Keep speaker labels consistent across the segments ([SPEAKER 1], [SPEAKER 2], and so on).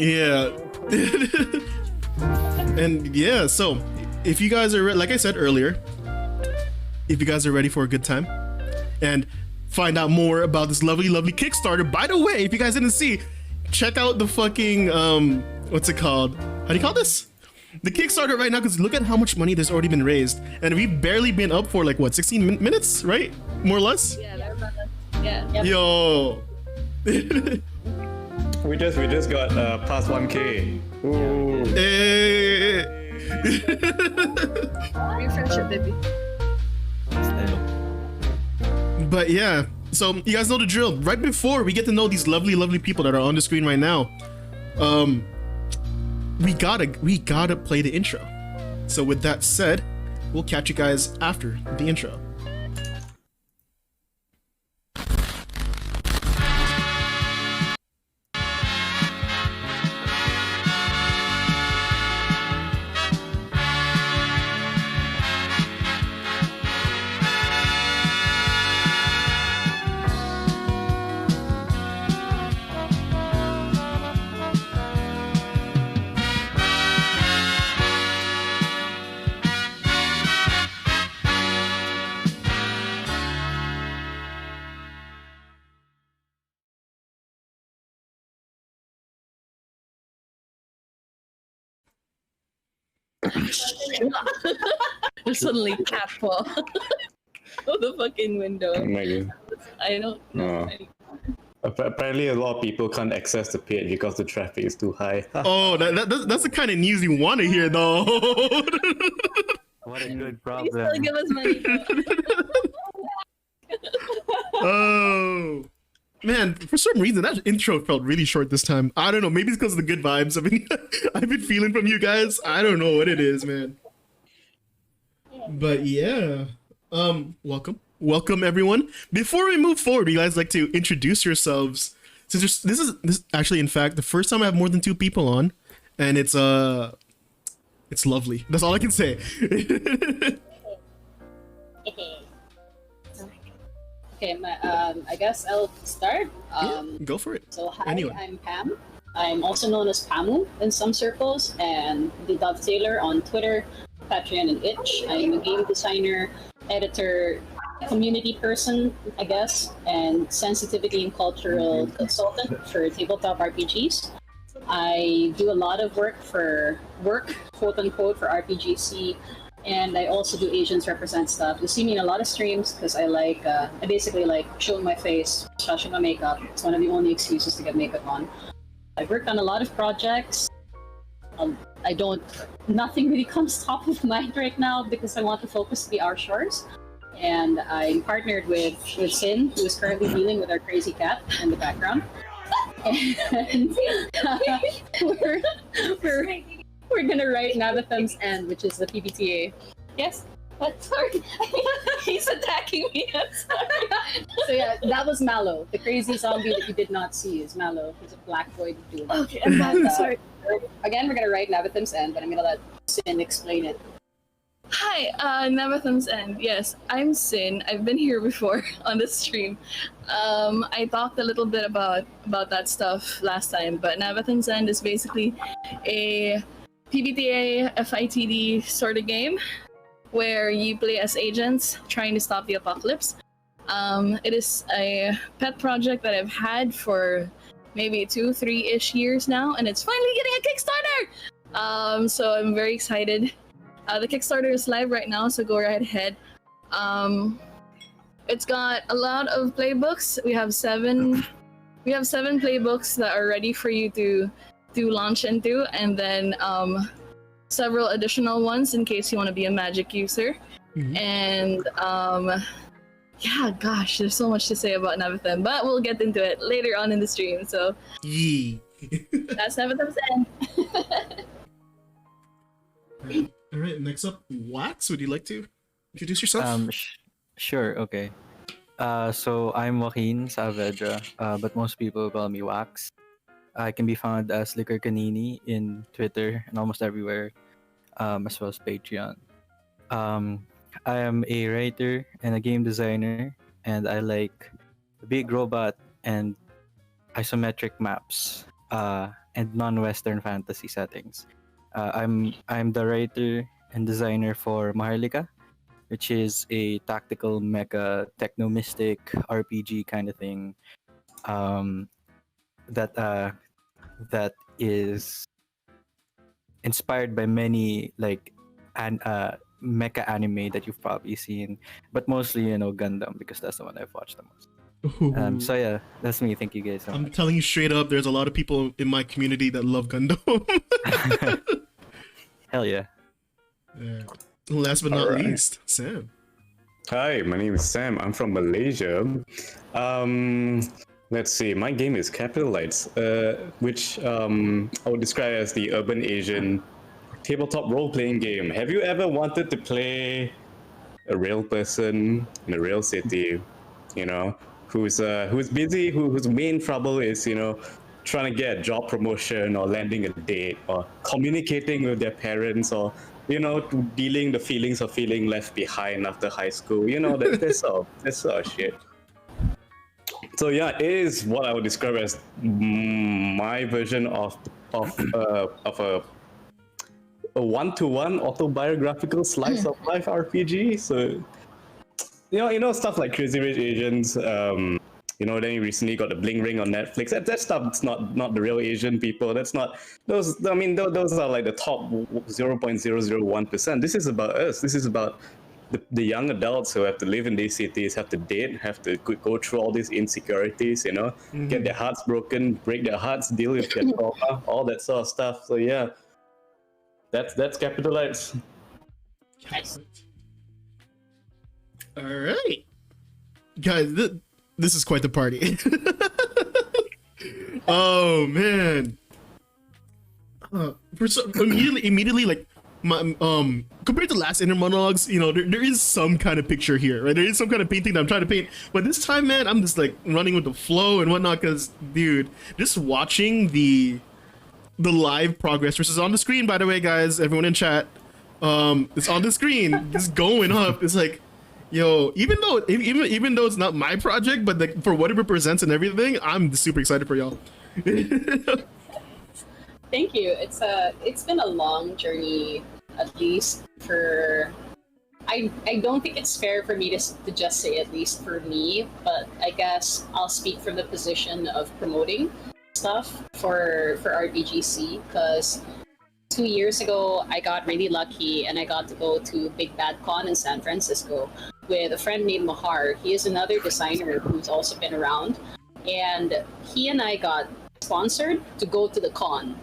[SPEAKER 1] Yeah. And yeah, so if you guys are like I said earlier, if you guys are ready for a good time and find out more about this lovely, lovely Kickstarter. By the way, if you guys didn't see, check out the fucking what's it called? How do you call this? The Kickstarter right now, because look at how much money there's already been raised, and we've barely been up for like what 16 minutes, right? More or less.
[SPEAKER 2] Yeah, yeah. Yep.
[SPEAKER 1] Yo.
[SPEAKER 3] We just got past 1K. Ooh.
[SPEAKER 1] Hey.
[SPEAKER 2] Refresh it, baby.
[SPEAKER 1] But yeah, so you guys know the drill. Right before we get to know these lovely, lovely people that are on the screen right now, we gotta play the intro. So with that said, we'll catch you guys after the intro.
[SPEAKER 2] Suddenly cat paw of the fucking window.
[SPEAKER 3] Oh my God.
[SPEAKER 2] I don't know.
[SPEAKER 3] Apparently, a lot of people can't access the page because the traffic is too high.
[SPEAKER 1] Oh, that's the kind of news you want to hear, though.
[SPEAKER 4] What a good
[SPEAKER 2] Please
[SPEAKER 4] problem.
[SPEAKER 2] still give us money.
[SPEAKER 1] Oh. Man, for some reason that intro felt really short this time. I don't know. Maybe it's because of the good vibes I've been feeling from you guys. I don't know what it is, man. But yeah, welcome everyone. Before we move forward, would you guys like to introduce yourselves? Since this is actually, in fact, the first time I have more than 2 people on, and it's lovely. That's all I can say.
[SPEAKER 5] Okay, I guess I'll start.
[SPEAKER 1] Yeah, go for it.
[SPEAKER 5] So hi,
[SPEAKER 1] Anyway.
[SPEAKER 5] I'm Pam. I'm also known as Pamu in some circles, and the Dovetailer on Twitter, Patreon, and Itch. I'm a game designer, editor, community person, I guess, and sensitivity and cultural consultant for tabletop RPGs. I do a lot of work, quote unquote, for RPGC, and I also do Asians Represent stuff. You see me in a lot of streams because I basically like showing my face, flashing my makeup. It's one of the only excuses to get makeup on. I've worked on a lot of projects. Nothing really comes top of mind right now because I want to focus the our shores. And I'm partnered with Sin, who is currently dealing with our crazy cat in the background. And we're gonna write Navathem's End, which is the PBTA. Yes? What? Sorry. He's attacking me. I'm sorry. So yeah, that was Mallow. The crazy zombie that you did not see is Mallow. He's a black boy dude.
[SPEAKER 2] Okay, I'm back. Sorry.
[SPEAKER 5] Again, we're gonna write Navathem's End, but I'm gonna let Sin explain it.
[SPEAKER 2] Hi, Navathem's End. Yes, I'm Sin. I've been here before on the stream. I talked a little bit about that stuff last time, but Navathem's End is basically a PBTA FITD sort of game where you play as agents trying to stop the apocalypse. It is a pet project that I've had for maybe 2-3-ish years now, and it's finally getting a Kickstarter! So I'm very excited. The Kickstarter is live right now, so go right ahead. It's got a lot of playbooks. We have seven playbooks that are ready for you to launch into, and then several additional ones in case you want to be a magic user.
[SPEAKER 1] Mhm.
[SPEAKER 2] And yeah, gosh, there's so much to say about Navathem, but we'll get into it later on in the stream. So
[SPEAKER 1] Yee.
[SPEAKER 2] that's Navathem's End.
[SPEAKER 1] All right, next up, Wax. Would you like to introduce yourself?
[SPEAKER 4] Sure, okay. So I'm Joaquin Saavedra, but most people call me Wax. I can be found as Liquor Canini in Twitter and almost everywhere, as well as Patreon. I am a writer and a game designer, and I like big robot and isometric maps. and non-Western fantasy settings. I'm the writer and designer for Maharlika, which is a tactical mecha techno mystic RPG kind of thing. That that is inspired by many like mecha anime that you've probably seen, but mostly Gundam because that's the one I've watched the most.
[SPEAKER 1] Ooh.
[SPEAKER 4] So yeah, that's me. Thank you guys so
[SPEAKER 1] I'm
[SPEAKER 4] much.
[SPEAKER 1] telling you straight up, there's a lot of people in my community that love Gundam.
[SPEAKER 4] Hell yeah.
[SPEAKER 1] Yeah. Last but not
[SPEAKER 3] Alright.
[SPEAKER 1] least, Sam.
[SPEAKER 3] Hi, my name is Sam. I'm from Malaysia. Let's see. My game is Capital Lights, which I would describe as the urban Asian tabletop role-playing game. Have you ever wanted to play a real person in a real city? Who's busy, whose main trouble is trying to get a job promotion or landing a date or communicating with their parents or dealing the feelings of feeling left behind after high school. That sort of shit. So yeah, it is what I would describe as my version of a one-to-one autobiographical slice of life RPG. So stuff like Crazy Rich Asians. Then you recently got the Bling Ring on Netflix. That stuff's not the real Asian people. That's not those. I mean, those are like the top 0.001%. This is about us. This is about the young adults who have to live in these cities, have to date, have to go through all these insecurities. Get their hearts broken, break their hearts, deal with their trauma, all that sort of stuff. So yeah, that's Capital Lights.
[SPEAKER 1] All right, guys, this is quite the party. Oh man. Immediately, like my compared to last inner monologues, there is some kind of picture here, right? There is some kind of painting that I'm trying to paint, but this time, man, I'm just like running with the flow and whatnot. Because, dude, just watching the live progress, which is on the screen, by the way, guys, everyone in chat, it's on the screen, just going up. It's like, yo, even though it's not my project, but like for what it represents and everything, I'm super excited for y'all.
[SPEAKER 5] Thank you. It's been a long journey, at least for. I don't think it's fair for me to just say at least for me, but I guess I'll speak from the position of promoting stuff for RBGC because 2 years ago I got really lucky and I got to go to Big Bad Con in San Francisco with a friend named Mahar. He is another designer who's also been around, and he and I got sponsored to go to the con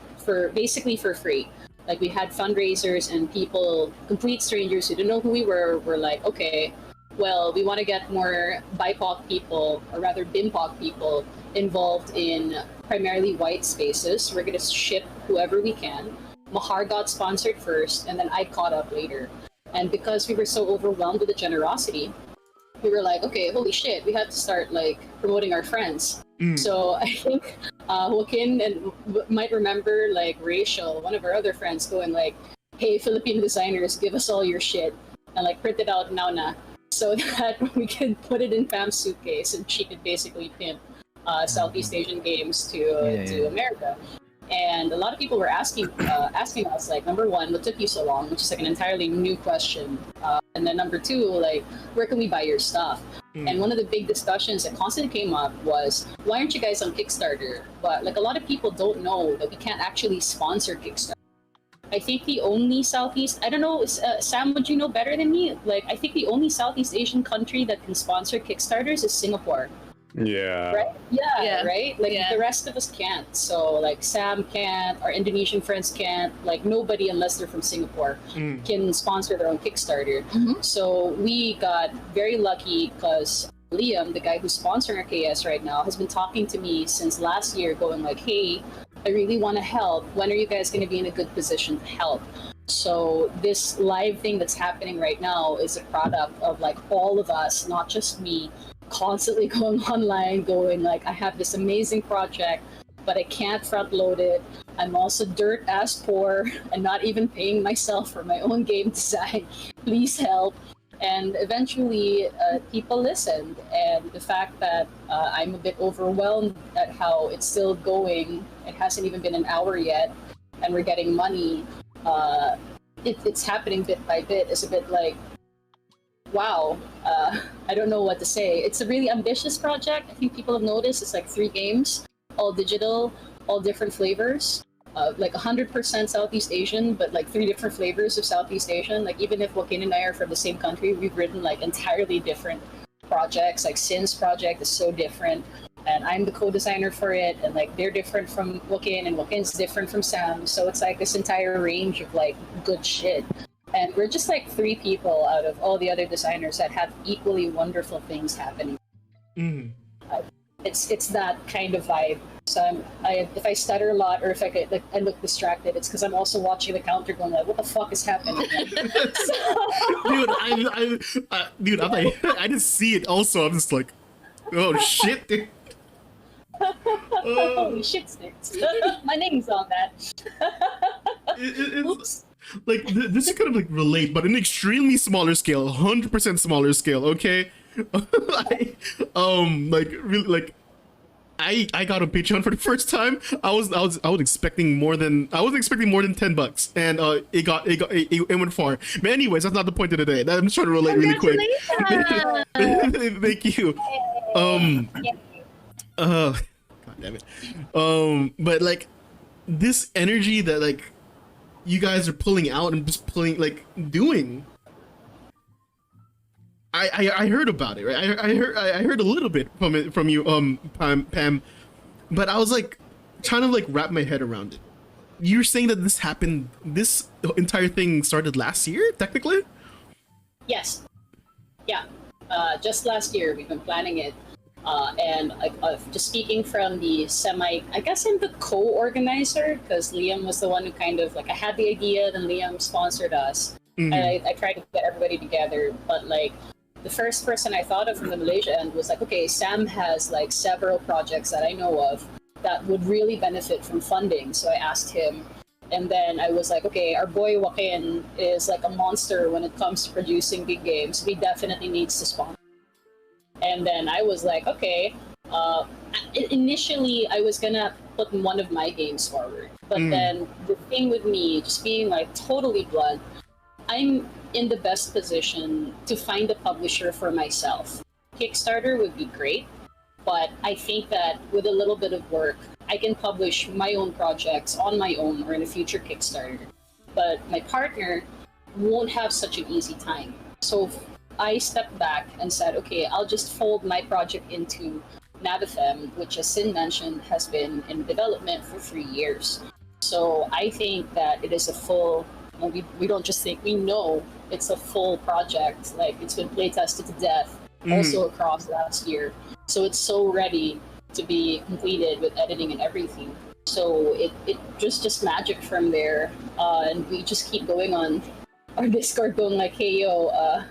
[SPEAKER 5] basically for free. Like we had fundraisers and people, complete strangers who didn't know who we were like, okay, well, we want to get more BIPOC people, or rather BIMPOC people, involved in primarily white spaces. We're going to ship whoever we can. Mahar got sponsored first, and then I caught up later. And because we were so overwhelmed with the generosity, we were like, okay, holy shit, we have to start like promoting our friends. So I think Joaquin and might remember like Rachel, one of our other friends, going like, hey, Filipino designers, give us all your shit, and like print it out now na, so that we could put it in Pam's suitcase and she could basically pimp Southeast Asian games to America. And a lot of people were asking us, like, number one, what took you so long, which is like an entirely new question. And then number two, like, where can we buy your stuff? And one of the big discussions that constantly came up was, why aren't you guys on Kickstarter? But like a lot of people don't know that we can't actually sponsor Kickstarter. I think the only Southeast, I don't know, Sam, would you know better than me? Like, I think the only Southeast Asian country that can sponsor Kickstarters is Singapore.
[SPEAKER 3] Yeah.
[SPEAKER 5] Right? Yeah,
[SPEAKER 2] Yeah.
[SPEAKER 5] right? Like,
[SPEAKER 2] Yeah.
[SPEAKER 5] the rest of us can't. So, like, Sam can't, our Indonesian friends can't, like, nobody, unless they're from Singapore, can sponsor their own Kickstarter. So, we got very lucky because Liam, the guy who's sponsoring our KS right now, has been talking to me since last year, going like, hey, I really want to help. When are you guys going to be in a good position to help? So this live thing that's happening right now is a product of like all of us, not just me, constantly going online, going like, I have this amazing project, but I can't front load it. I'm also dirt ass poor and not even paying myself for my own game design. Please help. And eventually, people listened. And the fact that I'm a bit overwhelmed at how it's still going, it hasn't even been an hour yet, and we're getting money, it's happening bit by bit, is a bit like, wow, I don't know what to say. It's a really ambitious project. I think people have noticed it's like 3 games, all digital, all different flavors. Like 100% Southeast Asian, but like 3 different flavors of Southeast Asian. Like even if Joaquin and I are from the same country, we've written like entirely different projects. Like Sin's project is so different, and I'm the co-designer for it, and like they're different from Joaquin, and Joaquin's different from Sam. So it's like this entire range of like good shit. And we're just like 3 people out of all the other designers that have equally wonderful things happening.
[SPEAKER 1] Mm.
[SPEAKER 5] It's that kind of vibe. So if I stutter a lot or if I get, like, I look distracted, it's because I'm also watching the counter going like, what the fuck is happening?
[SPEAKER 1] Dude, I'm like, I didn't see it. Also, I'm just like, oh shit, dude.
[SPEAKER 5] Holy shit sticks. My name's on that.
[SPEAKER 1] It's
[SPEAKER 5] Oops.
[SPEAKER 1] like this is kind of like relate, but an extremely smaller scale, 100% smaller scale. Okay, like really, like I got a Patreon for the first time. I was expecting more than $10, and it went far. But anyways, that's not the point of the day. I'm just trying to relate really quick. Thank you. God damn it. But like this energy that like you guys are pulling out and just pulling, like doing. I heard about it, right? I heard a little bit from you, Pam, but I was like trying to like wrap my head around it. You're saying that this happened, this entire thing started last year, technically?
[SPEAKER 5] Yes. Yeah. Just last year, we've been planning it. And just speaking from the I guess I'm the co-organizer, because Liam was the one who kind of, like, I had the idea, then Liam sponsored us.
[SPEAKER 1] Mm-hmm.
[SPEAKER 5] And I tried to get everybody together, but, like, the first person I thought of from the Malaysia end was like, okay, Sam has, like, several projects that I know of that would really benefit from funding, so I asked him. And then I was like, okay, our boy Joaquin is like a monster when it comes to producing big games. He definitely needs to sponsor. And then I was like, okay, initially I was gonna put one of my games forward. But then the thing with me, just being like totally blunt, I'm in the best position to find a publisher for myself. Kickstarter would be great, but I think that with a little bit of work, I can publish my own projects on my own or in a future Kickstarter. But my partner won't have such an easy time. So I stepped back and said, okay, I'll just fold my project into Navithem, which, as Sin mentioned, has been in development for 3 years. So I think that it is a full, we don't just think, we know it's a full project. Like, it's been play tested to death, also across last year. So it's so ready to be completed with editing and everything. So it just magic from there. And we just keep going on our Discord going like, hey, yo,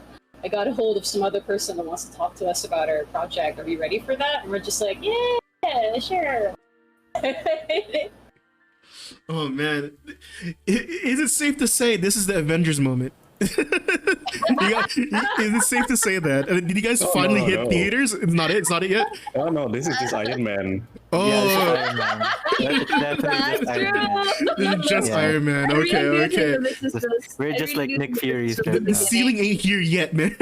[SPEAKER 5] I got a hold of some other person that wants to talk to us about our project. Are we ready for that? And we're just like, yeah, sure.
[SPEAKER 1] Oh man, is it safe to say this is the Avengers moment? Is it safe to say that? Did you guys finally hit theaters? It's not it yet.
[SPEAKER 3] Oh no, this is just Iron Man.
[SPEAKER 1] Oh,
[SPEAKER 4] Yeah, Iron Man. That's definitely just Iron Man.
[SPEAKER 1] this is just
[SPEAKER 4] Yeah.
[SPEAKER 1] Iron Man. Okay.
[SPEAKER 4] We're just like Nick Fury's
[SPEAKER 1] The
[SPEAKER 4] right now.
[SPEAKER 1] ceiling ain't here yet, man.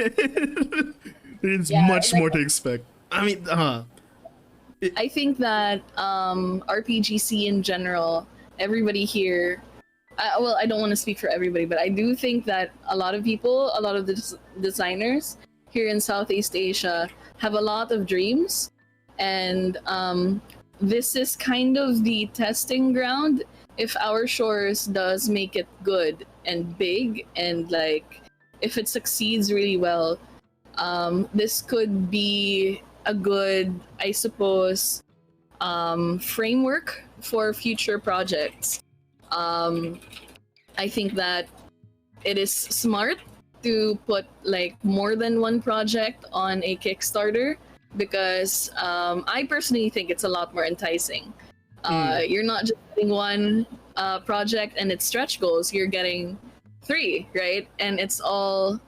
[SPEAKER 1] There's
[SPEAKER 5] Yeah,
[SPEAKER 1] much
[SPEAKER 5] like-
[SPEAKER 1] more to expect. I mean,
[SPEAKER 2] I think that RPGC in general, everybody here, well, I don't want to speak for everybody, but I do think that a lot of people, a lot of the designers here in Southeast Asia have a lot of dreams, and this is kind of the testing ground. If Our Shores does make it good and big, and like if it succeeds really well, this could be a good, I suppose, framework for future projects. I think that it is smart to put like more than one project on a Kickstarter, because I personally think it's a lot more enticing. You're not just getting one project and its stretch goals, you're getting 3, right? And it's all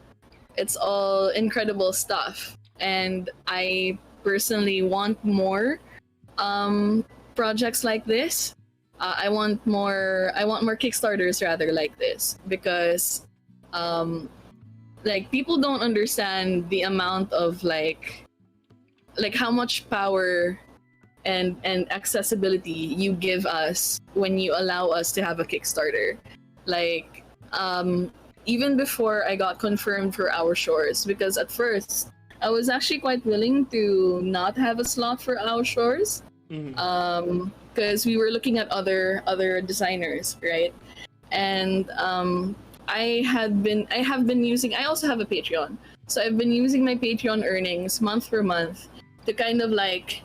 [SPEAKER 2] it's all incredible stuff, and I personally want more projects like this. I want more Kickstarters rather like this, because like people don't understand the amount of like how much power and accessibility you give us when you allow us to have a Kickstarter. Like even before I got confirmed for Our Shores, because at first I was actually quite willing to not have a slot for Our Shores, because we were looking at other designers, right? And I have been using, I also have a Patreon, so I've been using my Patreon earnings month per month to kind of like,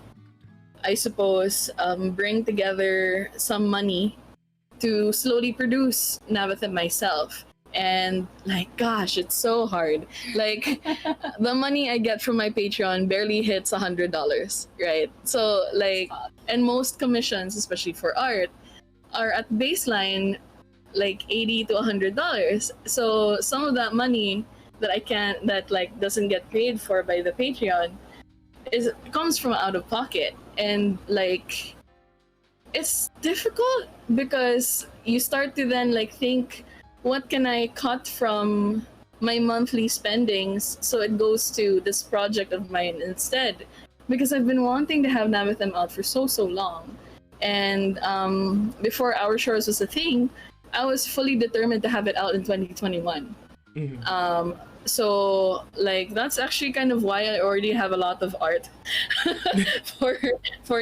[SPEAKER 2] I suppose, bring together some money to slowly produce Navathim myself. And like, gosh, it's so hard. Like, the money I get from my Patreon barely hits $100, right? So like, and most commissions, especially for art, are at baseline like $80 to $100. So some of that money that like doesn't get paid for by the Patreon comes from out of pocket. And like, it's difficult because you start to then like think, what can I cut from my monthly spendings so it goes to this project of mine instead? Because I've been wanting to have Navathim out for so long. And before Our Shores was a thing, I was fully determined to have it out in 2021. So like, that's actually kind of why I already have a lot of art for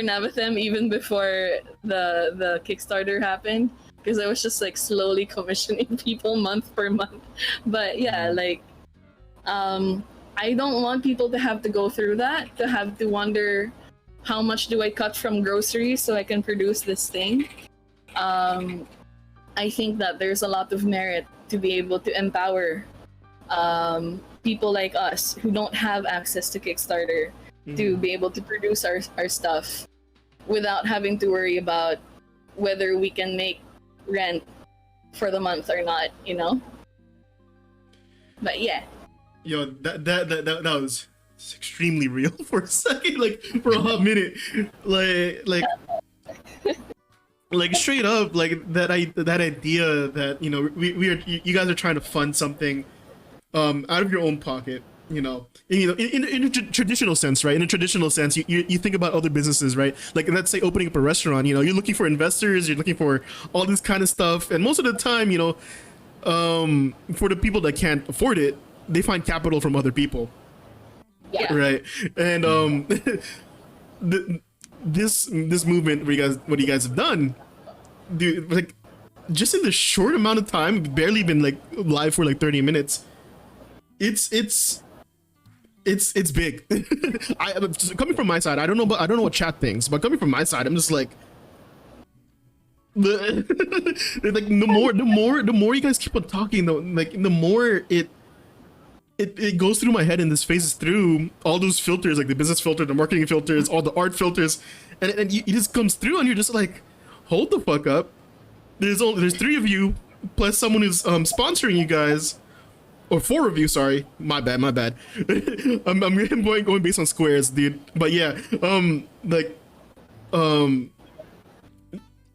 [SPEAKER 2] Navathim even before the Kickstarter happened, because I was just like slowly commissioning people month per month. But yeah, like I don't want people to have to go through that, to have to wonder how much do I cut from groceries so I can produce this thing. I think that there's a lot of merit to be able to empower people like us who don't have access to Kickstarter to be able to produce our stuff without having to worry about whether we can make rent for the month or not, you know? But yeah.
[SPEAKER 1] Yo, that was extremely real for a second, like for a hot minute. Like straight up, like that idea that, you know, you guys are trying to fund something out of your own pocket, you know, in a traditional sense, right? In a traditional sense, you think about other businesses, right? Like, let's say opening up a restaurant, you know, you're looking for investors, you're looking for all this kind of stuff, and most of the time, you know, for the people that can't afford it, they find capital from other people.
[SPEAKER 5] Yeah.
[SPEAKER 1] Right. And this movement, what you guys have done, dude, like, just in the short amount of time, barely been like live for like 30 minutes. It's big. Just coming from my side, I don't know what chat thinks, but coming from my side, I'm just like, like the more you guys keep on talking, though, like the more it goes through my head and this phases through all those filters, like the business filter, the marketing filters, all the art filters, and it just comes through, and you're just like, hold the fuck up. There's 3 of you plus someone who's sponsoring you guys, or 4 of you. Sorry, my bad. I'm going based on squares, dude. But yeah,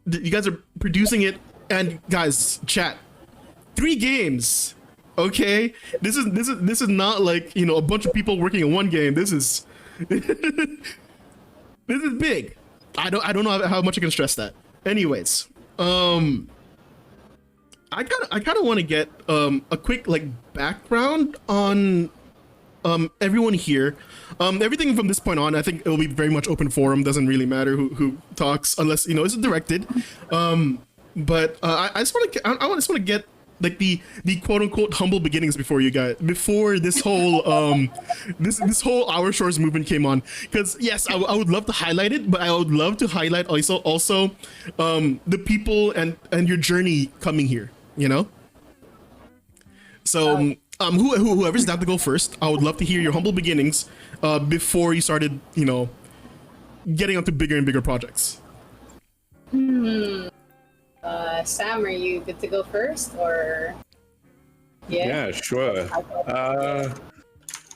[SPEAKER 1] you guys are producing it, and guys, chat, 3 games. Okay, this is not like, you know, a bunch of people working on one game. This is this is big. I don't know how much I can stress that. Anyways, I kind of want to get a quick like background on everyone here. Everything from this point on, I think it will be very much open forum. Doesn't really matter who talks, unless, you know, it's directed. But I just want to get like the quote unquote humble beginnings before this whole this whole Our Shores movement came on. Because yes, I would love to highlight it, but I would love to highlight also the people and your journey coming here, you know. So whoever's down to go first, I would love to hear your humble beginnings before you started, you know, getting onto bigger and bigger projects.
[SPEAKER 5] Sam, are you good to go first, or?
[SPEAKER 3] Yeah, sure.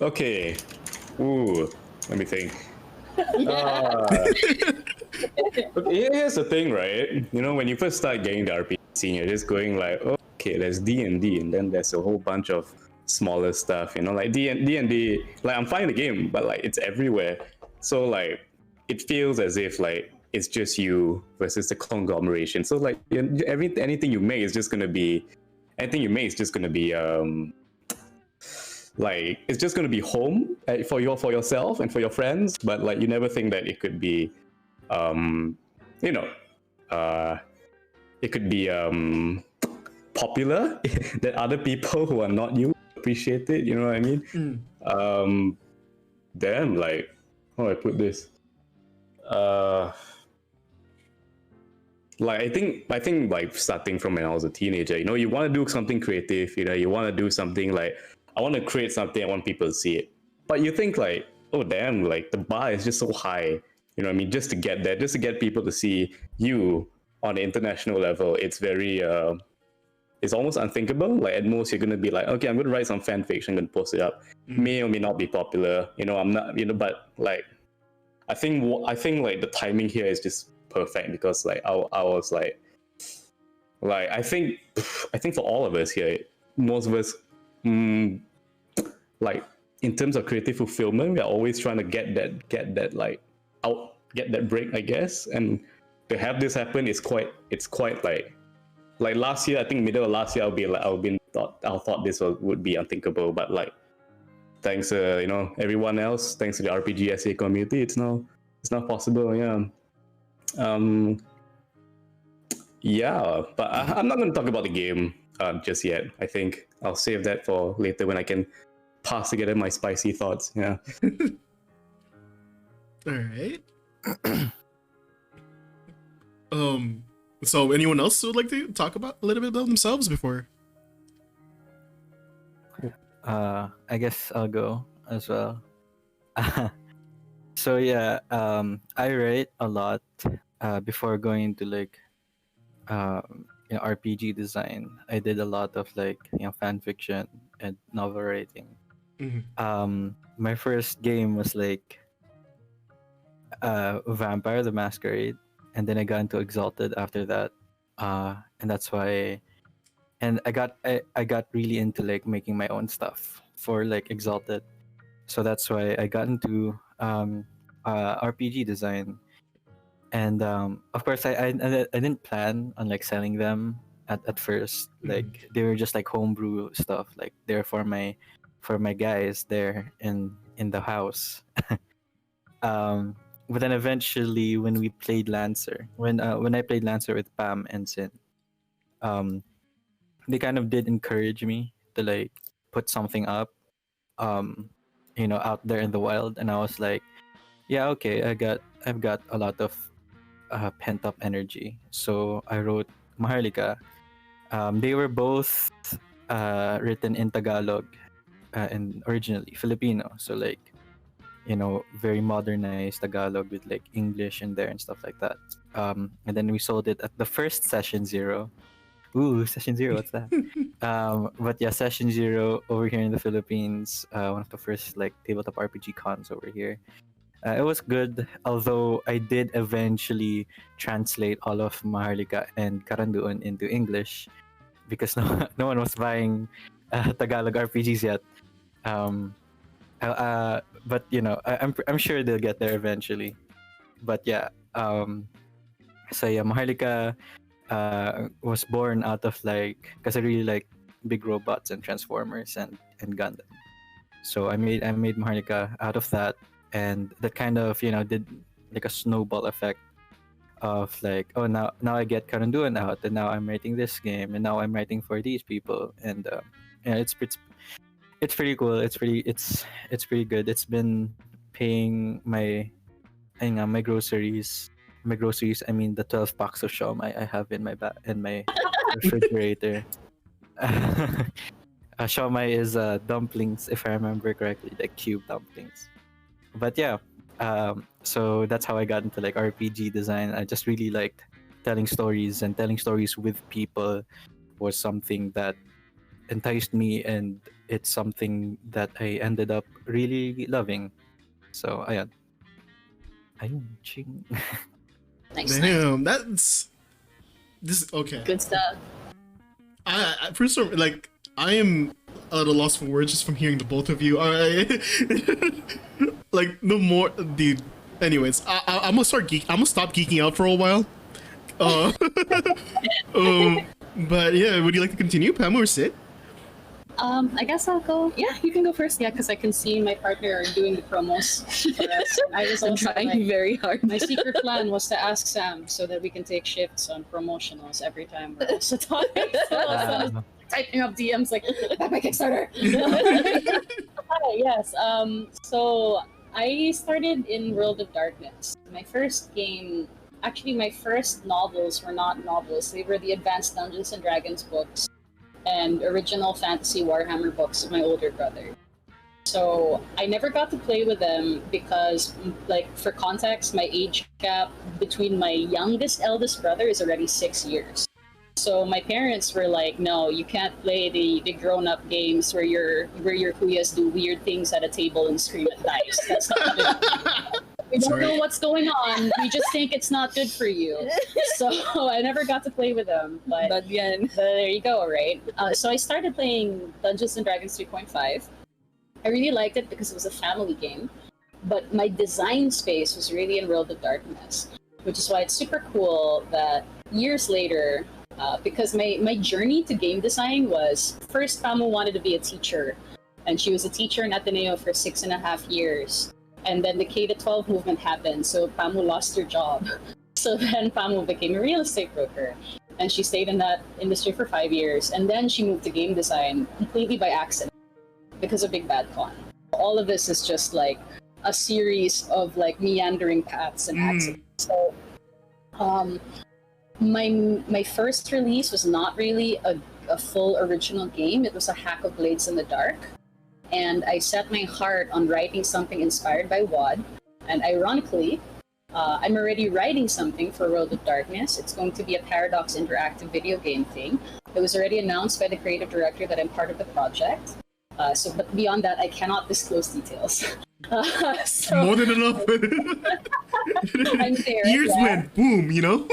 [SPEAKER 3] Okay. Ooh, let me think. But here's the thing, right? You know, when you first start getting the RPG scene, you're just going like, oh, okay, there's D&D, and then there's a whole bunch of smaller stuff. You know, like D&D. Like I'm finding the game, but like it's everywhere. So like, it feels as if like it's just you versus the conglomeration. So like, anything you make is just gonna be, anything you make is just gonna be like it's just gonna be home for yourself and for your friends. But like, you never think that it could be you know, it could be popular that other people who are not you appreciate it. You know what I mean? Damn, like, how do I put this? Like I think like starting from when I was a teenager, you know, you want to do something creative. You know, you want to do something like, I want to create something. I want people to see it. But you think like, oh damn, like the bar is just so high. You know what I mean? Just to get there, just to get people to see you on the international level, it's very, it's almost unthinkable. Like at most, you're gonna be like, okay, I'm gonna write some fan fiction, gonna post it up. May or may not be popular. You know, I'm not. You know, but like, I think like the timing here is just perfect because like I was like I think for all of us here, most of us, like in terms of creative fulfillment, we are always trying to get that like out, get that break, I guess. And to have this happen is quite like last year. I think middle of last year, I thought this would be unthinkable, but like thanks you know, everyone else, thanks to the RPG SA community, it's now possible. Yeah, but I'm not going to talk about the game just yet. I think I'll save that for later when I can pass together my spicy thoughts. Yeah.
[SPEAKER 1] All right. So anyone else would like to talk about a little bit about themselves before?
[SPEAKER 4] I guess I'll go as well. So yeah, I write a lot before going into like you know, RPG design. I did a lot of like, you know, fan fiction and novel writing. My first game was like Vampire the Masquerade, and then I got into Exalted after that, and that's why. And I got really into like making my own stuff for like Exalted, so that's why I got into RPG design. And of course, I didn't plan on like selling them at first. Like they were just like homebrew stuff. Like they're for my guys there in the house. But then eventually, when we played Lancer, when I played Lancer with Pam and Sin, they kind of did encourage me to like put something up, you know, out there in the wild. And I was like, yeah, okay, I've got a lot of pent up energy. So I wrote Maharlika. They were both written in Tagalog and originally Filipino. So like, you know, very modernized Tagalog with like English in there and stuff like that. And then we sold it at the first Session Zero. Ooh, Session Zero, what's that? But yeah, Session Zero over here in the Philippines, one of the first like tabletop RPG cons over here. It was good, although I did eventually translate all of Maharlika and Karanduan into English because no one was buying Tagalog RPGs yet. But you know, I'm sure they'll get there eventually. But yeah, so yeah, Maharlika was born out of like, because I really like big robots and Transformers and Gundam. So I made Maharlika out of that, and that kind of, you know, did like a snowball effect of like, oh, now I get Karanduan out, and now I'm writing this game, and now I'm writing for these people, and yeah, it's pretty cool. It's pretty good. It's been paying my groceries. My groceries, I mean the 12 packs of shawmai I have in my refrigerator. Shawmai is dumplings, if I remember correctly, like cube dumplings. But yeah, so that's how I got into like RPG design. I just really liked telling stories, and telling stories with people was something that enticed me, and it's something that I ended up really loving. So ayun, ching.
[SPEAKER 5] Nice, nice.
[SPEAKER 1] Damn, that's this. Okay,
[SPEAKER 2] Good stuff.
[SPEAKER 1] I first of all, like I am at a loss for words just from hearing the both of you. Like no more the. Anyways, I'm gonna I'm gonna stop geeking out for a while. Uh, but yeah, would you like to continue, Pam or Sid?
[SPEAKER 5] I guess I'll go. Yeah, you can go first. Yeah, because I can see my partner doing the promos for us. I was
[SPEAKER 2] I'm
[SPEAKER 5] also
[SPEAKER 2] trying
[SPEAKER 5] like,
[SPEAKER 2] very hard.
[SPEAKER 5] my secret plan was to ask Sam so that we can take shifts on promotionals every time we're also talking. So I was typing up DMs like, back my Kickstarter. Hi, yes. So I started in World of Darkness. My first game, actually, my first novels were not novels. They were the Advanced Dungeons and Dragons books and original fantasy Warhammer books of my older brother. So I never got to play with them because, like, for context, my age gap between my eldest brother is already 6 years. So my parents were like, no, you can't play the grown-up games where your kuyas do weird things at a table and scream at dice. That's not good. We don't know what's going on. We just think it's not good for you. So I never got to play with them. But
[SPEAKER 2] again,
[SPEAKER 5] there you go, right? So I started playing Dungeons and Dragons 3.5. I really liked it because it was a family game. But my design space was really in World of Darkness, which is why it's super cool that years later, because my journey to game design was, first Pamu wanted to be a teacher, and she was a teacher in Ateneo for 6.5 years. And then the K-12 movement happened, so Pamu lost her job. So then Pamu became a real estate broker, and she stayed in that industry for 5 years. And then she moved to game design completely by accident because of Big Bad Con. All of this is just like a series of like meandering paths and accidents. So my first release was not really a full original game. It was a hack of Blades in the Dark. And I set my heart on writing something inspired by WoD. And ironically, I'm already writing something for World of Darkness. It's going to be a Paradox interactive video game thing. It was already announced by the creative director that I'm part of the project. But beyond that, I cannot disclose details. So
[SPEAKER 1] More than enough.
[SPEAKER 5] I'm there.
[SPEAKER 1] Years went boom, you know.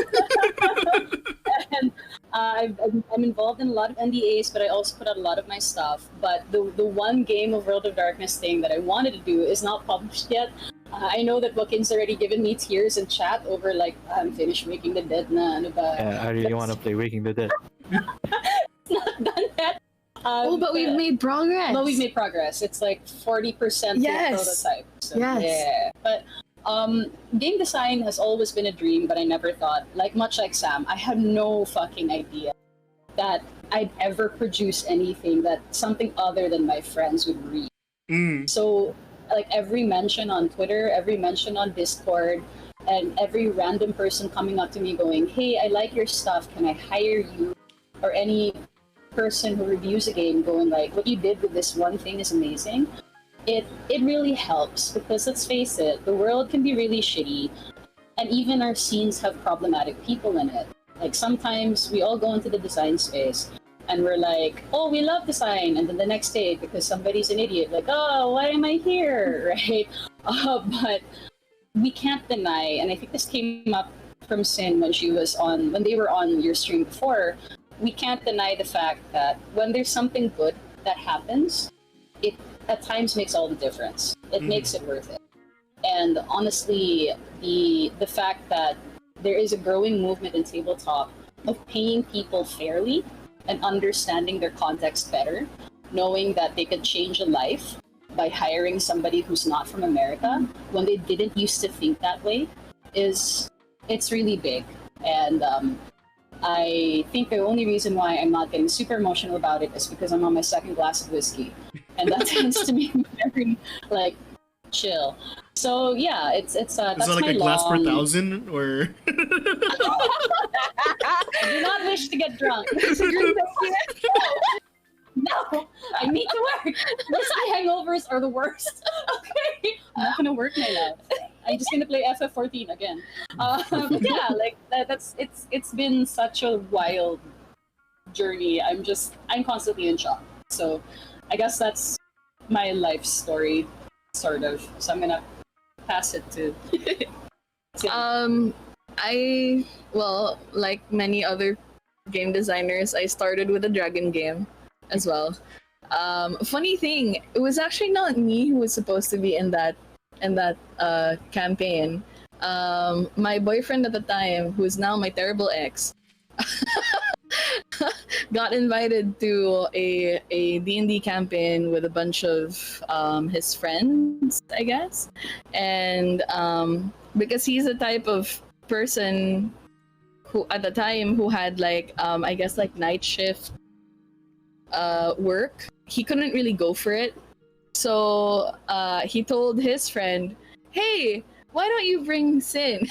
[SPEAKER 5] And I'm involved in a lot of NDAs, but I also put out a lot of my stuff. But the one game of World of Darkness thing that I wanted to do is not published yet. I know that Joaquin's already given me tears in chat over like, I'm finished making the dead na, ano ba?
[SPEAKER 4] Yeah, I really want to play Waking the Dead.
[SPEAKER 5] It's not done yet.
[SPEAKER 2] but we've made progress.
[SPEAKER 5] No, we've made progress. It's like 40%
[SPEAKER 2] Yes.
[SPEAKER 5] the prototype. So,
[SPEAKER 2] Yes.
[SPEAKER 5] Yeah. But game design has always been a dream, but I never thought, much like Sam, I had no fucking idea that I'd ever produce anything that something other than my friends would read. So, like every mention on Twitter, every mention on Discord, and every random person coming up to me going, hey, I like your stuff, can I hire you? Or any person who reviews a game going like, what you did with this one thing is amazing. It really helps because let's face it, the world can be really shitty, and even our scenes have problematic people in it. Like sometimes we all go into the design space and we're like, oh, we love design, and then the next day, because somebody's an idiot, like, oh, why am I here, right? But we can't deny, and I think this came up from Sin when they were on your stream before. We can't deny the fact that when there's something good that happens, it at times makes all the difference. It makes it worth it. And honestly, the fact that there is a growing movement in tabletop of paying people fairly and understanding their context better, knowing that they could change a life by hiring somebody who's not from America when they didn't used to think that way, it's really big. And I think the only reason why I'm not getting super emotional about it is because I'm on my second glass of whiskey, and that tends to be very like chill. So yeah, it's
[SPEAKER 1] Is
[SPEAKER 5] that's
[SPEAKER 1] that like
[SPEAKER 5] my
[SPEAKER 1] a glass per
[SPEAKER 5] long-
[SPEAKER 1] 1,000 or?
[SPEAKER 5] I do not wish to get drunk. No, I need to work. Whiskey hangovers are the worst. Okay, I'm not gonna work my love. I'm just gonna play FF14 again. But yeah, like it's been such a wild journey. I'm constantly in shock. So I guess that's my life story, sort of. So I'm gonna pass it to.
[SPEAKER 2] Well, like many other game designers, I started with a dragon game as well. Funny thing, it was actually not me who was supposed to be in that campaign. My boyfriend at the time, who is now my terrible ex, got invited to a D&D campaign with a bunch of his friends, I guess. And because he's the type of person who at the time who had like I guess like night shift work, he couldn't really go for it. So he told his friend, "Hey, why don't you bring Sin?"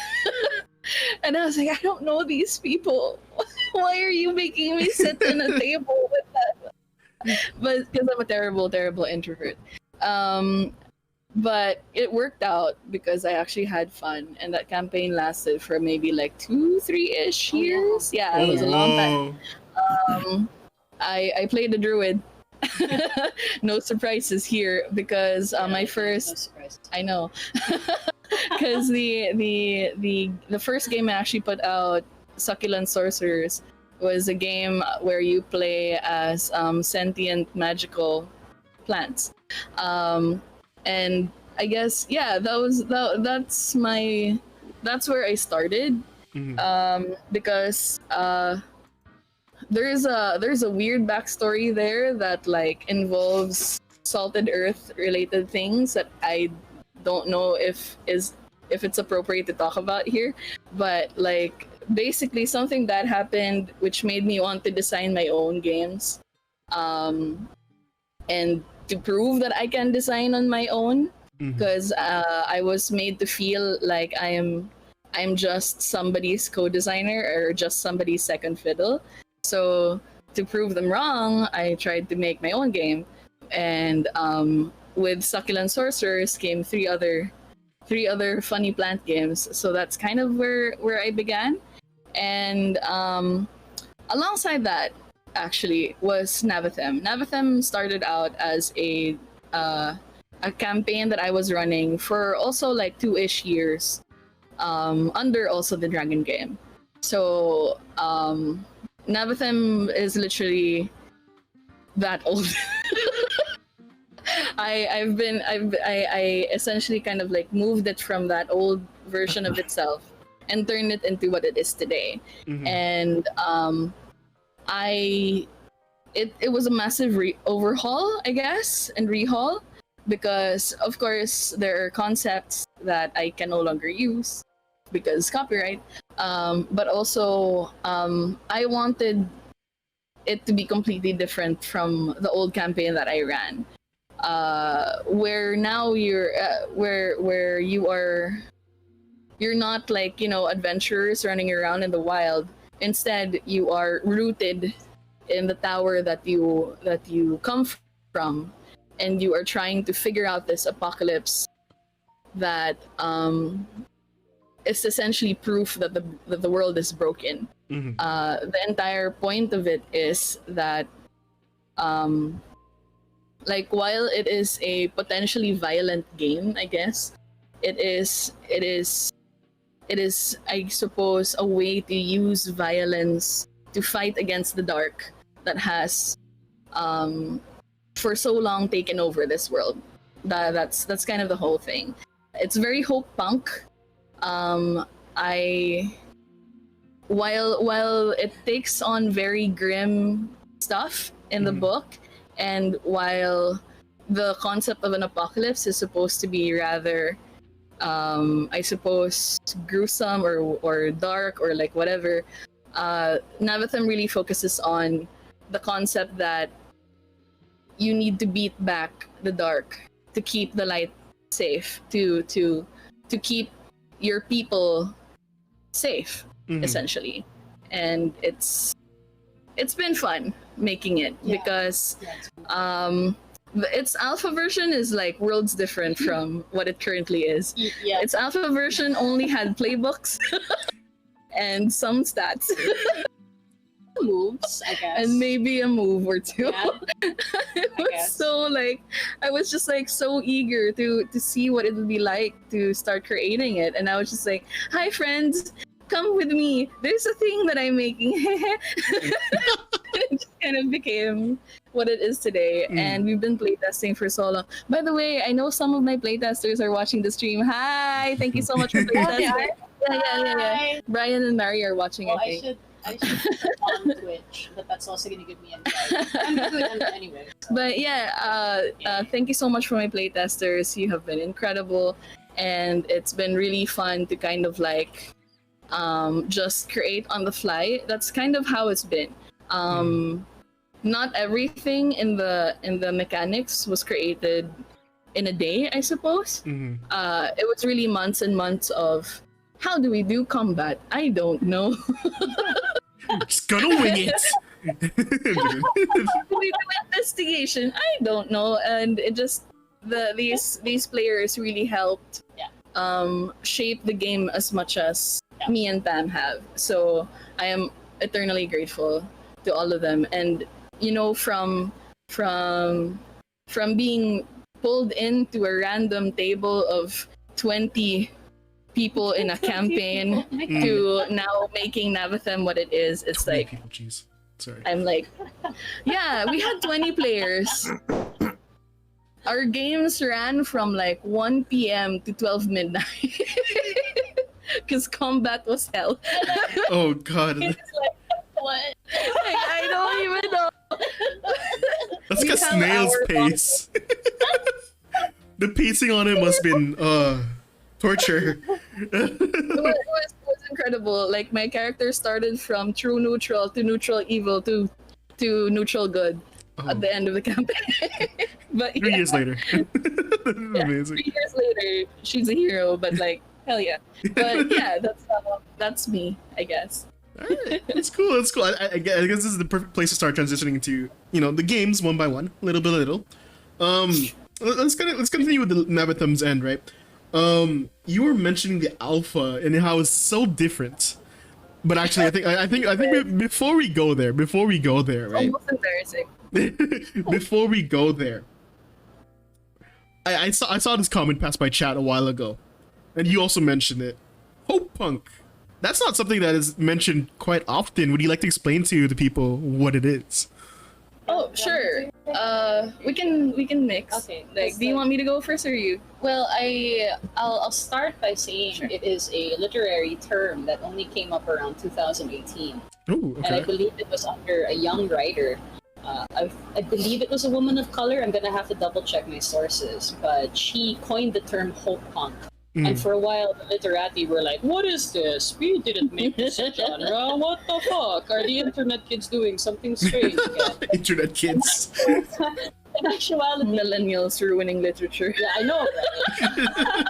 [SPEAKER 2] And I was like, "I don't know these people. Why are you making me sit in a table with them?" But because I'm a terrible, terrible introvert. But it worked out because I actually had fun, and that campaign lasted for maybe like 2-3-ish years. Yeah, it was a long time.
[SPEAKER 1] Whoa.
[SPEAKER 2] I played the druid. No surprises here because my
[SPEAKER 5] No
[SPEAKER 2] first
[SPEAKER 5] surprise.
[SPEAKER 2] I know because the first game I actually put out, Succulent Sorcerers, was a game where you play as sentient magical plants, and I guess that's where I started, because there's a weird backstory there that like involves salted earth related things that I don't know if it's appropriate to talk about here, but like basically something that happened which made me want to design my own games, and to prove that I can design on my own, because I was made to feel like I'm just somebody's co-designer or just somebody's second fiddle. So to prove them wrong, I tried to make my own game, and with Succulent Sorcerers came three other funny plant games. So that's kind of where I began, and alongside that, actually, was Navathem. Navathem started out as a campaign that I was running for also like 2-ish years, under also the Dragon game. So Navathem is literally that old. I essentially kind of like moved it from that old version of itself and turned it into what it is today. And it was a massive overhaul, I guess, and rehaul, because of course there are concepts that I can no longer use because copyright, but also I wanted it to be completely different from the old campaign that I ran, where now you're not like, you know, adventurers running around in the wild. Instead, you are rooted in the tower that you come from, and you are trying to figure out this apocalypse that is essentially proof that the world is broken. The entire point of it is that like, while it is a potentially violent game, I guess it is I suppose a way to use violence to fight against the dark that has for so long taken over this world. That's kind of the whole thing. It's very hope punk. While it takes on very grim stuff in the book, and while the concept of an apocalypse is supposed to be rather I suppose gruesome or dark or like whatever, Navathem really focuses on the concept that you need to beat back the dark to keep the light safe, to keep your people safe, essentially. And it's been fun making it, because its alpha version is like worlds different from what it currently is.
[SPEAKER 5] Yeah.
[SPEAKER 2] Its alpha version only had playbooks and some stats.
[SPEAKER 5] moves, I guess.
[SPEAKER 2] and maybe a move or two.
[SPEAKER 5] Yeah,
[SPEAKER 2] It was
[SPEAKER 5] guess.
[SPEAKER 2] so like I was just like so eager to see what it would be like to start creating it, and I was just like, "Hi friends, come with me. There's a thing that I'm making." It just kind of became what it is today, and we've been playtesting for so long. By the way, I know some of my playtesters are watching the stream. Hi, thank you so much for playtesting. Yeah. Brian and Mary are watching.
[SPEAKER 5] Well,
[SPEAKER 2] I think.
[SPEAKER 5] I should go on Twitch, but that's also gonna give me anxiety. I'm good anyway. So.
[SPEAKER 2] But yeah, thank you so much for my playtesters. You have been incredible, and it's been really fun to kind of like just create on the fly. That's kind of how it's been. Not everything in the mechanics was created in a day, I suppose. It was really months and months of how do we do combat? I don't know.
[SPEAKER 1] Just gonna wing it.
[SPEAKER 2] We do investigation. I don't know, and it just these players really helped shape the game as much as me and Pam have. So I am eternally grateful to all of them. And you know, from being pulled into a random table of 20 people in a campaign to now making Navatham what it is, it's like
[SPEAKER 1] people, jeez. Sorry.
[SPEAKER 2] I'm like, yeah, we had 20 players. Our games ran from like 1 p.m. to 12 midnight because combat was hell.
[SPEAKER 1] Oh god.
[SPEAKER 2] It's like, what? Like, I don't even know.
[SPEAKER 1] That's
[SPEAKER 2] We
[SPEAKER 1] like a
[SPEAKER 2] have
[SPEAKER 1] snail's
[SPEAKER 2] our
[SPEAKER 1] pace. The pacing on it must have been torture.
[SPEAKER 2] It was incredible. Like my character started from true neutral to neutral evil to neutral good at the end of the campaign. But
[SPEAKER 1] 3 years later. Amazing.
[SPEAKER 2] 3 years later, she's a hero. But like, hell yeah. But yeah, that's me, I guess.
[SPEAKER 1] Alright, that's cool. That's cool. I guess this is the perfect place to start transitioning to, you know, the games one by one, little by little. Let's continue with the Navatham's End, right? You were mentioning the alpha and how it's so different. But actually, I think before we go there, right?
[SPEAKER 2] Almost embarrassing.
[SPEAKER 1] Before we go there, I saw this comment passed by chat a while ago, and you also mentioned it. Hope Punk. That's not something that is mentioned quite often. Would you like to explain to the people what it is?
[SPEAKER 2] Oh, sure. We can mix.
[SPEAKER 5] Okay,
[SPEAKER 2] Like, do you want me to go first or you?
[SPEAKER 5] Well, I'll start by saying it is a literary term that only came up around 2018,
[SPEAKER 1] Oh,
[SPEAKER 5] and I
[SPEAKER 1] okay.
[SPEAKER 5] believe it was under a young writer. I believe it was a woman of color. I'm gonna have to double check my sources, but she coined the term hope punk. And for a while, the literati were like, "What is this? We didn't make this genre. What the fuck? Are the internet kids doing something strange again?"
[SPEAKER 1] Internet kids.
[SPEAKER 5] In actuality,
[SPEAKER 2] Millennials ruining literature.
[SPEAKER 5] yeah, I know, right?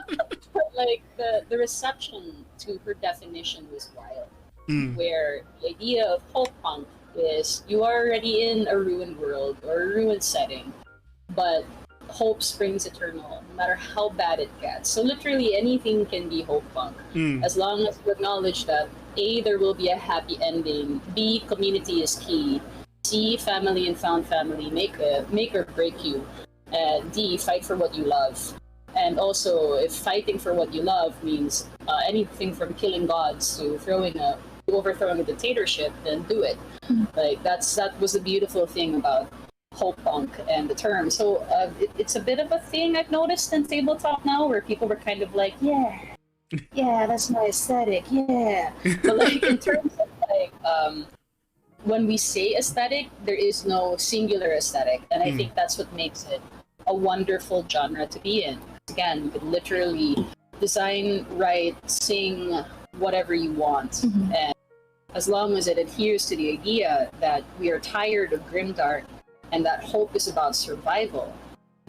[SPEAKER 5] But like the reception to her definition was wild. Where the idea of hope punk is you are already in a ruined world or a ruined setting, but hope springs eternal, no matter how bad it gets. So literally anything can be hope punk, as long as you acknowledge that A, there will be a happy ending, B, community is key, C, family and found family make or break you, and D, fight for what you love. And also, if fighting for what you love means anything from killing gods to overthrowing a dictatorship, then do it. Like that was the beautiful thing about hope punk and the term. So it's a bit of a thing I've noticed in tabletop now, where people were kind of like, yeah, that's my aesthetic, yeah. But like in terms of like when we say aesthetic, there is no singular aesthetic, and I think that's what makes it a wonderful genre to be in. Again, you could literally design, write, sing whatever you want, and as long as it adheres to the idea that we are tired of grimdark and that hope is about survival,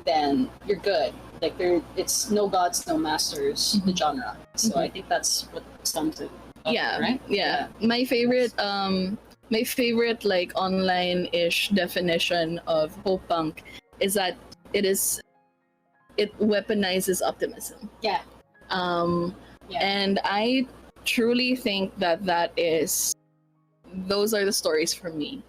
[SPEAKER 5] then you're good. Like it's no gods, no masters, the genre. So I think that's what sums it up,
[SPEAKER 2] Yeah,
[SPEAKER 5] right?
[SPEAKER 2] yeah. My favorite like online-ish definition of hope punk is that it weaponizes optimism.
[SPEAKER 5] Yeah. Yeah.
[SPEAKER 2] And I truly think that is those are the stories for me.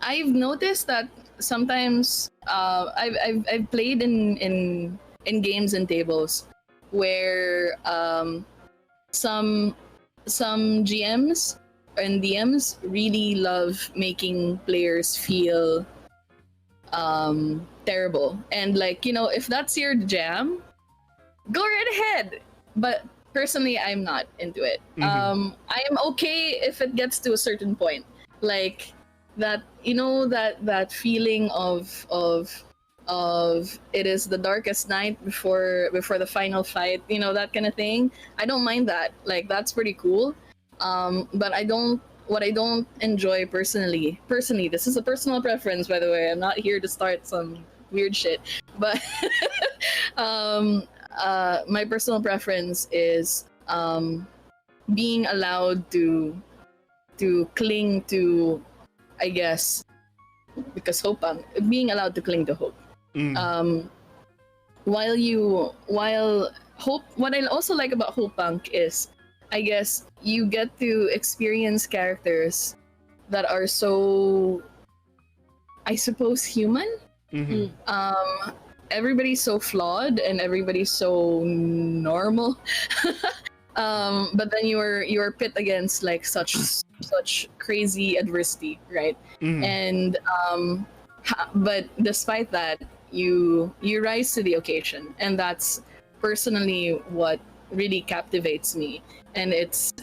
[SPEAKER 2] I've noticed that sometimes I've played in games and tables where some GMs and DMs really love making players feel terrible, and like, you know, if that's your jam, go right ahead. But personally, I'm not into it. I am okay if it gets to a certain point, like that, you know, that feeling of it is the darkest night before the final fight, you know, that kind of thing. I don't mind that. Like, that's pretty cool. But what I don't enjoy personally, this is a personal preference, by the way. I'm not here to start some weird shit, but my personal preference is being allowed to cling to, I guess, because being allowed to cling to hope. While hope, what I also like about Hope Punk is, I guess, you get to experience characters that are so, I suppose, human. Everybody's so flawed and everybody's so normal. But then you're pit against like such crazy adversity, right? And but despite that, you rise to the occasion, and that's personally what really captivates me. And it's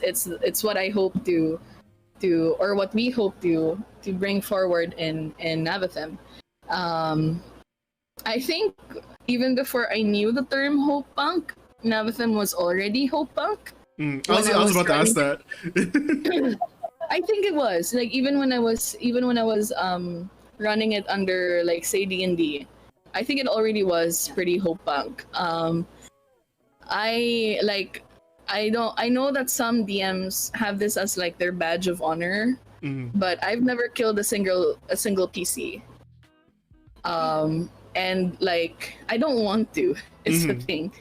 [SPEAKER 2] what I hope to or what we hope to bring forward in Navathim. I think even before I knew the term Hope Punk, Navathim was already Hope Punk.
[SPEAKER 1] I was about to ask that.
[SPEAKER 2] I think it was like even when I was running it under like say D&D, I think it already was pretty Hope Punk. I know that some DMs have this as like their badge of honor, but I've never killed a single PC. And like, I don't want to. It's the thing.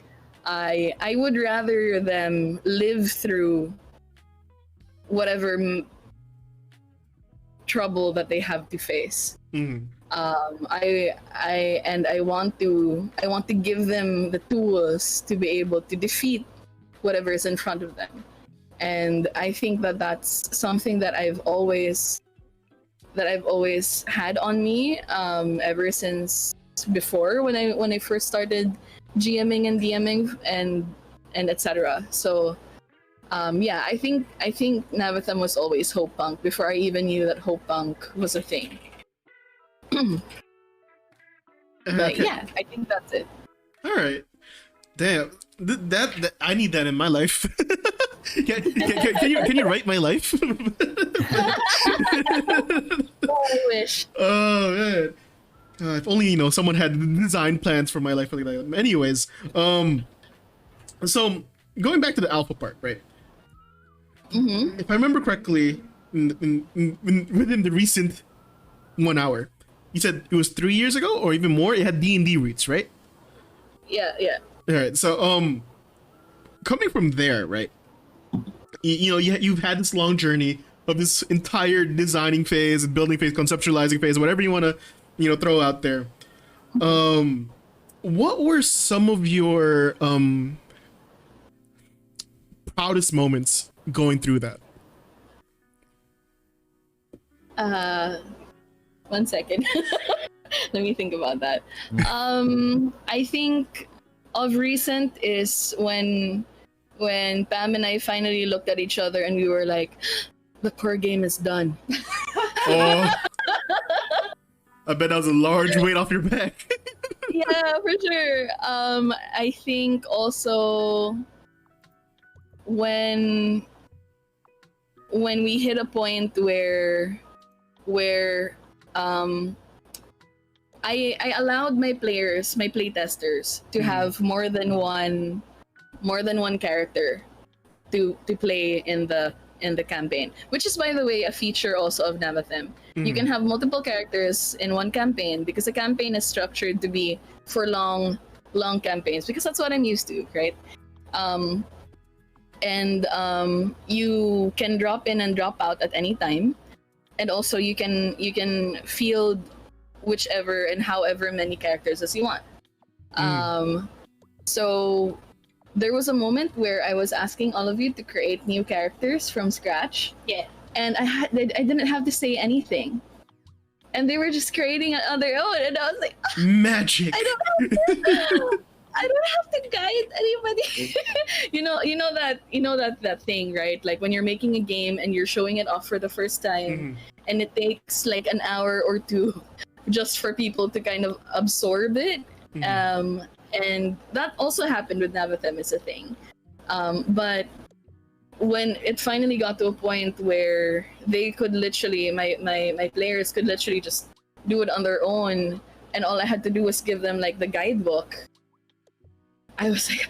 [SPEAKER 2] I would rather them live through whatever trouble that they have to face. I want to give them the tools to be able to defeat whatever is in front of them. And I think that that's something that I've always had on me ever since before when I first started GMing and DMing and etc. So yeah, I think Navathim was always Hope Punk before I even knew that Hope Punk was a thing. But yeah, I think that's it.
[SPEAKER 1] All right. Damn. That I need that in my life. Can you write my life?
[SPEAKER 2] I wish.
[SPEAKER 1] Oh man. If only someone had design plans for my life. Like that. Anyways, so going back to the alpha part, right? If I remember correctly, within the recent 1 hour, you said it was 3 years ago or even more. It had D&D roots, right?
[SPEAKER 2] Yeah.
[SPEAKER 1] All right. So coming from there, right? You've had this long journey of this entire designing phase, building phase, conceptualizing phase, whatever you want to throw out there. What were some of your proudest moments going through that?
[SPEAKER 2] 1 second. Let me think about that. I think of recent is when Pam and I finally looked at each other and we were like, the core game is done.
[SPEAKER 1] Oh, I bet that was a large weight off your back.
[SPEAKER 2] Yeah, for sure. I think also when we hit a point where I allowed my players, my playtesters, to have more than one character to play in the campaign, which is, by the way, a feature also of Navathim. You can have multiple characters in one campaign because the campaign is structured to be for long campaigns, because that's what I'm used to, right? and you can drop in and drop out at any time, and also you can field whichever and however many characters as you want. So there was a moment where I was asking all of you to create new characters from scratch.
[SPEAKER 5] Yeah.
[SPEAKER 2] And I didn't have to say anything, and they were just creating it on their own, and I was like,
[SPEAKER 1] Magic.
[SPEAKER 2] I don't have to guide anybody. you know that thing, right? Like when you're making a game and you're showing it off for the first time, and it takes like an hour or two just for people to kind of absorb it. And that also happened with Navatem is a thing. But when it finally got to a point where they could literally, my players could literally just do it on their own, and all I had to do was give them like the guidebook, I was like,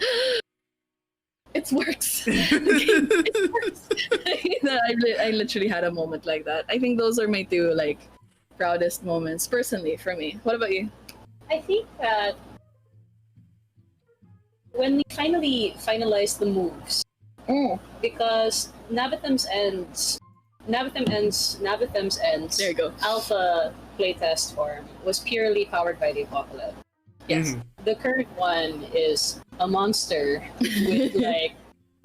[SPEAKER 2] it works. It works. I literally had a moment like that. I think those are my two like proudest moments personally for me. What about you?
[SPEAKER 5] I think that when we finally finalized the moves, because Navathem's Ends
[SPEAKER 2] There you go.
[SPEAKER 5] alpha playtest form was purely powered by the Apocalypse.
[SPEAKER 2] Yes.
[SPEAKER 5] The current one is a monster with like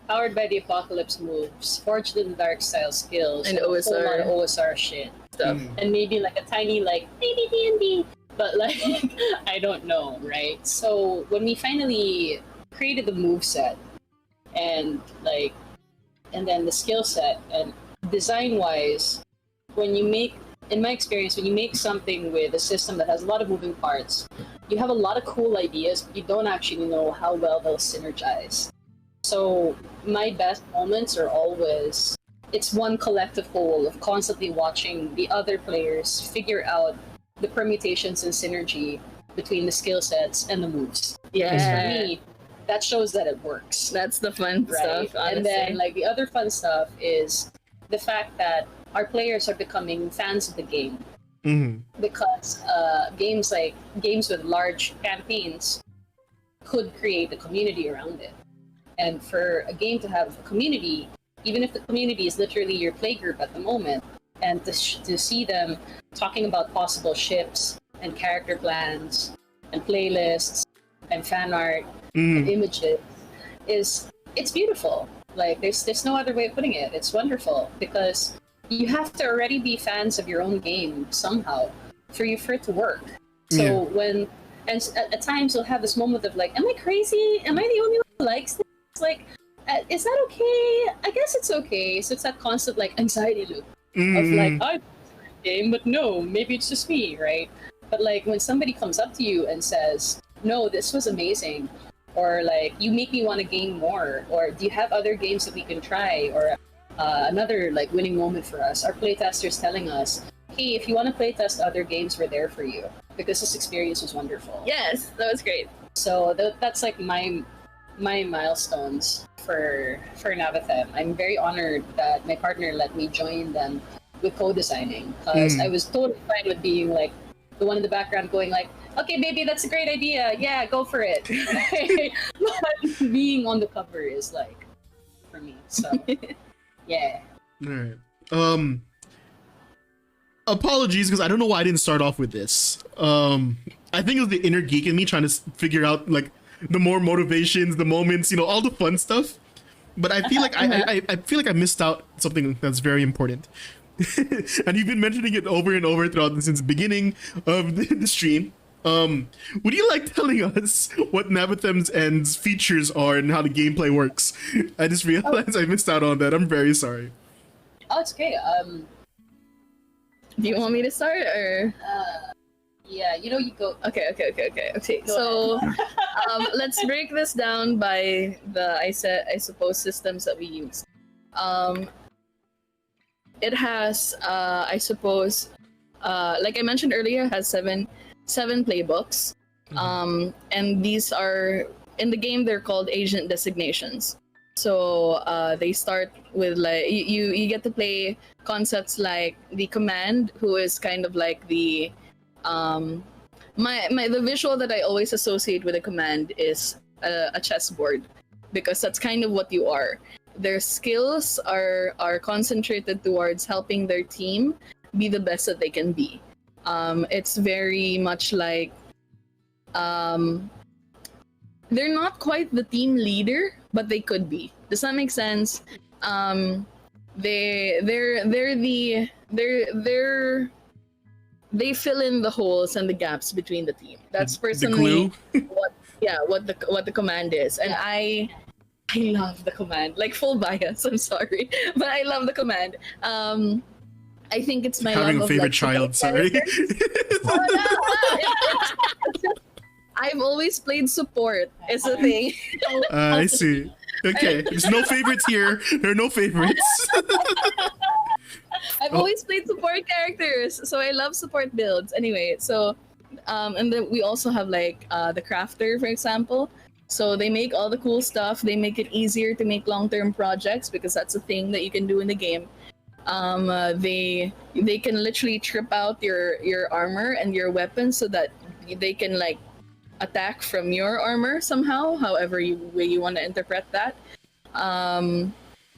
[SPEAKER 5] powered by the Apocalypse moves, forged in the dark style skills,
[SPEAKER 2] And
[SPEAKER 5] a whole lot
[SPEAKER 2] OSR.
[SPEAKER 5] of OSR shit,
[SPEAKER 2] Stuff.
[SPEAKER 5] and maybe like a tiny like maybe D&D, but like I don't know, right? So when we finally created the move set and then the skill set and design wise, when you make, in my experience, when you make something with a system that has a lot of moving parts, you have a lot of cool ideas, but you don't actually know how well they'll synergize. So my best moments are always, it's one collective whole of constantly watching the other players figure out the permutations and synergy between the skill sets and the moves. Because for
[SPEAKER 2] Yeah.
[SPEAKER 5] me, that shows that it works.
[SPEAKER 2] That's the fun
[SPEAKER 5] Right.
[SPEAKER 2] stuff, honestly.
[SPEAKER 5] And then like the other fun stuff is the fact that our players are becoming fans of the game, because games with large campaigns could create a community around it. And for a game to have a community, even if the community is literally your playgroup at the moment, and to see them talking about possible ships and character plans and playlists and fan art and images, it's beautiful. Like there's no other way of putting it. It's wonderful because you have to already be fans of your own game somehow for it to work. So when, and at times you'll have this moment of like, am I crazy? Am I the only one who likes this? Like, is that okay? I guess it's okay. So it's that constant like anxiety loop of like, I like this game, but no, maybe it's just me, right? But like when somebody comes up to you and says, no, this was amazing, or like, you make me want to game more, or do you have other games that we can try, or another like winning moment for us, our playtesters telling us, hey, if you want to playtest other games, we're there for you, because this experience was wonderful.
[SPEAKER 2] Yes, that was great.
[SPEAKER 5] So that's like my milestones for Navathem. I'm very honored that my partner let me join them with co-designing, because I was totally fine with being like the one in the background going like, okay, baby, that's a great idea. Yeah, go for it. But being on the cover is like, for me. So, yeah.
[SPEAKER 1] All right. Apologies, because I don't know why I didn't start off with this. I think it was the inner geek in me trying to figure out like the more motivations, the moments, all the fun stuff. But I feel like I feel like I missed out something that's very important. And you've been mentioning it over and over throughout since the beginning of the stream. Would you like telling us what Navathem's Ends features are and how the gameplay works? I just realized I missed out on that. I'm very sorry.
[SPEAKER 5] Oh, it's okay.
[SPEAKER 2] Do you want me to start or?
[SPEAKER 5] Yeah, you go.
[SPEAKER 2] Okay.
[SPEAKER 5] Go
[SPEAKER 2] So, let's break this down by the I suppose systems that we use. It has I suppose like I mentioned earlier, it has seven playbooks. And these are in the game, they're called agent designations. So they start with like you get to play concepts like the command, who is kind of like the the visual that I always associate with a command is a chessboard, because that's kind of what you are. their skills are concentrated towards helping their team be the best that they can be. It's very much like they're not quite the team leader, but they could be. Does that make sense? They fill in the holes and the gaps between the team. That's personally what the command is, and I love the command. Like, full bias, I'm sorry, but I love the command. I think it's my
[SPEAKER 1] Having
[SPEAKER 2] love
[SPEAKER 1] a
[SPEAKER 2] of,
[SPEAKER 1] favorite
[SPEAKER 2] like,
[SPEAKER 1] child, sorry.
[SPEAKER 2] I've always played support. Is the thing.
[SPEAKER 1] I see. Okay, there's no favorites here. There are no favorites.
[SPEAKER 2] I've always played support characters, so I love support builds. Anyway, so and then we also have like the crafter, for example. So they make all the cool stuff. They make it easier to make long-term projects because that's a thing that you can do in the game. They can literally trip out your armor and your weapons so that they can like attack from your armor somehow, however way you want to interpret that. And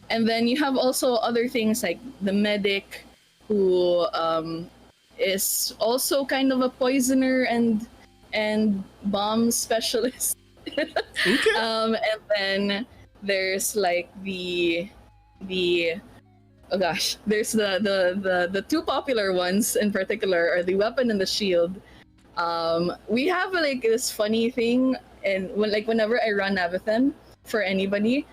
[SPEAKER 2] then you have also other things like the medic, who is also kind of a poisoner and bomb specialist.
[SPEAKER 1] Okay.
[SPEAKER 2] And then there's like the oh gosh, there's the two popular ones in particular are the weapon and the shield. We have like this funny thing, and whenever I run Navathim for anybody,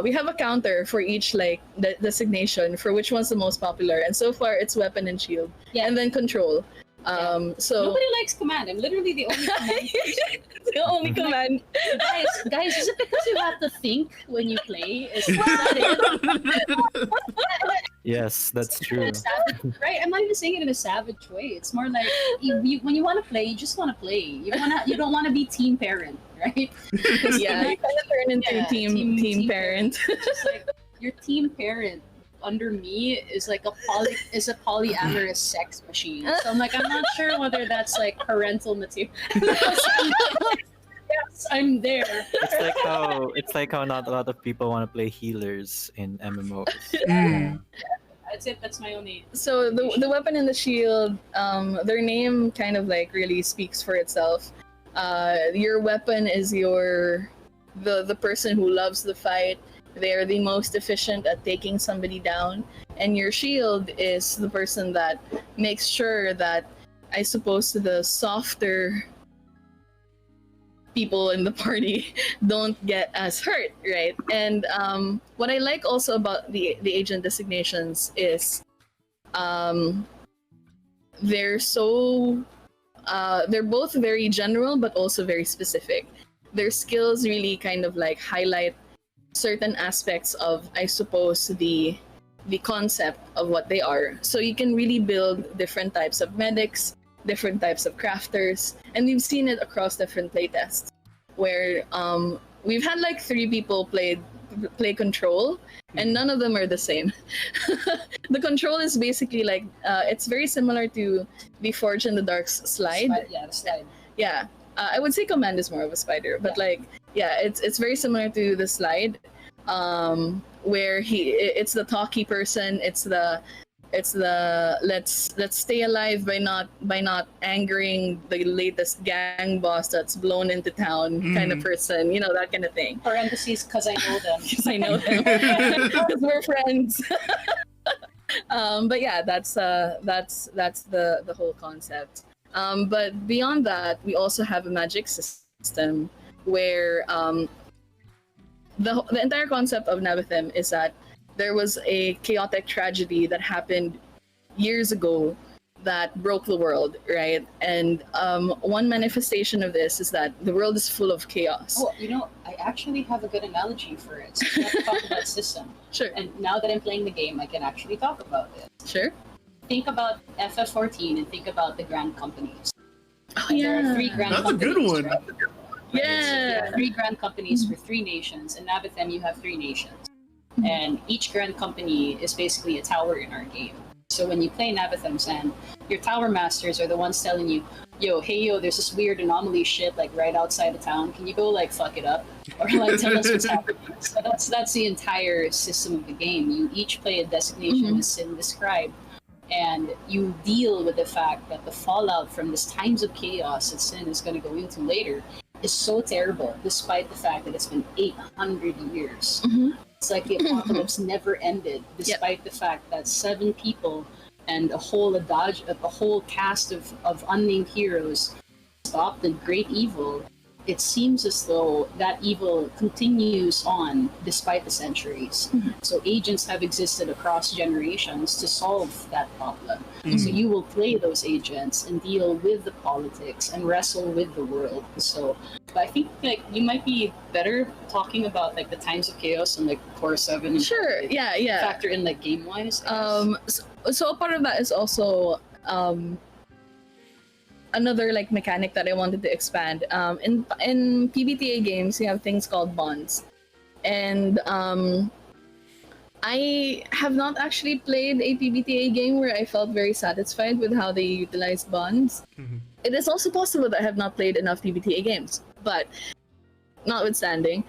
[SPEAKER 2] we have a counter for each like designation for which one's the most popular, and so far it's weapon and shield, and then control. So
[SPEAKER 5] Nobody likes command. I'm literally the only command person.
[SPEAKER 2] the only command.
[SPEAKER 5] Guys, is it because you have to think when you play? Is that it?
[SPEAKER 4] Yes, that's true.
[SPEAKER 5] Right? I'm not even saying it in a savage way. It's more like when you want to play, you just want to play. You don't want to be team parent, right?
[SPEAKER 2] Yeah, you kind of turn into team parent.
[SPEAKER 5] It's just like your team parent under me is like a polyamorous sex machine. So I'm not sure whether that's like parental material. Yes, I'm there.
[SPEAKER 4] It's like how not a lot of people want to play healers in MMOs.
[SPEAKER 5] That's it. That's my only.
[SPEAKER 2] So the weapon and the shield, their name kind of like really speaks for itself. Your weapon is the person who loves the fight. They're the most efficient at taking somebody down, and your shield is the person that makes sure that, I suppose, the softer people in the party don't get as hurt, right? And what I like also about the agent designations is they're both very general but also very specific. Their skills really kind of like highlight certain aspects of, I suppose, the concept of what they are. So you can really build different types of medics, different types of crafters, and we've seen it across different playtests, where we've had like 3 people play control, and none of them are the same. The control is basically like it's very similar to the Forge in the Dark's slide.
[SPEAKER 5] Yeah, the slide.
[SPEAKER 2] Yeah, I would say command is more of a spider, but it's very similar to the slide, where it's the talky person, it's the let's stay alive by not angering the latest gang boss that's blown into town kind of person, that kind of thing.
[SPEAKER 5] Parentheses, because I know them.
[SPEAKER 2] Because I know them, because we're friends. But yeah, that's the whole concept. But beyond that, we also have a magic system where the entire concept of Navathim is that there was a chaotic tragedy that happened years ago that broke the world, right? And one manifestation of this is that the world is full of chaos.
[SPEAKER 5] Oh, I actually have a good analogy for it. So we have to talk about system.
[SPEAKER 2] Sure.
[SPEAKER 5] And now that I'm playing the game, I can actually talk about it.
[SPEAKER 2] Sure.
[SPEAKER 5] Think about FF14 and think about the grand companies.
[SPEAKER 2] Oh,
[SPEAKER 5] And
[SPEAKER 2] yeah.
[SPEAKER 5] there are 3 grand
[SPEAKER 1] That's a
[SPEAKER 5] companies.
[SPEAKER 1] good one.
[SPEAKER 5] Right?
[SPEAKER 2] Yeah.
[SPEAKER 5] So 3 grand companies for 3 nations. In Navathim, you have 3 nations. And each grand company is basically a tower in our game. So when you play Navathim Sand, your tower masters are the ones telling you, yo, hey yo, there's this weird anomaly shit like right outside of town. Can you go like fuck it up or like tell us what's happening? So that's the entire system of the game. You each play a designation as Sin described, and you deal with the fact that the fallout from this times of chaos that Sin is going to go into later is so terrible, despite the fact that it's been 800 years. It's like the apocalypse never ended, despite the fact that 7 people and a whole cast of unnamed heroes stopped the great evil. It seems as though that evil continues on despite the centuries. So agents have existed across generations to solve that problem. So you will play those agents and deal with the politics and wrestle with the world. So I think like you might be better talking about like the times of chaos and like Core 7 and
[SPEAKER 2] Sure. Yeah.
[SPEAKER 5] factor in like game wise.
[SPEAKER 2] So a part of that is also another like mechanic that I wanted to expand. In PBTA games, you have things called bonds, and I have not actually played a PBTA game where I felt very satisfied with how they utilized bonds. It is also possible that I have not played enough PBTA games, but notwithstanding,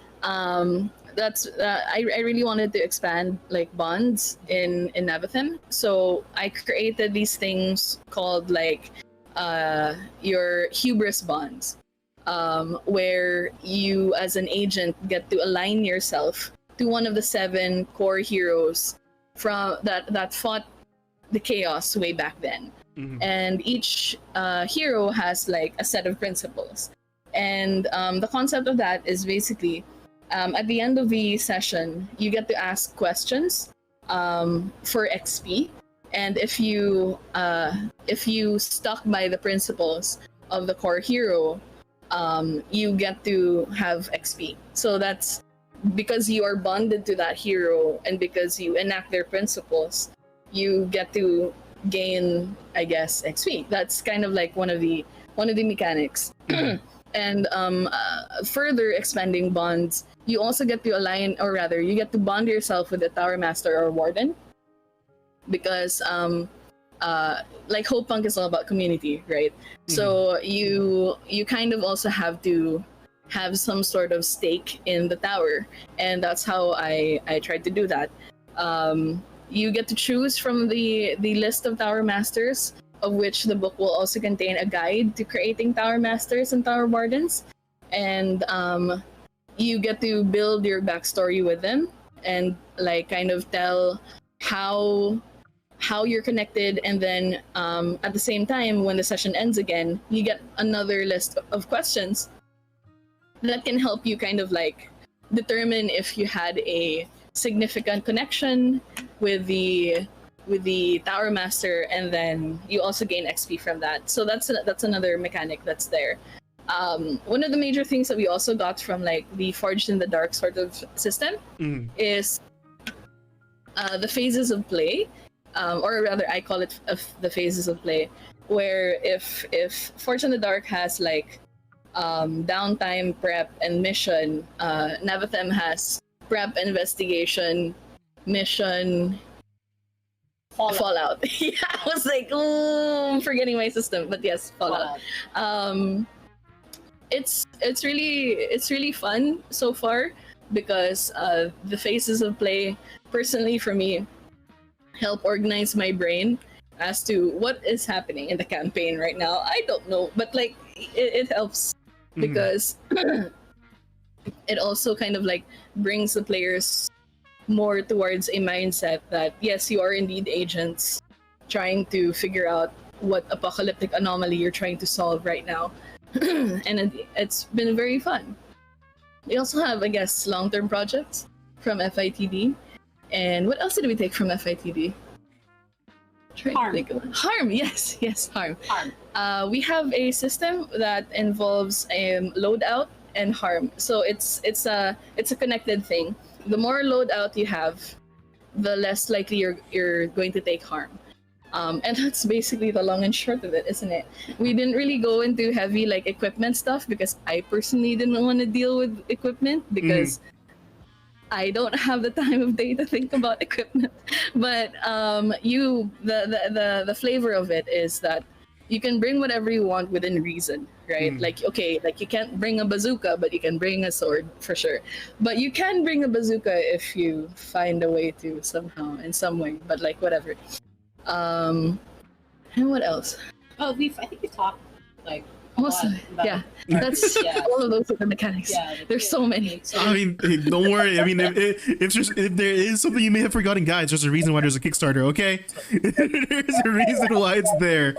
[SPEAKER 2] that's I really wanted to expand like bonds in Nevathim. So I created these things called like your hubris bonds, where you as an agent get to align yourself to one of the 7 core heroes from that fought the chaos way back then. And each hero has like a set of principles, and the concept of that is basically at the end of the session you get to ask questions for XP. And if you stuck by the principles of the core hero, you get to have XP. So that's because you are bonded to that hero, and because you enact their principles, you get to gain, I guess, XP. That's kind of like one of the mechanics. And further expanding bonds, you also get to align, or rather, you get to bond yourself with the Tower Master or Warden. Because like Hope Punk is all about community, right? So you kind of also have to have some sort of stake in the tower, and that's how I tried to do that. You get to choose from the list of Tower Masters, of which the book will also contain a guide to creating Tower Masters and Tower Wardens, and you get to build your backstory with them and like kind of tell how you're connected, and then at the same time when the session ends again, you get another list of questions that can help you kind of like determine if you had a significant connection with the Tower Master, and then you also gain XP from that. So that's another mechanic that's there. One of the major things that we also got from like the Forged in the Dark sort of system is the phases of play. Or rather, I call it the phases of play, where if Forge in the Dark has like downtime, prep, and mission, Nevathim has prep, investigation, mission, Fallout. Yeah, I was like, I'm forgetting my system, but yes, Fallout. It's really fun so far, because the phases of play, personally for me, help organize my brain as to what is happening in the campaign right now. I don't know, but like it helps because it also kind of like brings the players more towards a mindset that yes, you are indeed agents trying to figure out what apocalyptic anomaly you're trying to solve right now. And it's been very fun. We also have, I guess, long-term projects from FITD. And what else did we take from FITD? Harm, yes, Harm. We have a system that involves loadout and harm. So it's a connected thing. The more loadout you have, the less likely you're going to take harm. And that's basically the long and short of it, isn't it? We didn't really go into heavy like equipment stuff because I personally didn't want to deal with equipment because I don't have the time of day to think about equipment. But the flavor of it is that you can bring whatever you want within reason, right? Like, okay, like you can't bring a bazooka, but you can bring a sword for sure. But you can bring a bazooka if you find a way to somehow, in some way. But like, whatever. And what else?
[SPEAKER 5] Oh, I think we talked like
[SPEAKER 2] Also,
[SPEAKER 5] about-
[SPEAKER 2] yeah, that's
[SPEAKER 5] Yeah.
[SPEAKER 2] all of those are the mechanics.
[SPEAKER 5] Yeah,
[SPEAKER 2] There's so many.
[SPEAKER 5] So,
[SPEAKER 1] I mean, hey, don't worry. I mean, if there is something you may have forgotten, guys, there's a reason why there's a Kickstarter. Okay, there's a reason why it's there.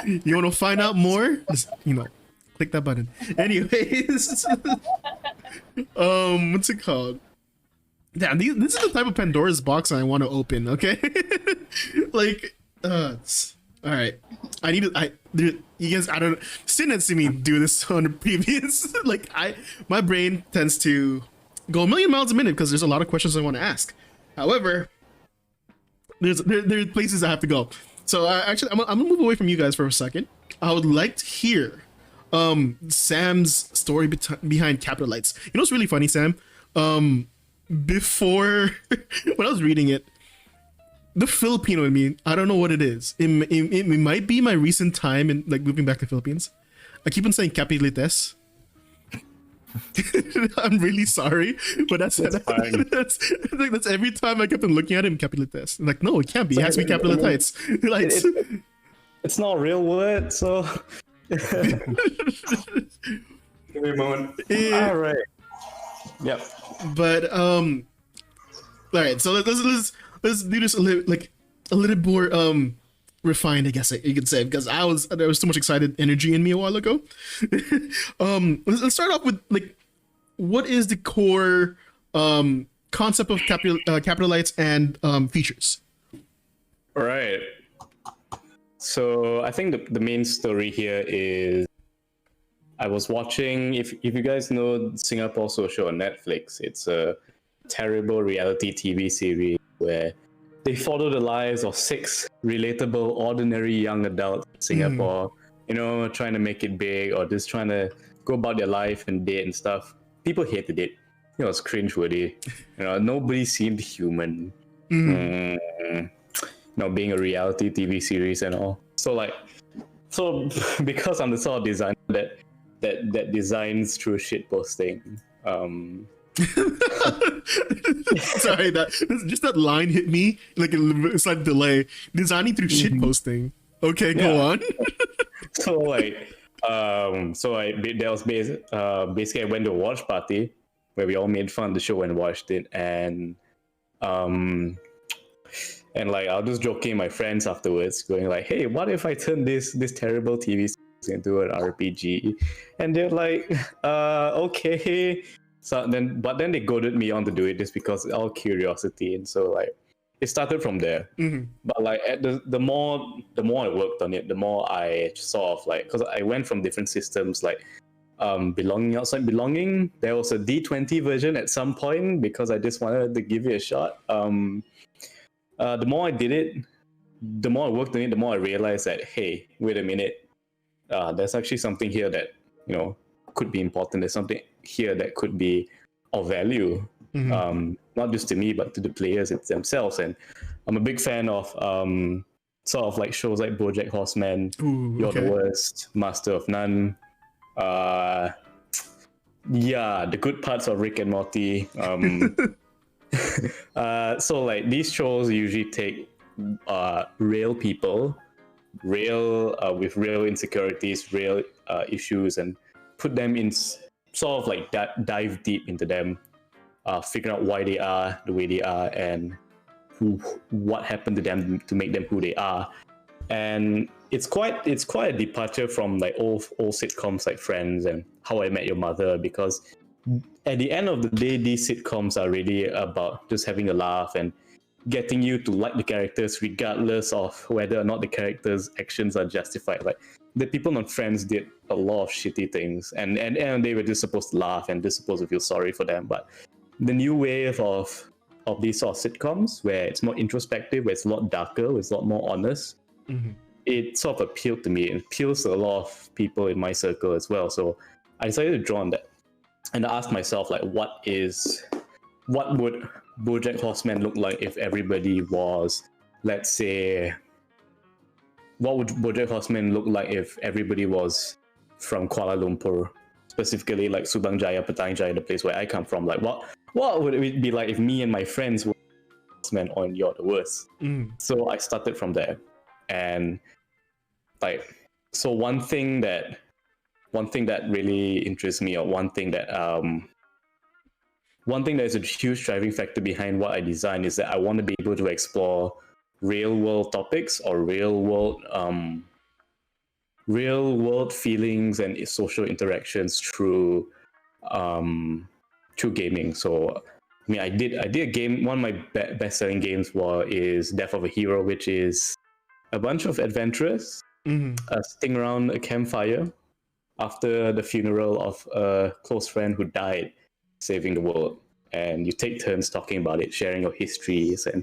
[SPEAKER 1] You want to find out more? Just, click that button. Anyways, what's it called? Damn, this is the type of Pandora's box I want to open. Okay, like, all right. You guys, I don't. Sin had seen me do this on the previous. Like, my brain tends to go a million miles a minute because there's a lot of questions I want to ask. However, there are places I have to go. So actually, I'm gonna move away from you guys for a second. I would like to hear Sam's story behind Capital Lights. You know what's really funny, Sam? Before when I was reading it, the Filipino in me, I don't know what it is. It might be my recent time in like moving back to Philippines. I keep on saying Capilites. I'm really sorry, but that's
[SPEAKER 3] fine.
[SPEAKER 1] that's every time I kept on looking at him, Capilites. I'm like, no, it can't be. It has to be Capilites. Lights.
[SPEAKER 3] It's not a real word, so. Give me a moment. All right. Yep.
[SPEAKER 1] But all right. So let's do this a little more refined, I guess you could say, because there was so much excited energy in me a while ago. Let's start off with like, what is the core concept of Capital Lights and features?
[SPEAKER 3] All right. So I think the main story here is I was watching, if you guys know Singapore Social on Netflix, it's a terrible reality TV series where they follow the lives of 6 relatable, ordinary young adults in Singapore, trying to make it big or just trying to go about their life and date and stuff. People hated it. It was cringeworthy. Nobody seemed human. Being a reality TV series and all. So because I'm the sort of designer that designs through shit posting.
[SPEAKER 1] Sorry, that line hit me like a slight delay. Designing through shit posting. Okay, go on.
[SPEAKER 3] That was basically I went to a watch party where we all made fun of the show and watched it, and like I was just joking with my friends afterwards, going like, "Hey, what if I turn this terrible TV series into an RPG?" And they're like, "Okay." So then they goaded me on to do it just because all curiosity, and so like it started from there. But like the more I worked on it, the more I sort of like, because I went from different systems like belonging outside belonging. There was a D20 version at some point because I just wanted to give it a shot. The more I did it, the more I worked on it, the more I realized that, hey, wait a minute, there's actually something here that could be important. There's something here that could be of value, not just to me but to the players themselves. And I'm a big fan of sort of like shows like BoJack Horseman, You're the Worst, Master of None. The good parts of Rick and Morty. So like these shows usually take real people, with real insecurities, real issues, and put them in sort of like that, dive deep into them, figure out why they are the way they are and what happened to them to make them who they are. And it's quite a departure from like old sitcoms like Friends and How I Met Your Mother, because at the end of the day, these sitcoms are really about just having a laugh and getting you to like the characters regardless of whether or not the characters' actions are justified. Like the people on Friends did a lot of shitty things, and they were just supposed to laugh and just supposed to feel sorry for them. But the new wave of these sort of sitcoms, where it's more introspective, where it's a lot darker, where it's a lot more honest, it sort of appealed to me. It appeals to a lot of people in my circle as well. So I decided to draw on that. And I asked myself, like, what would BoJack Horseman look like if everybody was, let's say, what would BoJack Horseman look like if everybody was from Kuala Lumpur, specifically like Subang Jaya, Petang Jaya, the place where I come from? Like, what would it be like if me and my friends were Horseman on You're the Worst? So I started from there, and like, so one thing that really interests me, or one thing that is a huge driving factor behind what I design, is that I want to be able to explore real world topics or real world feelings and social interactions through gaming. So I mean, I did a game. One of my best selling games is Death of a Hero, which is a bunch of adventurers sitting around a campfire after the funeral of a close friend who died saving the world, and you take turns talking about it, sharing your histories, and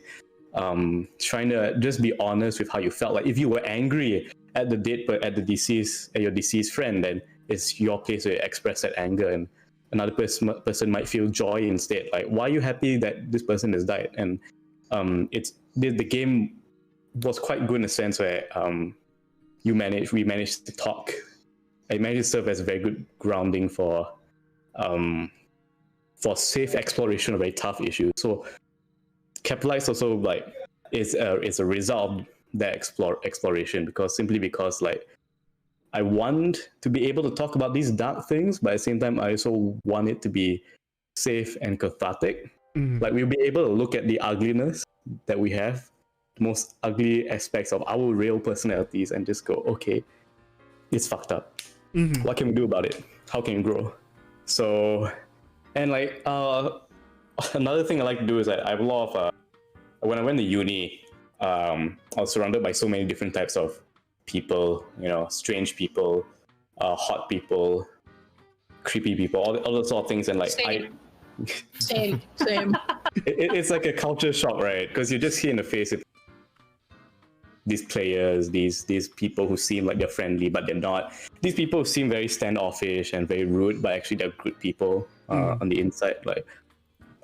[SPEAKER 3] trying to just be honest with how you felt. Like if you were angry at your deceased friend, then it's your place to express that anger, and another person might feel joy instead. Like, why are you happy that this person has died? And the game was quite good in a sense where we managed to talk. It managed to serve as a very good grounding for safe exploration of very tough issues. So Capitalize also like is a result of that exploration, because like I want to be able to talk about these dark things, but at the same time I also want it to be safe and cathartic. Like we'll be able to look at the ugliness that we have, the most ugly aspects of our real personalities, and just go, okay, it's fucked up. What can we do about it? How can we grow? So, and like another thing I like to do is that I have a lot of when I went to uni, I was surrounded by so many different types of people, strange people, hot people, creepy people, all those sort of things, and like
[SPEAKER 2] Same.
[SPEAKER 3] it's like a culture shock, right? Because you just see in the face of these players, these people who seem like they're friendly but they're not. These people who seem very standoffish and very rude, but actually they're good people on the inside. Like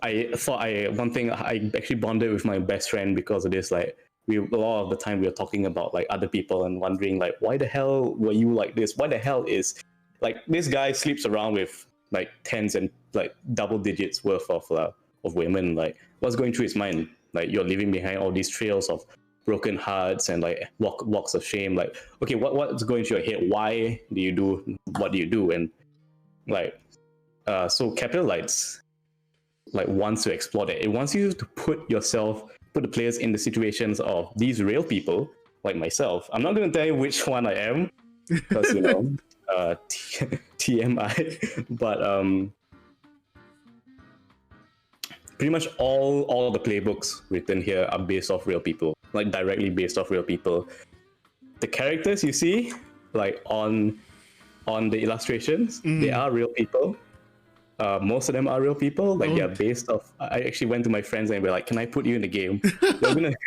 [SPEAKER 3] one thing I actually bonded with my best friend because of this. Like a lot of the time we were talking about like other people and wondering like, why the hell were you like this? Why the hell is like this guy sleeps around with like tens and like double digits worth of women? Like what's going through his mind? Like you're leaving behind all these trails of broken hearts and like walks of shame. Like, okay, what's going through your head? Why do you do what do you do? And like so Capitalites like wants to explore that. It wants you to put the players in the situations of these real people like myself. I'm not going to tell you which one I am because TMI, but pretty much all the playbooks written here are based off real people, like directly based off real people. The characters you see like on the illustrations, they are real people. Most of them are real people. Like they're based off. I actually went to my friends and were like, "Can I put you in the game?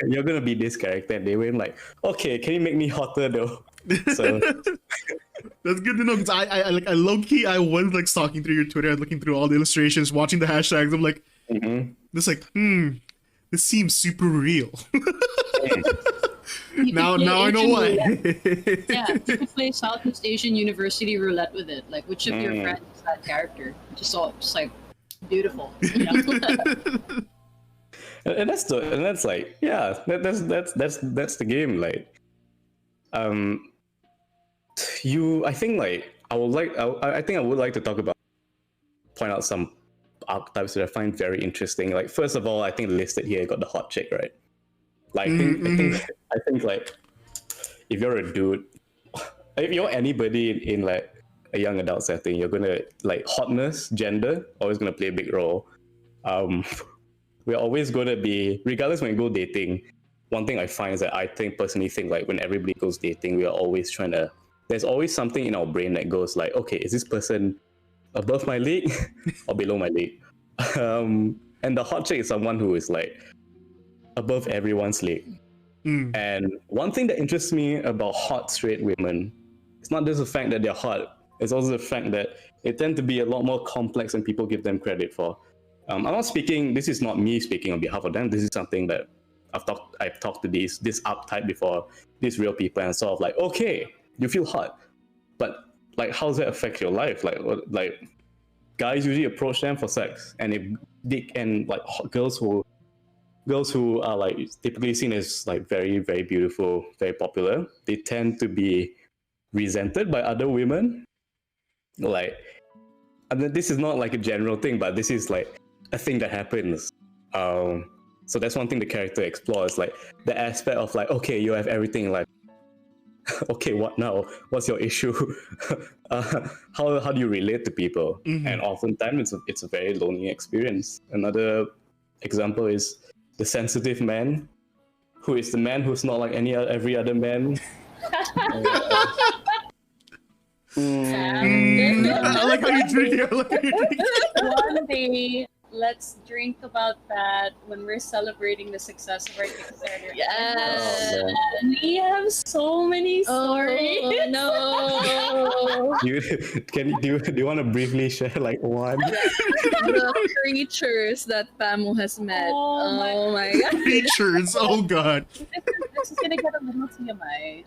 [SPEAKER 3] You're gonna be this character." And they were like, "Okay, can you make me hotter though?" So
[SPEAKER 1] that's good to know, because I low key I was like stalking through your Twitter, looking through all the illustrations, watching the hashtags. I'm like, this seems super real. Now I know why.
[SPEAKER 5] Yeah, you could play Southeast Asian University roulette with it. Like, which of your friends is that character? Just like beautiful.
[SPEAKER 3] And that's like, yeah, that's the game. Like, I think I would like to point out some archetypes that I find very interesting. Like, first of all, I think listed here got the hot chick, right? Like, I think like if you're a dude, if you're anybody in like a young adult setting, you're gonna like hotness, gender, always gonna play a big role. We're always gonna be, regardless when we go dating. One thing I find is that I personally think like when everybody goes dating, we are always there's always something in our brain that goes like, okay, is this person above my league or below my league? And the hot chick is someone who is like above everyone's league. And one thing that interests me about hot straight women, it's not just the fact that they're hot, it's also the fact that they tend to be a lot more complex than people give them credit for. I'm not speaking, this is not me speaking on behalf of them, this is something that I've talked to this uptype before, these real people, and sort of like, okay, you feel hot, but like, how does that affect your life? Like guys usually approach them for sex, and if they and like girls who are like typically seen as like very, very beautiful, very popular, they tend to be resented by other women. Like, I mean, this is not like a general thing, but this is like a thing that happens. So that's one thing the character explores, like the aspect of like, okay, you have everything in life. Okay, what now? What's your issue? How do you relate to people? And oftentimes it's a very lonely experience. Another example is the sensitive man, who is the man who's not like every other man.
[SPEAKER 1] I like how you drink it. I like how you drink it.
[SPEAKER 5] One day, let's drink about that when we're celebrating the success of our Kickstarter.
[SPEAKER 2] Yes.
[SPEAKER 3] Oh,
[SPEAKER 5] We have so many stories.
[SPEAKER 2] Oh, no.
[SPEAKER 3] Do you want to briefly share like one?
[SPEAKER 2] The creatures that Pamu has met.
[SPEAKER 5] Oh
[SPEAKER 2] Oh, my god.
[SPEAKER 1] Creatures. Oh god.
[SPEAKER 5] This is gonna get a little TMI.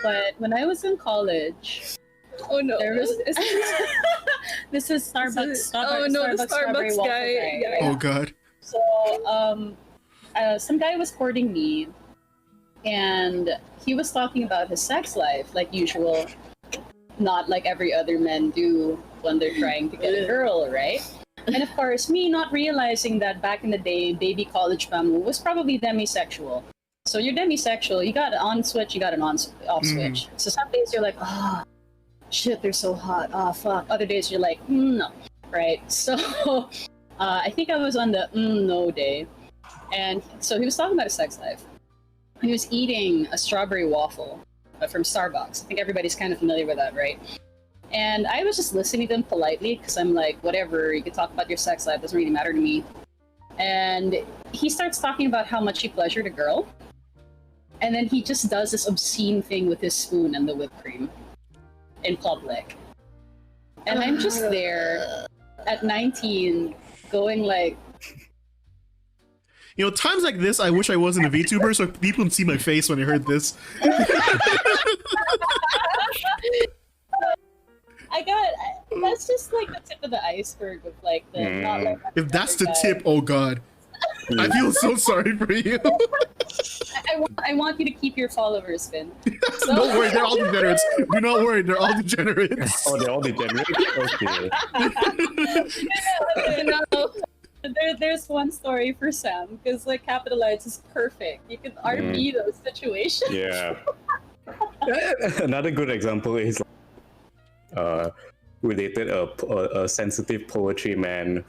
[SPEAKER 5] But when I was in college,
[SPEAKER 2] Oh no.
[SPEAKER 5] there was this is Starbucks.
[SPEAKER 2] Oh no, the
[SPEAKER 5] Strawberry
[SPEAKER 2] Starbucks
[SPEAKER 5] waffle
[SPEAKER 2] guy. Yeah.
[SPEAKER 1] Oh god.
[SPEAKER 5] So some guy was courting me, and he was talking about his sex life, like usual, not like every other men do when they're trying to get a girl, right? And of course, me not realizing that back in the day, baby college Pamu was probably demisexual. So you're demisexual, you got an on switch, you got an off switch. So some days you're like, oh, shit, they're so hot. Oh, fuck. Other days you're like, no. Right? So I think I was on the no day. And so he was talking about his sex life. He was eating a strawberry waffle from Starbucks. I think everybody's kind of familiar with that, right? And I was just listening to him politely because I'm like, whatever, you can talk about your sex life, doesn't really matter to me. And he starts talking about how much he pleasured a girl. And then he just does this obscene thing with his spoon and the whipped cream in public. And I'm just there at 19 going like,
[SPEAKER 1] You know, times like this, I wish I wasn't a VTuber so people can see my face when I heard this.
[SPEAKER 5] that's just like the tip of the iceberg of like the not like
[SPEAKER 1] If that's the tip, oh god. I feel so sorry for you.
[SPEAKER 5] I want you to keep your followers, Finn.
[SPEAKER 1] Don't worry, they're all degenerates. Do not worry, they're all degenerates.
[SPEAKER 3] Oh, they're all degenerate? Okay.
[SPEAKER 2] No.
[SPEAKER 5] There's one story for Sam because like Capitalites is perfect. You can RP those situations.
[SPEAKER 3] Yeah. Another good example is related a sensitive poetry man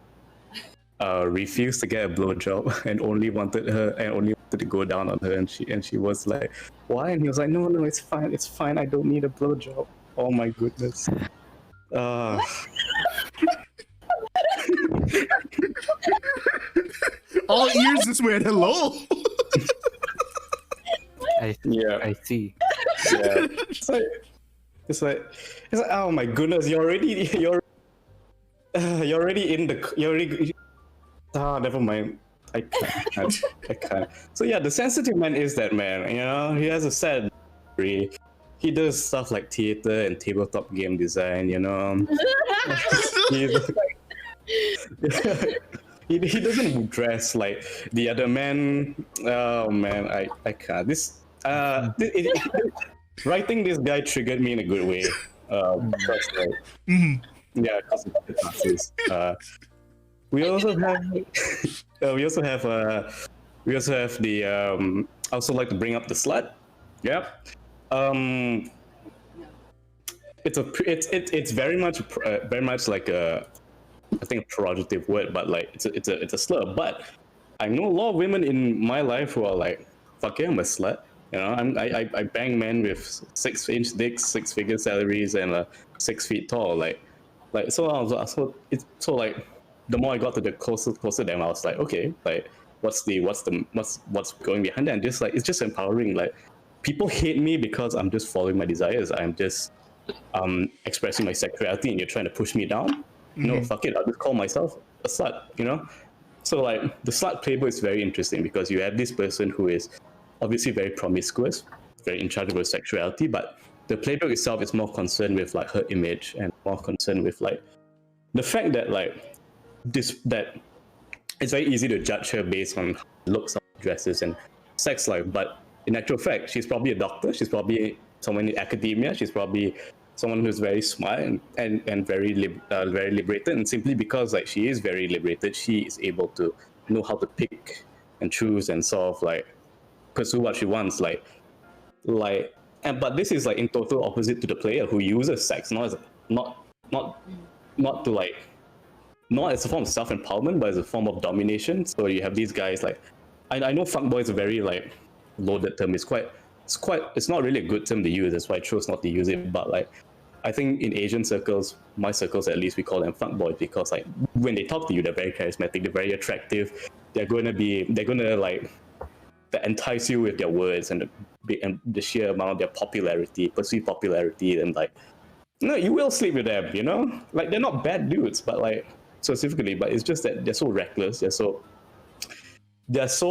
[SPEAKER 3] refused to get a blowjob and only wanted to go down on her, and she was like, why? And he was like, no, it's fine, I don't need a blowjob. Oh my goodness.
[SPEAKER 1] All ears this way, hello.
[SPEAKER 3] Yeah.
[SPEAKER 4] I see.
[SPEAKER 3] Yeah. It's like oh my goodness, you're already never mind. I can't. So yeah, the sensitive man is that man. You know, he has a sad story. He does stuff like theater and tabletop game design. You know, he doesn't dress like the other men. Oh man, I can't. Writing this guy triggered me in a good way. Because like, yeah, because of the classes. We also have the I also like to bring up the slut. Yeah. It's very much like a, I think, a pejorative word, but like it's a slur. But I know a lot of women in my life who are like, fuck yeah, I'm a slut. You know, I bang men with 6-inch dicks, 6-figure salaries, and 6 feet tall. Like so like the more I got to the closer to them, I was like, okay, like what's going behind that? And just like it's just empowering. Like people hate me because I'm just following my desires. I'm just expressing my sexuality, and you're trying to push me down. No, fuck it, I'll just call myself a slut. You know. So like the slut playbook is very interesting because you have this person who is obviously very promiscuous, very in charge of her sexuality, but the playbook itself is more concerned with like her image and more concerned with like the fact that like that it's very easy to judge her based on looks, dresses, and sex life. But in actual fact, she's probably a doctor. She's probably someone in academia. She's probably someone who's very smart and very liberated. And simply because like she is very liberated, she is able to know how to pick and choose and sort of like pursue what she wants. But this is like in total opposite to the player who uses sex not as a form of self-empowerment, but as a form of domination. So you have these guys like, I know fuckboy is a very like loaded term. It's not really a good term to use. That's why I chose not to use it. But like, I think in Asian circles, my circles at least, we call them fuckboys because like when they talk to you, they're very charismatic, they're very attractive. They're gonna like entice you with their words and the sheer amount of their popularity, perceived popularity, and like, no, you will sleep with them, you know? Like they're not bad dudes, but like specifically, but it's just that they're so reckless, they're so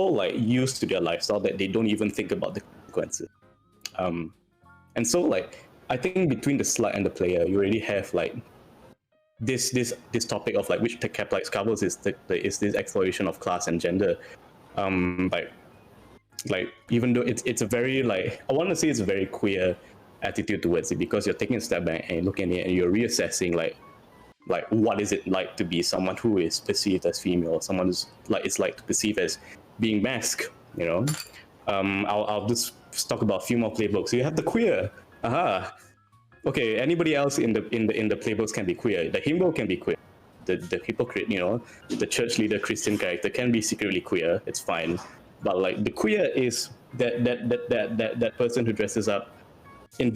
[SPEAKER 3] like used to their lifestyle that they don't even think about the consequences. And so like I think between the slut and the player, you already have like this topic of like which Capitalites covers is this exploration of class and gender. Like even though it's a very like, I want to say it's a very queer attitude towards it because you're taking a step back and looking at it and you're reassessing like what is it like to be someone who is perceived as female, or someone who's like it's like to perceive as being masked, you know. I'll just talk about a few more playbooks. So you have the queer. Okay, anybody else in the playbooks can be queer. The himbo can be queer. The hypocrite, you know, the church leader Christian character can be secretly queer. It's fine. But like the queer is that person who dresses up in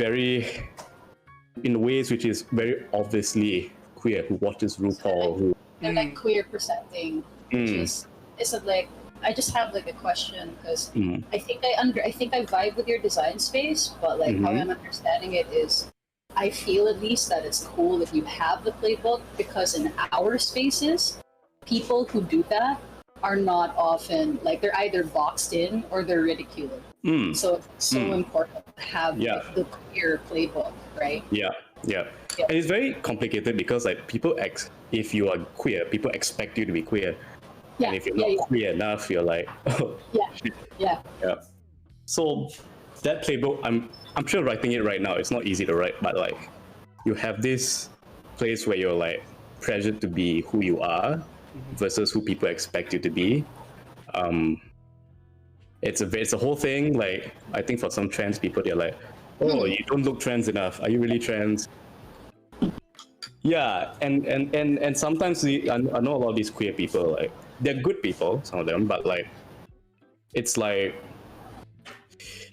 [SPEAKER 3] ways which is very obviously queer, who watches RuPaul,
[SPEAKER 5] and like queer presenting, which isn't like, I just have like a question because I think I vibe with your design space, but like how I'm understanding it is, I feel at least that it's cool if you have the playbook, because in our spaces, people who do that are not often like, they're either boxed in or they're ridiculed. So it's so important to have the queer playbook, right? Yeah.
[SPEAKER 3] And it's very complicated because like if you are queer, people expect you to be queer. Yeah. And if you're not queer enough, you're like, oh, shit. Yeah. So that playbook, I'm sure writing it right now, it's not easy to write, but like you have this place where you're like pressured to be who you are versus who people expect you to be. It's a whole thing. Like I think for some trans people, they're like, oh, you don't look trans enough. Are you really trans? Yeah, and sometimes I know a lot of these queer people, like they're good people, some of them, but like it's like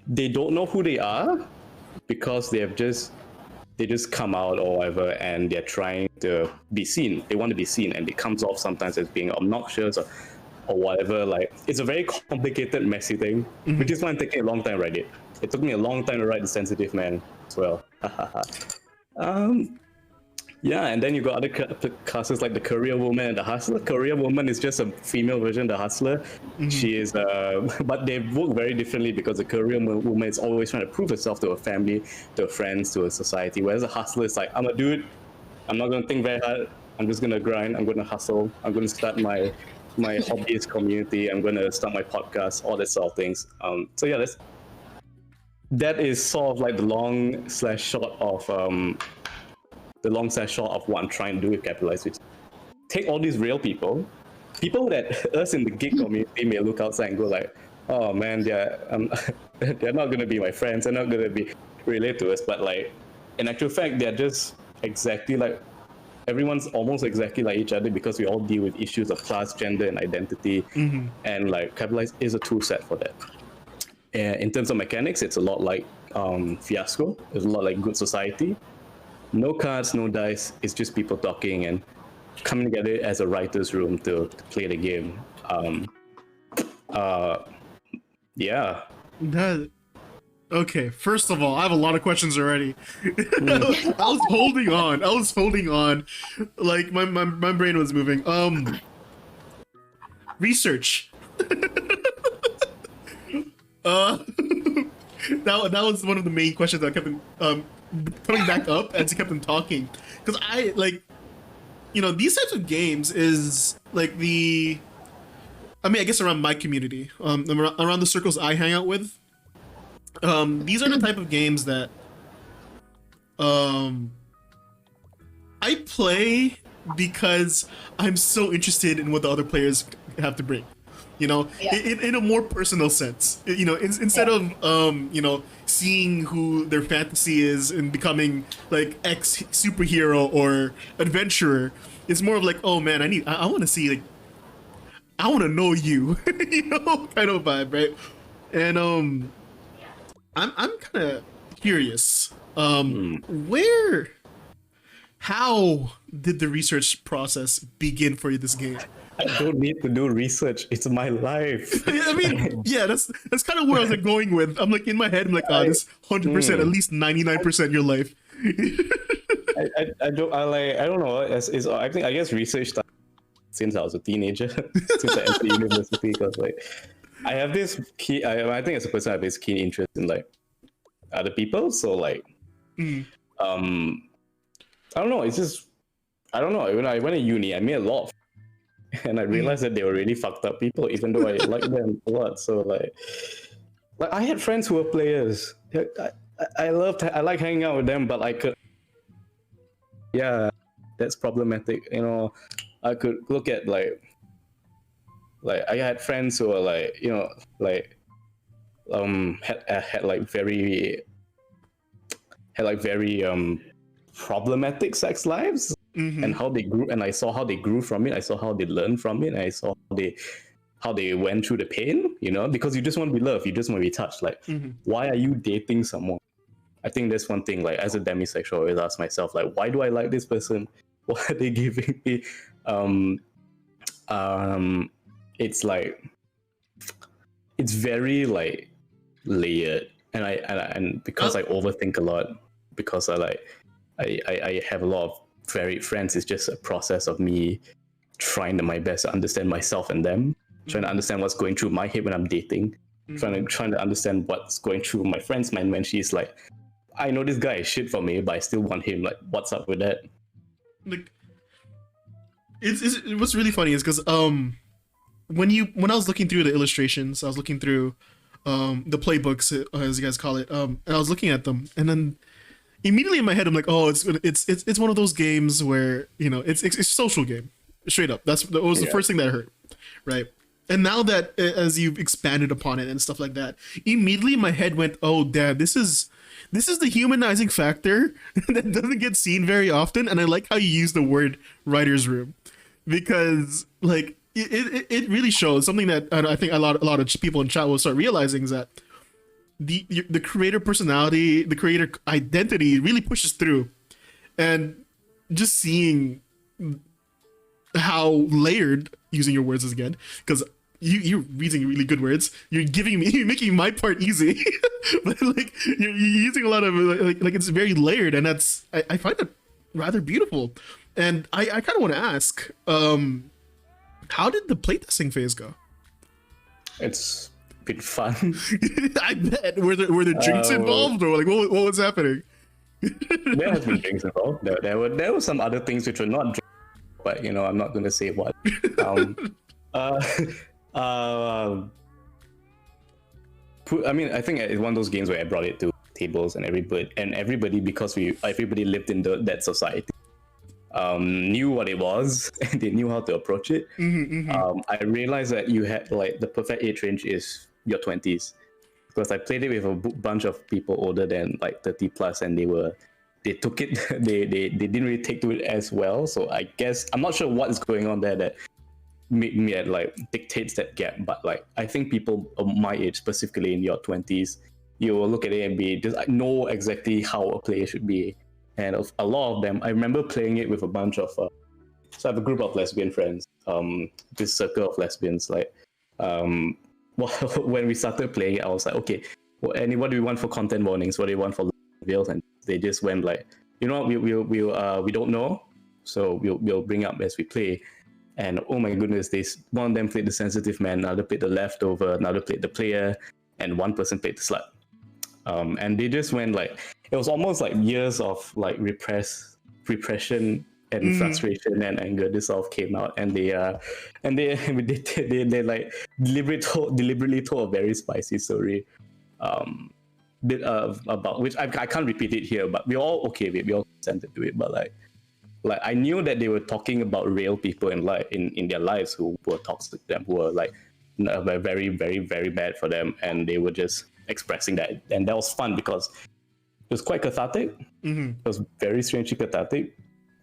[SPEAKER 3] they don't know who they are because they just come out or whatever, and they're trying to be seen. They want to be seen, and it comes off sometimes as being obnoxious or whatever. Like it's a very complicated, messy thing, which is why I'm taking a long time to write it. It took me a long time to write The Sensitive Man as well. Yeah, and then you got other classes like The Career Woman and The Hustler. Career Woman is just a female version of The Hustler. She is, but they work very differently because the Career Woman is always trying to prove herself to her family, to her friends, to her society. Whereas The Hustler is like, I'm a dude. I'm not going to think very hard. I'm just going to grind. I'm going to hustle. I'm going to start my hobbyist community. I'm going to start my podcast, all that sort of things. So yeah, that is sort of like the long slash short of what I'm trying to do with Capitalize, which take all these real people that us in the gig community may look outside and go like, oh man, they're not going to be my friends, they're not going to be relate to us, but like in actual fact, they're just exactly like, everyone's almost exactly like each other because we all deal with issues of class, gender, and identity, and like Capitalize is a tool set for that. In terms of mechanics, it's a lot like Fiasco. It's a lot like Good Society. No cards, no dice. It's just people talking and coming together as a writer's room to play the game. Yeah.
[SPEAKER 1] Okay, first of all, I have a lot of questions already. I was holding on. Like my brain was moving. research. That was one of the main questions that kept him coming back up as he kept him talking. Because I like, these types of games is like I guess around my community, around the circles I hang out with. These are the type of games that I play because I'm so interested in what the other players have to bring. In a more personal sense. Instead of seeing who their fantasy is and becoming like X superhero or adventurer, it's more of like, oh man, I want to see, like, I want to know you, kind of vibe, right? And I'm kind of curious. How did the research process begin for this game?
[SPEAKER 3] I don't need to do research. It's my life.
[SPEAKER 1] I mean, yeah, that's kind of where I was like going with. I'm like in my head, I'm like, this 100%, at least 99% your life.
[SPEAKER 3] I don't know. I guess research started since I was a teenager, since I entered university, because like I have this key. I think as a person, I have this keen interest in like other people. So like, I don't know. It's just I don't know. When I went to uni, I made a lot of. And I realized that they were really fucked up people, even though I liked them a lot. So like I had friends who were players. I like hanging out with them, but I could, that's problematic. I could look at like I had friends who were like, had very problematic sex lives. And how they grew, and I saw how they grew from it. I saw how they learned from it. And I saw how they went through the pain. Because you just want to be loved, you just want to be touched. Like, why are you dating someone? I think that's one thing. Like, as a demisexual, I always ask myself, like, why do I like this person? What are they giving me? It's like, it's very like layered, and because I overthink a lot, because I have a lot of varied friends, it's just a process of me trying my best to understand myself and them, trying to understand what's going through my head when I'm dating, trying to understand what's going through my friend's mind when she's like, I know this guy is shit for me, but I still want him. Like, what's up with that?
[SPEAKER 1] Like, what's really funny is because when I was looking through the illustrations, I was looking through the playbooks, as you guys call it, and I was looking at them, and then immediately in my head, I'm like, oh, it's one of those games where it's a social game, straight up. That was the first thing that I heard, right? And now that as you've expanded upon it and stuff like that, immediately my head went, oh damn, this is the humanizing factor that doesn't get seen very often. And I like how you use the word writer's room, because like it really shows something that I think a lot of people in chat will start realizing, is that the creator personality, the creator identity really pushes through. And just seeing how layered, using your words again, because you're using really good words, you're making my part easy. But like you're using a lot of like it's very layered, and that's I find it rather beautiful. And I kind of want to ask, how did the playtesting phase go?
[SPEAKER 3] It's been fun.
[SPEAKER 1] I bet. Were there drinks involved, or like what was happening?
[SPEAKER 3] There has been drinks involved. There were some other things which were not drinks, but I'm not going to say what. I mean, I think it's one of those games where I brought it to tables, and everybody because everybody lived in that society, knew what it was, and they knew how to approach it. I realized that you had like the perfect age range is your 20s, because I played it with a bunch of people older than like 30 plus, and they took it they didn't really take to it as well. So I guess I'm not sure what is going on there that made me like dictates that gap, but like I think people of my age, specifically in your 20s, you will look at it and be just know exactly how a player should be. And a lot of them, I remember playing it with a bunch of so I have a group of lesbian friends, this circle of lesbians. Like when we started playing it, I was like, okay, what do we want for content warnings, what do you want for reveals? And they just went like, we don't know, so we'll bring up as we play. And oh my goodness, one of them played the sensitive man, another played the leftover, another played the player, and one person played the slut. And they just went like, it was almost like years of like repression and frustration and anger. This all came out, and they like deliberately told a very spicy story, about which I can't repeat it here, but we all okay with it, we all consented to it, but like I knew that they were talking about real people in their lives who were toxic to them, who were like very, very, very bad for them, and they were just expressing that, and that was fun because it was quite cathartic. It was very strangely cathartic.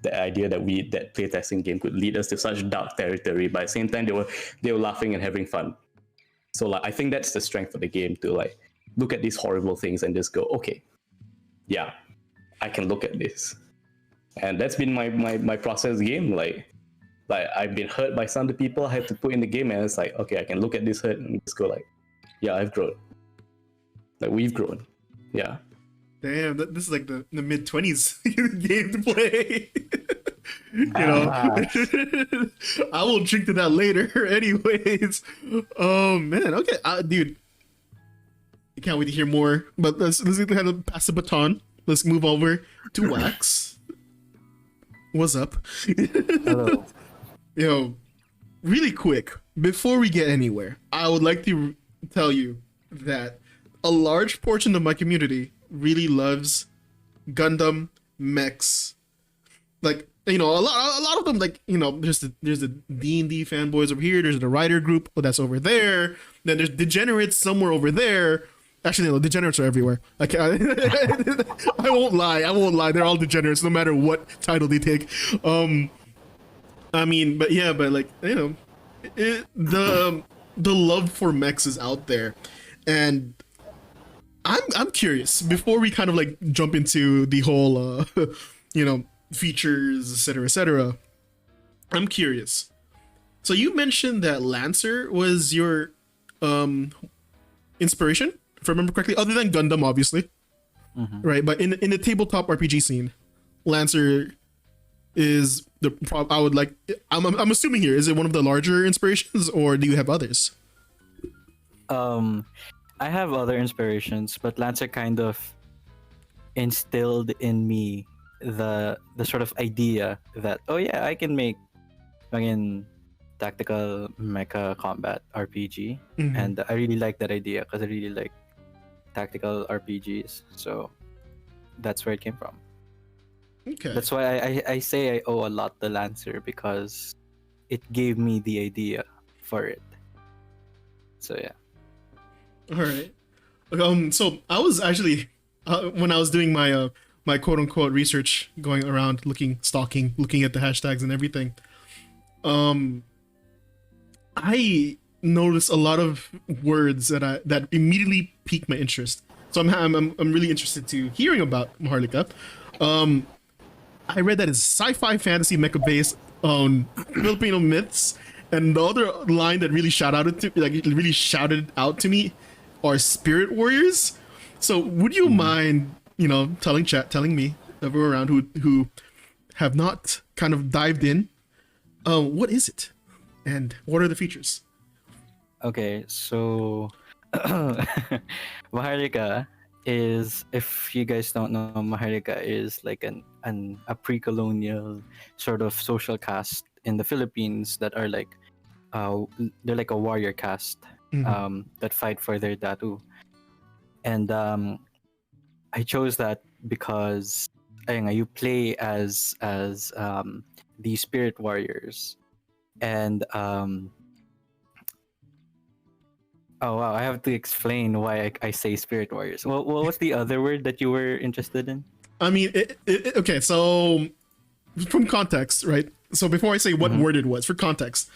[SPEAKER 3] The idea that that playtesting game could lead us to such dark territory, but at the same time they were laughing and having fun. So like I think that's the strength of the game, to like look at these horrible things and just go, okay, yeah, I can look at this. And that's been my process game. Like I've been hurt by some of the people I had to put in the game, and it's like, okay, I can look at this hurt and just go like, yeah, I've grown. Like we've grown. Yeah.
[SPEAKER 1] Damn, this is like the mid-20s game to play. You know, I will drink to that later. Anyways, oh man, okay, dude, I can't wait to hear more. But let's kind of pass the baton. Let's move over to Wax. What's up?
[SPEAKER 4] Hello.
[SPEAKER 1] Yo, really quick before we get anywhere, I would like to tell you that a large portion of my community really loves Gundam mechs. Like, you know, a lot of them, like, you know, there's the D&D fanboys over here, there's the writer group that's over there, then there's degenerates somewhere over there. Actually, no, degenerates are everywhere. I won't lie, they're all degenerates no matter what title they take. I mean, but like, you know, the love for mechs is out there, and I'm curious, before we kind of like jump into the whole you know, features, etc. I'm curious. So you mentioned that Lancer was your inspiration, if I remember correctly, other than Gundam, obviously. Right? But in the tabletop RPG scene, Lancer is I'm assuming here, is it one of the larger inspirations, or do you have others?
[SPEAKER 4] I have other inspirations, but Lancer kind of instilled in me the sort of idea that, oh yeah, I can make fucking tactical mecha combat RPG, and I really like that idea because I really like tactical RPGs. So that's where it came from.
[SPEAKER 1] Okay.
[SPEAKER 4] That's why I say I owe a lot to Lancer, because it gave me the idea for it. So yeah.
[SPEAKER 1] All right. So I was actually when I was doing my my quote unquote research, going around looking at the hashtags and everything, I noticed a lot of words that immediately piqued my interest. So I'm really interested to hearing about Maharlika. I read that it's sci-fi fantasy mecha based on Filipino myths, and the other line that really shouted out to me are spirit warriors. So would you mind, you know, telling me, everyone around who have not kind of dived in, what is it and what are the features?
[SPEAKER 4] Okay, so Maharlika is, if you guys don't know, Maharlika is like a pre-colonial sort of social caste in the Philippines that are like they're like a warrior caste that fight for their datu. And I chose that because you play as the spirit warriors, and oh wow, I have to explain why I say spirit warriors. Well, what was the other word that you were interested in?
[SPEAKER 1] I mean, okay, so from context, right? So before I say what word it was, for context,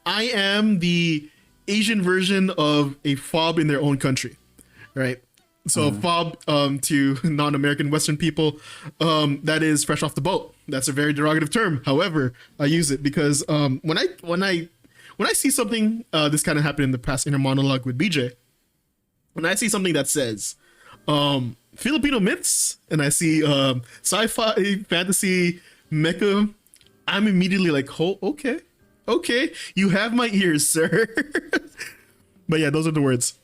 [SPEAKER 1] I am the Asian version of a fob in their own country, right? So fob to non-American Western people, that is fresh off the boat. That's a very derogative term. However, I use it because when I see something, this kind of happened in the past inner monologue with BJ. When I see something that says Filipino myths and I see sci-fi fantasy mecha, I'm immediately like, oh, okay, Okay, you have my ears, sir. But yeah, those are the words.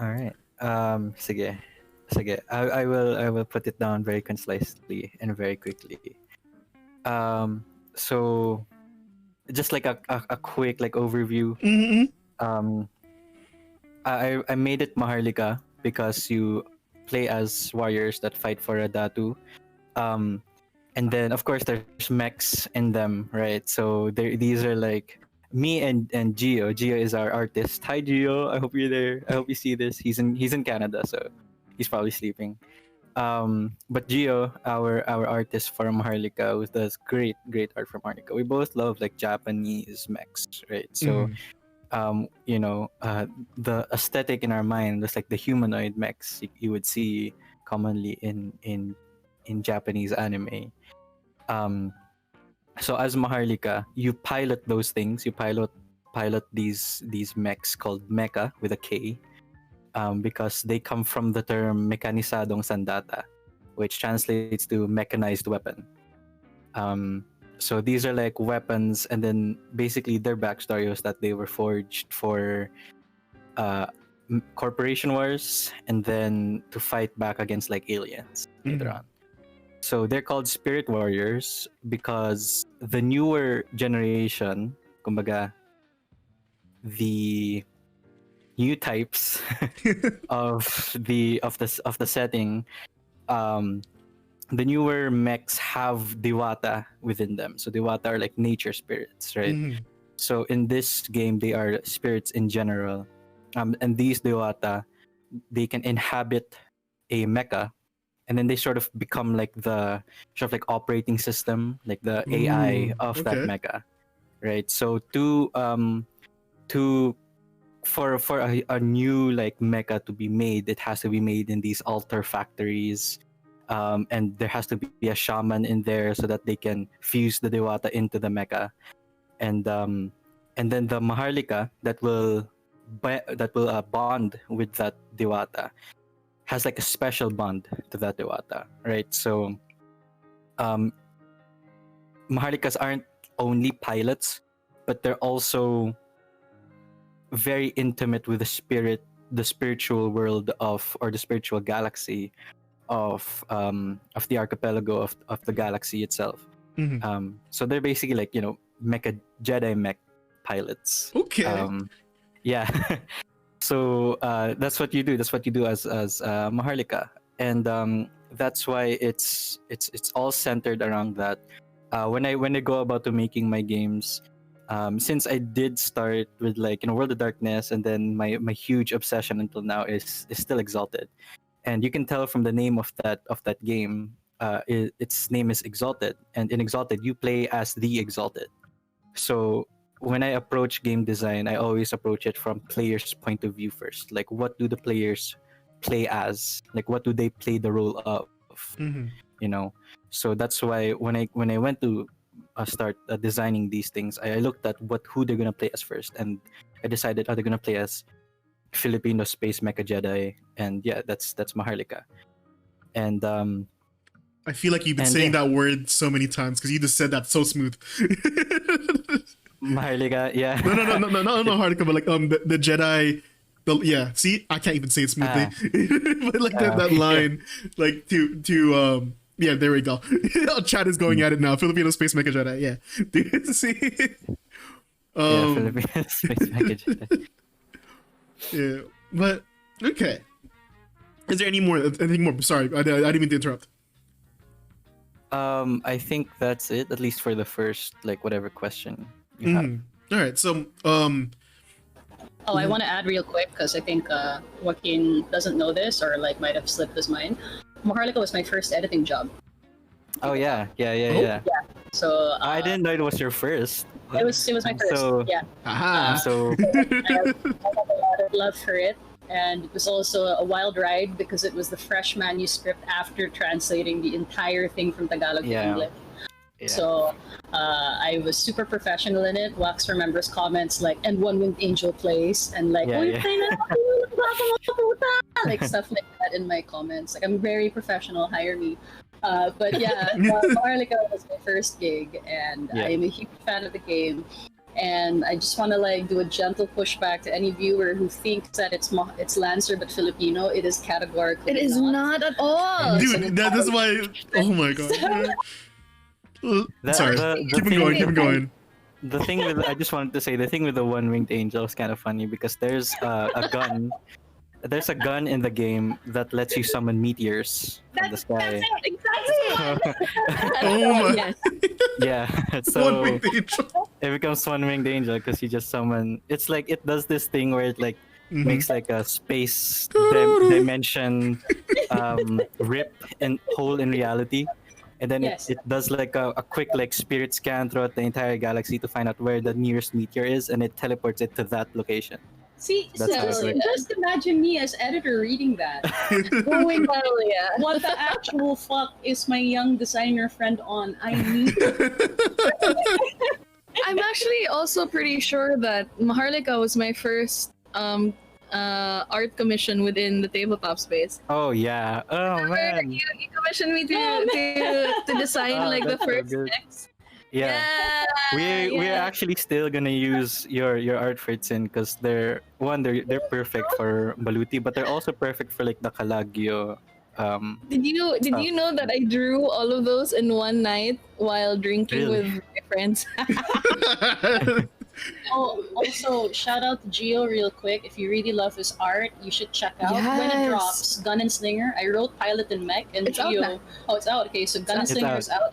[SPEAKER 4] All right. Sige. Sige. I will put it down very concisely and very quickly. So just like a quick like overview.
[SPEAKER 1] Mm-hmm.
[SPEAKER 4] I made it Maharlika because you play as warriors that fight for a Datu. And then of course there's mechs in them, right? So these are like me and Gio. Gio is our artist. Hi Gio, I hope you're there. I hope you see this. He's in Canada, so he's probably sleeping. But Gio, our artist for Maharlika, who does great art for Maharlika. We both love like Japanese mechs, right? So the aesthetic in our mind was like the humanoid mechs you would see commonly in Japanese anime. So as Maharlika, you pilot those things. You pilot these mechs called mecha with a K, because they come from the term mekanisadong sandata, which translates to mechanized weapon. So these are like weapons, and then basically their backstory was that they were forged for corporation wars, and then to fight back against like aliens later on. So they're called spirit warriors because the newer generation, kumbaga, the new types of the setting, the newer mechs have Dewata within them. So Dewata are like nature spirits, right? So in this game, they are spirits in general, and these Dewata, they can inhabit a mecha. And then they sort of become like the sort of like operating system, like the AI of that mecha, right? So for a new like mecha to be made, it has to be made in these altar factories, and there has to be a shaman in there so that they can fuse the Dewata into the mecha, and then the Maharlika that will bond with that Dewata has like a special bond to that Dewata, right? So Maharlikas aren't only pilots, but they're also very intimate with the spiritual world or the spiritual galaxy of the archipelago of the galaxy itself. So they're basically like, mecha Jedi mech pilots.
[SPEAKER 1] Okay.
[SPEAKER 4] Yeah. So that's what you do. That's what you do as Maharlika, and that's why it's all centered around that. When I go about to making my games, since I did start with like World of Darkness, and then my huge obsession until now is still Exalted, and you can tell from the name of that game, its name is Exalted, and in Exalted you play as the Exalted. So when I approach game design, I always approach it from players' point of view first. Like, what do the players play as? Like, what do they play the role of? So that's why when I went to start designing these things, I looked at who they're gonna play as first, and I decided, they're gonna play as Filipino Space Mecha Jedi, and yeah, that's Maharlika. And
[SPEAKER 1] I feel like you've been saying that word so many times because you just said that so smooth.
[SPEAKER 4] Maharlika, yeah.
[SPEAKER 1] No, Maharlika, but like the Jedi. Yeah, see, I can't even say it smoothly, but like that line, like to yeah, there we go. Chat is going at it now. Filipino Space Mecha Jedi, yeah. Do you see?
[SPEAKER 4] Filipino Space Mecha Jedi.
[SPEAKER 1] Yeah, but okay. Is there anything more? Sorry, I didn't mean to interrupt.
[SPEAKER 4] I think that's it, at least for the first whatever question you have.
[SPEAKER 1] All right, so
[SPEAKER 5] I want to add real quick because I think Joaquin doesn't know this or might have slipped his mind. Maharlika was my first editing job.
[SPEAKER 4] Oh yeah.
[SPEAKER 5] So
[SPEAKER 4] I didn't know it was your first.
[SPEAKER 5] It was my first.
[SPEAKER 4] So,
[SPEAKER 5] yeah.
[SPEAKER 4] So
[SPEAKER 5] I have a lot of love for it, and it was also a wild ride because it was the fresh manuscript after translating the entire thing from Tagalog to English. Yeah. So I was super professional in it. Wax remembers comments and One Winged Angel plays, and you're playing stuff like that in my comments. I'm very professional, hire me. But yeah, Maharlika was my first gig, and
[SPEAKER 4] Yeah.
[SPEAKER 5] I'm a huge fan of the game. And I just want to like do a gentle pushback to any viewer who thinks that it's Lancer but Filipino. It is categorically
[SPEAKER 2] It is not at all.
[SPEAKER 1] Dude, that's why. Oh my god. Sorry. Keep it going. Keep it going.
[SPEAKER 4] The thing with I just wanted to say the thing with the one-winged angel is kind of funny because there's a gun. There's a gun in the game that lets you summon meteors from the sky.
[SPEAKER 2] Exactly.
[SPEAKER 1] Oh my.
[SPEAKER 2] Yes.
[SPEAKER 4] Yeah,
[SPEAKER 1] One
[SPEAKER 4] so
[SPEAKER 1] big angel.
[SPEAKER 4] it becomes one-winged angel because you just summon. It's like it does this thing where it like
[SPEAKER 1] Mhm.
[SPEAKER 4] makes like a space dimension rip and hole in reality, and then
[SPEAKER 5] Yes.
[SPEAKER 4] it does like a quick like spirit scan throughout the entire galaxy to find out where the nearest meteor is, and it teleports it to that location.
[SPEAKER 5] See,
[SPEAKER 4] That's
[SPEAKER 5] so
[SPEAKER 4] how it works.
[SPEAKER 5] just imagine me as editor reading that.
[SPEAKER 2] Going well, yeah.
[SPEAKER 5] What the actual fuck is my young designer friend on? I need
[SPEAKER 2] I'm actually also pretty sure that Maharlika was my first art commission within the tabletop space.
[SPEAKER 4] Oh yeah. Oh man.
[SPEAKER 2] You commissioned me to design
[SPEAKER 4] Oh,
[SPEAKER 2] like the
[SPEAKER 4] that's so
[SPEAKER 2] first
[SPEAKER 4] good.
[SPEAKER 2] decks.
[SPEAKER 4] Yeah. We're
[SPEAKER 2] yeah.
[SPEAKER 4] actually still gonna use your art for Itsin because they're perfect for Baluti, but they're also perfect for like the Calagio.
[SPEAKER 2] Did you know that I drew all of those in one night while drinking
[SPEAKER 4] Really?
[SPEAKER 2] with my friends?
[SPEAKER 5] Oh, also shout out to Gio real quick. If you really love his art, you should check out when it
[SPEAKER 2] Yes.
[SPEAKER 5] drops. Gun and Slinger. I wrote Pilot and Mech, and
[SPEAKER 2] It's out
[SPEAKER 5] Gio.
[SPEAKER 2] now.
[SPEAKER 5] Oh, it's out. Okay, so Gun and
[SPEAKER 4] It's
[SPEAKER 5] Slinger
[SPEAKER 4] out.
[SPEAKER 5] is out.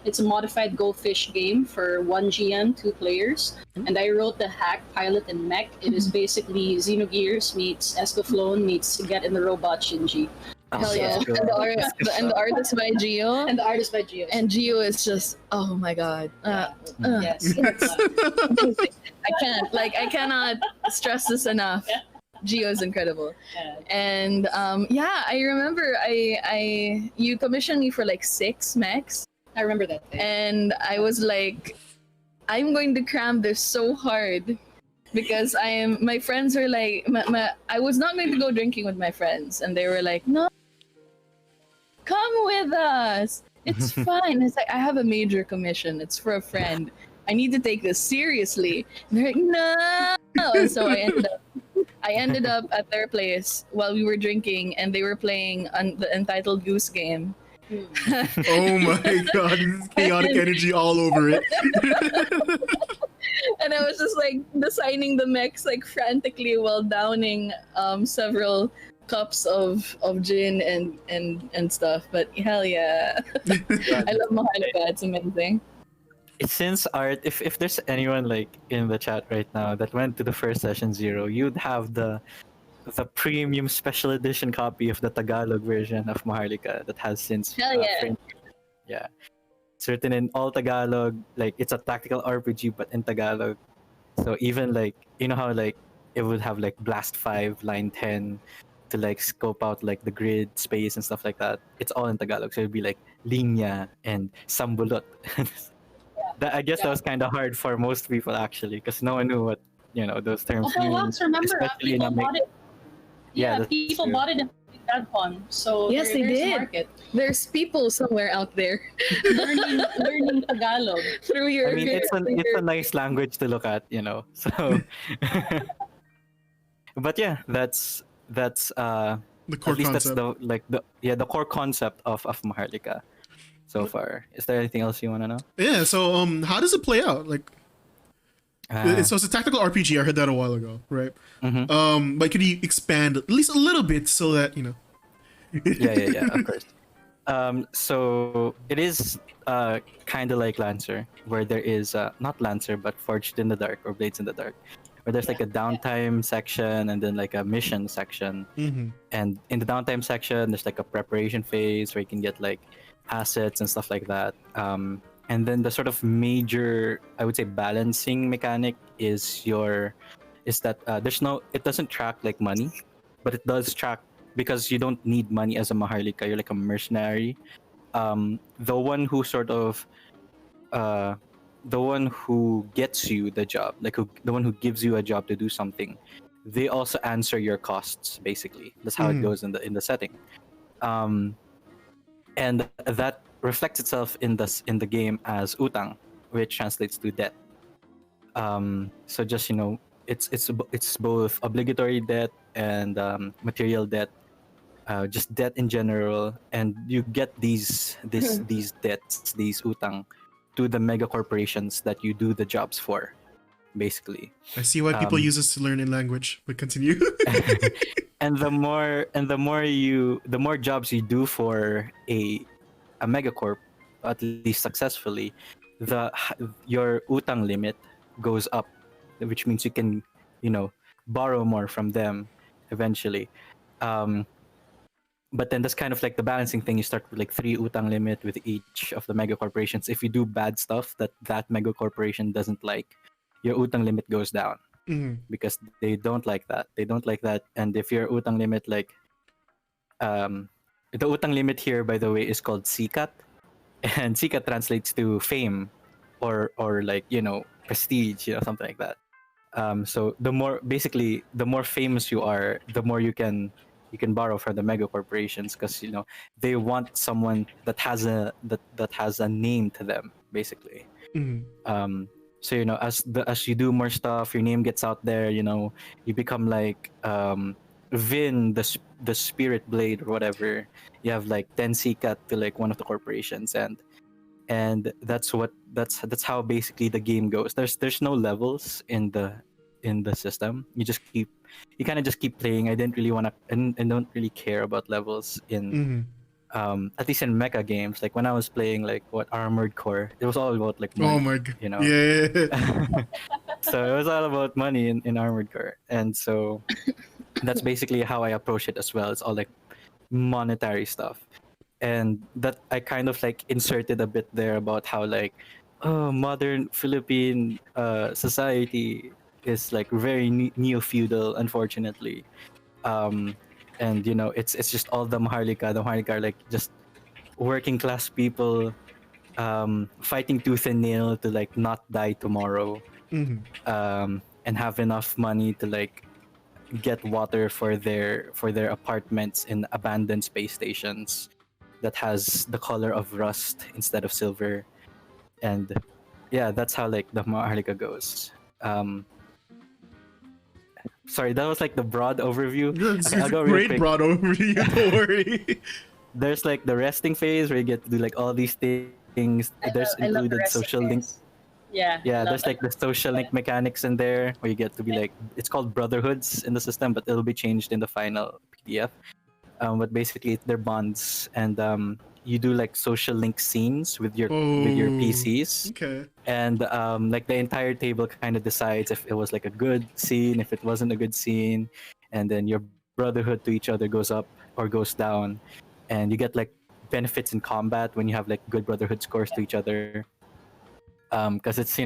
[SPEAKER 5] It's a modified Goldfish game for 1 GM, 2 players. And I wrote the hack Pilot and Mech. It is basically Xenogears meets Escaflowne meets Get in the Robot Shinji.
[SPEAKER 2] Hell yeah!
[SPEAKER 4] So-
[SPEAKER 2] And the art is by Gio.
[SPEAKER 5] And the artist by Gio.
[SPEAKER 2] And Gio is just, oh my god.
[SPEAKER 5] Yes.
[SPEAKER 2] I cannot stress this enough.
[SPEAKER 5] Yeah.
[SPEAKER 2] Gio is incredible.
[SPEAKER 5] Yeah.
[SPEAKER 2] And yeah, I remember you commissioned me for like 6 mechs,
[SPEAKER 5] I remember that thing.
[SPEAKER 2] and I was like, I'm going to cram this so hard because my friends were like, I was not going to go drinking with my friends, and they were like, no, come with us. It's fine. It's like, I have a major commission. It's for a friend. I need to take this seriously. And they're like, no. And so I ended up at their place while we were drinking, and they were playing the Entitled Goose Game.
[SPEAKER 1] Oh my god, this is chaotic energy all over it.
[SPEAKER 2] And I was just like designing the mechs like frantically while downing several cups of gin and stuff. But hell yeah, I love Maharlika. It's amazing.
[SPEAKER 4] Since art, if there's anyone like in the chat right now that went to the first session 0, you'd have the premium special edition copy of the Tagalog version of Maharlika that has since
[SPEAKER 2] Hell yeah.
[SPEAKER 4] French. Yeah, it's written in all Tagalog. Like it's a tactical RPG but in Tagalog. So even like you know how like it would have like Blast 5 line 10 to like scope out like the grid space and stuff like that. It's all in Tagalog. So it'd be like linya and sambulot. I guess that was kind of hard for most people actually, because no one knew what those terms
[SPEAKER 5] Also,
[SPEAKER 4] mean.
[SPEAKER 5] Wax, remember,
[SPEAKER 4] especially in
[SPEAKER 5] people
[SPEAKER 4] a mech-
[SPEAKER 5] bought it. Yeah,
[SPEAKER 4] that's
[SPEAKER 5] people
[SPEAKER 4] true.
[SPEAKER 5] bought it in GadCon. So
[SPEAKER 2] Yes, they
[SPEAKER 5] there's a
[SPEAKER 2] did.
[SPEAKER 5] market.
[SPEAKER 2] There's people somewhere out there
[SPEAKER 5] learning Tagalog.
[SPEAKER 2] through your.
[SPEAKER 4] I mean, it's a nice language to look at, So, but yeah, that's
[SPEAKER 1] The core
[SPEAKER 4] at least
[SPEAKER 1] concept.
[SPEAKER 4] that's the core concept of Maharlika so far. Is there anything else you want to know?
[SPEAKER 1] Yeah, so how does it play out? Like, so it's a tactical RPG. I heard that a while ago, right?
[SPEAKER 4] Mhm.
[SPEAKER 1] But could you expand at least a little bit so that
[SPEAKER 4] yeah, of course. So it is kind of like Lancer, where there is not Lancer, but Forged in the Dark or Blades in the Dark, where there's like a downtime section and then like a mission section.
[SPEAKER 1] Mhm.
[SPEAKER 4] And in the downtime section, there's like a preparation phase where you can get like assets and stuff like that. And then the sort of major, I would say, balancing mechanic is that it doesn't track like money, but it does track because you don't need money as a Maharlika. You're like a mercenary. The one who sort of, the one who gets you the job, the one who gives you a job to do something, they also answer your costs. Basically, that's how it goes in the setting. and that reflects itself in the game as utang, which translates to debt. So just it's both obligatory debt and material debt, just debt in general, and you get these debts, these utang, to the mega corporations that you do the jobs for, basically.
[SPEAKER 1] I see why people
[SPEAKER 4] Um,
[SPEAKER 1] use this to learn in language, but continue.
[SPEAKER 4] and the more jobs you do for a megacorp, at least successfully, your utang limit goes up, which means you can borrow more from them eventually. um but then that's kind of like the balancing thing. You start with like 3 utang limit with each of the mega corporations. If you do bad stuff that mega corporation doesn't like, your utang limit goes down,
[SPEAKER 1] Mhm.
[SPEAKER 4] because they don't like that. And if your utang limit, like, the utang limit here, by the way, is called sikat, and sikat translates to fame, or like prestige, something like that. So the more famous you are, the more you can borrow from the mega corporations, because they want someone that has a name to them, basically.
[SPEAKER 1] Mhm.
[SPEAKER 4] So as you do more stuff, your name gets out there. You become like Vin, the Spirit Blade or whatever. You have like 10 sikat to like one of the corporations, and that's how basically the game goes. There's no levels in the system. You kind of just keep playing. I didn't really want to, and don't really care about levels in
[SPEAKER 1] Mhm.
[SPEAKER 4] at least in mecha games. Like when I was playing like Armored Core, it was all about like
[SPEAKER 1] Oh
[SPEAKER 4] money,
[SPEAKER 1] my god.
[SPEAKER 4] you know.
[SPEAKER 1] Yeah.
[SPEAKER 4] So it was all about money in Armored Core, and so that's basically how I approach it as well. It's all like monetary stuff, and that I kind of like inserted a bit there about how like, oh, modern Philippine society is like very neo-feudal, unfortunately. And it's just all the Maharlika. The Maharlika are like just working class people, fighting tooth and nail to like not die tomorrow,
[SPEAKER 1] Mhm.
[SPEAKER 4] and have enough money to like get water for their apartments in abandoned space stations that has the color of rust instead of silver. And yeah, that's how like the Maharlika goes. Sorry, that was like the broad overview.
[SPEAKER 1] That's
[SPEAKER 4] Okay, I'll go really
[SPEAKER 1] great
[SPEAKER 4] quick.
[SPEAKER 1] broad overview. Don't worry.
[SPEAKER 4] There's like the resting phase where you get to do like all these things. There's
[SPEAKER 5] I love the
[SPEAKER 4] included
[SPEAKER 5] resting
[SPEAKER 4] social link.
[SPEAKER 5] phase. Yeah.
[SPEAKER 4] Yeah,
[SPEAKER 5] love
[SPEAKER 4] there's like the social link mechanics in there where you get to be like, it's called brotherhoods in the system, but it'll be changed in the final PDF. But basically they're bonds, and you do like social link scenes with your
[SPEAKER 1] Oh.
[SPEAKER 4] PCs,
[SPEAKER 1] Okay.
[SPEAKER 4] and like the entire table kind of decides if it was like a good scene, if it wasn't a good scene, and then your brotherhood to each other goes up or goes down, and you get like benefits in combat when you have like good brotherhood scores to each other. Because it's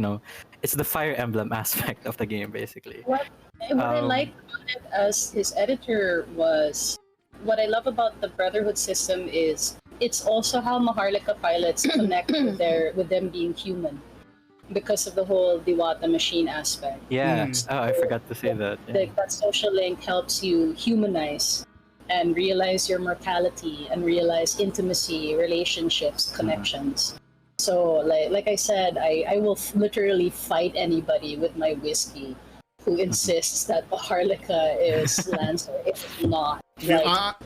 [SPEAKER 4] the Fire Emblem aspect of the game, basically.
[SPEAKER 5] What I
[SPEAKER 4] Um,
[SPEAKER 5] like about it as his editor was, what I love about the Brotherhood system is it's also how Maharlika pilots connect with them being human, because of the whole Diwata machine aspect.
[SPEAKER 4] Yeah.
[SPEAKER 1] Mm.
[SPEAKER 4] Oh, I forgot to say that. Yeah.
[SPEAKER 5] That social link helps you humanize and realize your mortality and realize intimacy, relationships, connections. So like I said, I will literally fight anybody with my whiskey who insists that Maharlika is Lancer. It's not.
[SPEAKER 1] Yeah,
[SPEAKER 5] Like,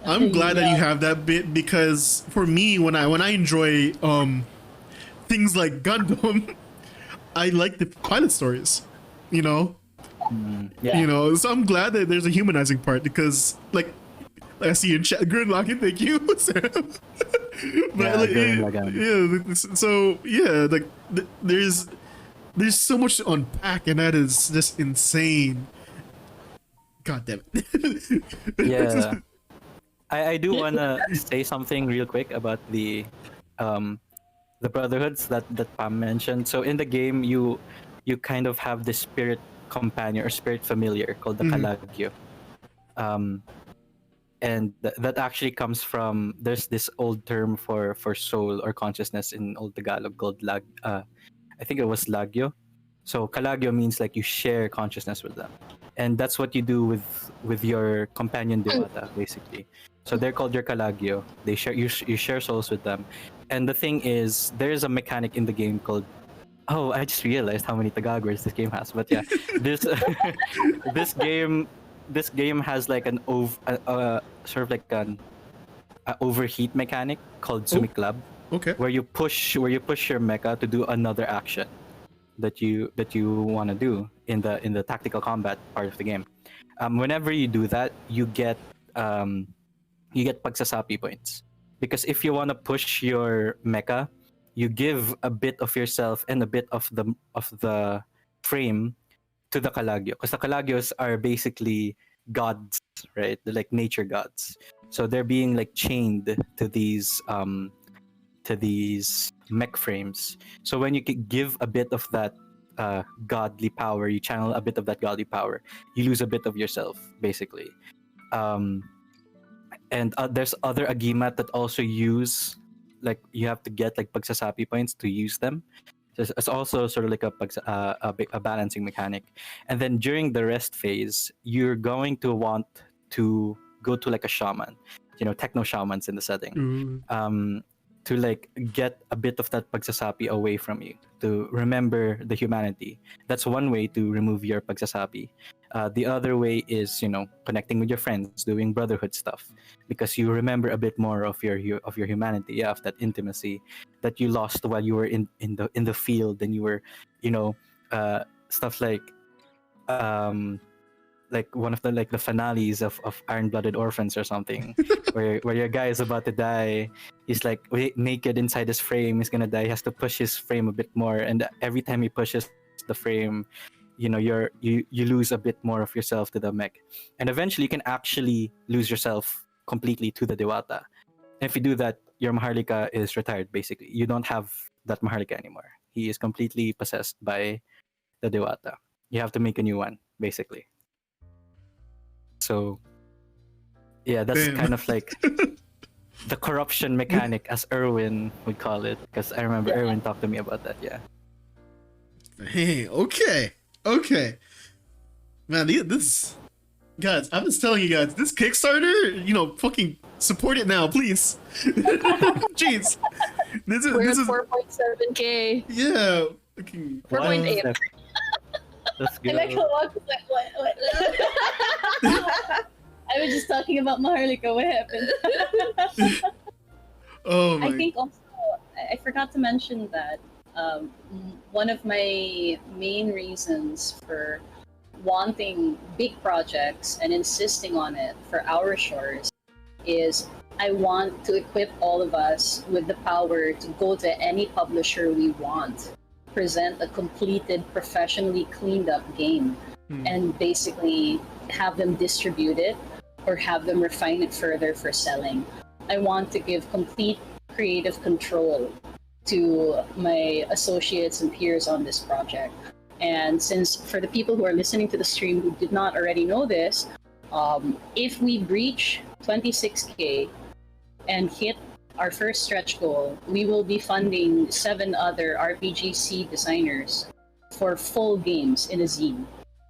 [SPEAKER 1] I'm glad that you
[SPEAKER 5] Yeah.
[SPEAKER 1] have that bit, because for me, when I enjoy things like Gundam, I like the pilot stories.
[SPEAKER 4] Yeah.
[SPEAKER 1] So I'm glad that there's a humanizing part, because like I see in chat, Gridlock, thank you, Sam.
[SPEAKER 4] Yeah, Gurren Lagann.
[SPEAKER 1] So yeah, like there's so much to unpack, and that is just insane. God damn it.
[SPEAKER 4] Yeah. I do wanna say something real quick about the brotherhoods that Pam mentioned. So in the game, you kind of have this spirit companion or spirit familiar called the Kalagyo. And that actually comes from, there's this old term for soul or consciousness in Old Tagalog called I think it was Lagyo. So Kalagyo means like you share consciousness with them, and that's what you do with your companion Diwata, basically. So they're called your Kalagyo. They share you share souls with them, and the thing is, there's a mechanic in the game called. Oh, I just realized how many Tagalog words this game has. But yeah, this this game has like an sort of like an overheat mechanic called Sumiklab,
[SPEAKER 1] Okay.
[SPEAKER 4] where you push your mecha to do another action that you want to do in the tactical combat part of the game. Whenever you do that, you get pagsasapi points, because if you want to push your mecha, you give a bit of yourself and a bit of the frame to the Kalagyo, because the Kalagyos are basically gods, right? They're like nature gods, so they're being like chained to these mech frames. So when you give a bit of that godly power, you channel a bit of that godly power, you lose a bit of yourself, basically. And there's other agimat that also use, like, you have to get like pagsasapi points to use them. So it's also sort of like a balancing mechanic. And then during the rest phase, you're going to want to go to like a shaman, techno shamans in the setting, to like get a bit of that pagsasapi away from you, to remember the humanity. That's one way to remove your pagsasapi. The other way is, connecting with your friends, doing brotherhood stuff, because you remember a bit more of your humanity, of that intimacy that you lost while you were in the field, and you were, stuff like one of the finales of Iron-Blooded Orphans or something, where your guy is about to die. He's like naked inside his frame. He's gonna die. He has to push his frame a bit more, and every time he pushes the frame, you lose a bit more of yourself to the mech, and eventually you can actually lose yourself completely to the Dewata. And if you do that, your Maharlika is retired. Basically, you don't have that Maharlika anymore. He is completely possessed by the Dewata. You have to make a new one, basically. So, yeah, that's
[SPEAKER 1] Damn.
[SPEAKER 4] kind of like the corruption mechanic, as Erwin would call it, because I remember Erwin talked to me about that. Yeah.
[SPEAKER 1] Hey, okay. Man, this guys, I'm just telling you guys, this Kickstarter, fucking support it now, please. Jeez. This
[SPEAKER 2] We're
[SPEAKER 1] is
[SPEAKER 2] at 4.7K.
[SPEAKER 1] yeah. Fucking
[SPEAKER 2] 4.8.
[SPEAKER 4] Let's go.
[SPEAKER 5] I like how Wag was like, what? I was just talking about Maharlika. What happened?
[SPEAKER 1] Oh my.
[SPEAKER 5] I think also, I forgot to mention that one of my main reasons for wanting big projects and insisting on it for our shores is I want to equip all of us with the power to go to any publisher we want, present a completed, professionally cleaned up game, and basically have them distribute it or have them refine it further for selling. I want to give complete creative control to my associates and peers on this project. And since, for the people who are listening to the stream who did not already know this, if we breach 26K and hit our first stretch goal, we will be funding 7 other RPGC designers for full games in a zine.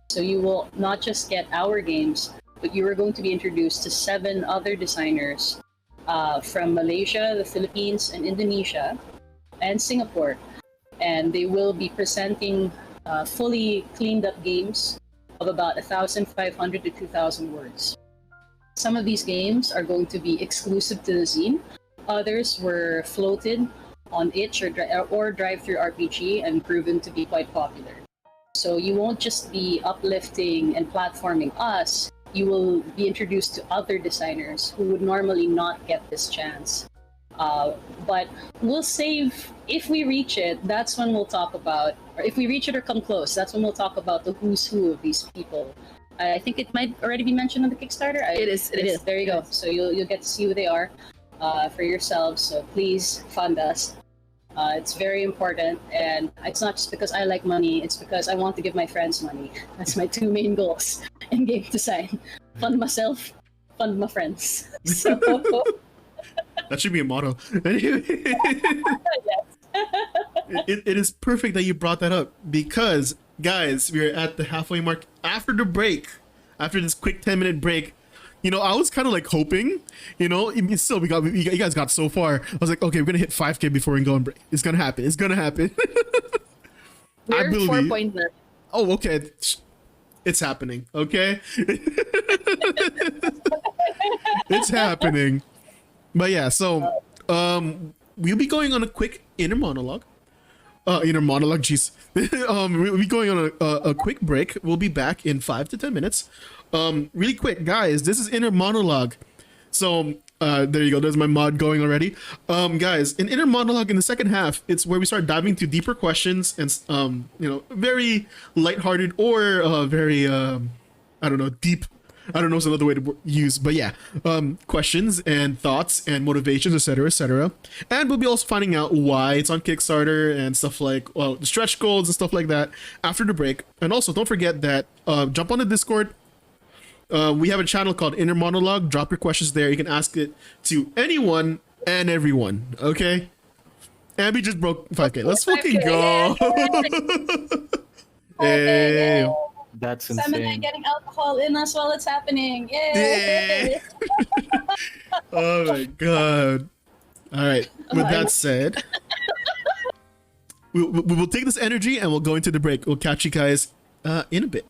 [SPEAKER 5] So you will not just get our games, but you are going to be introduced to 7 other designers from Malaysia, the Philippines, and Indonesia, and Singapore. And they will be presenting fully cleaned up games of about 1,500 to 2,000 words. Some of these games are going to be exclusive to the zine. Others were floated on itch or DriveThru RPG and proven to be quite popular. So you won't just be uplifting and platforming us, you will be introduced to other designers who would normally not get this chance. But we'll save, if we reach it, that's when we'll talk about, or if we reach it or come close, that's when we'll talk about the who's who of these people. I think it might already be mentioned on the Kickstarter.
[SPEAKER 2] It is.
[SPEAKER 5] There you go. So you'll get to see who they are for yourselves. So please fund us. It's very important, and it's not just because I like money. It's because I want to give my friends money. That's my 2 main goals in game design: fund myself, fund my friends. So
[SPEAKER 1] That should be a motto. It is perfect that you brought that up, because guys, we're at the halfway mark after the break. After this quick 10-minute break, I was kind of like hoping, still you guys got so far. I was like, okay, we're gonna hit 5K before we go on break. It's gonna happen. It's gonna happen. I
[SPEAKER 2] We're
[SPEAKER 1] believe.
[SPEAKER 2] 4.9.
[SPEAKER 1] Oh, okay. It's happening. Okay. It's happening. But yeah, so we'll be going on a quick inner monologue. Jeez. We'll be going on a quick break. We'll be back in 5 to 10 minutes. Really quick, guys. This is inner monologue. So there you go. There's my mod going already. Guys, in inner monologue in the second half, it's where we start diving into deeper questions and very lighthearted or very I don't know, deep. I don't know what's another way to use, but yeah, questions and thoughts and motivations, etc., etc. And we'll be also finding out why it's on Kickstarter and stuff like, well, the stretch goals and stuff like that after the break. And also, don't forget that jump on the Discord. We have a channel called Inner Monologue. Drop your questions there. You can ask it to anyone and everyone. Okay. Abby just broke 5K. Let's fucking go. Hey.
[SPEAKER 4] That's
[SPEAKER 5] Sam and I
[SPEAKER 4] insane.
[SPEAKER 5] getting alcohol in us while it's happening. Yay!
[SPEAKER 1] Yeah. Oh my god. All right. With that said, we will take this energy and we'll go into the break. We'll catch you guys in a bit.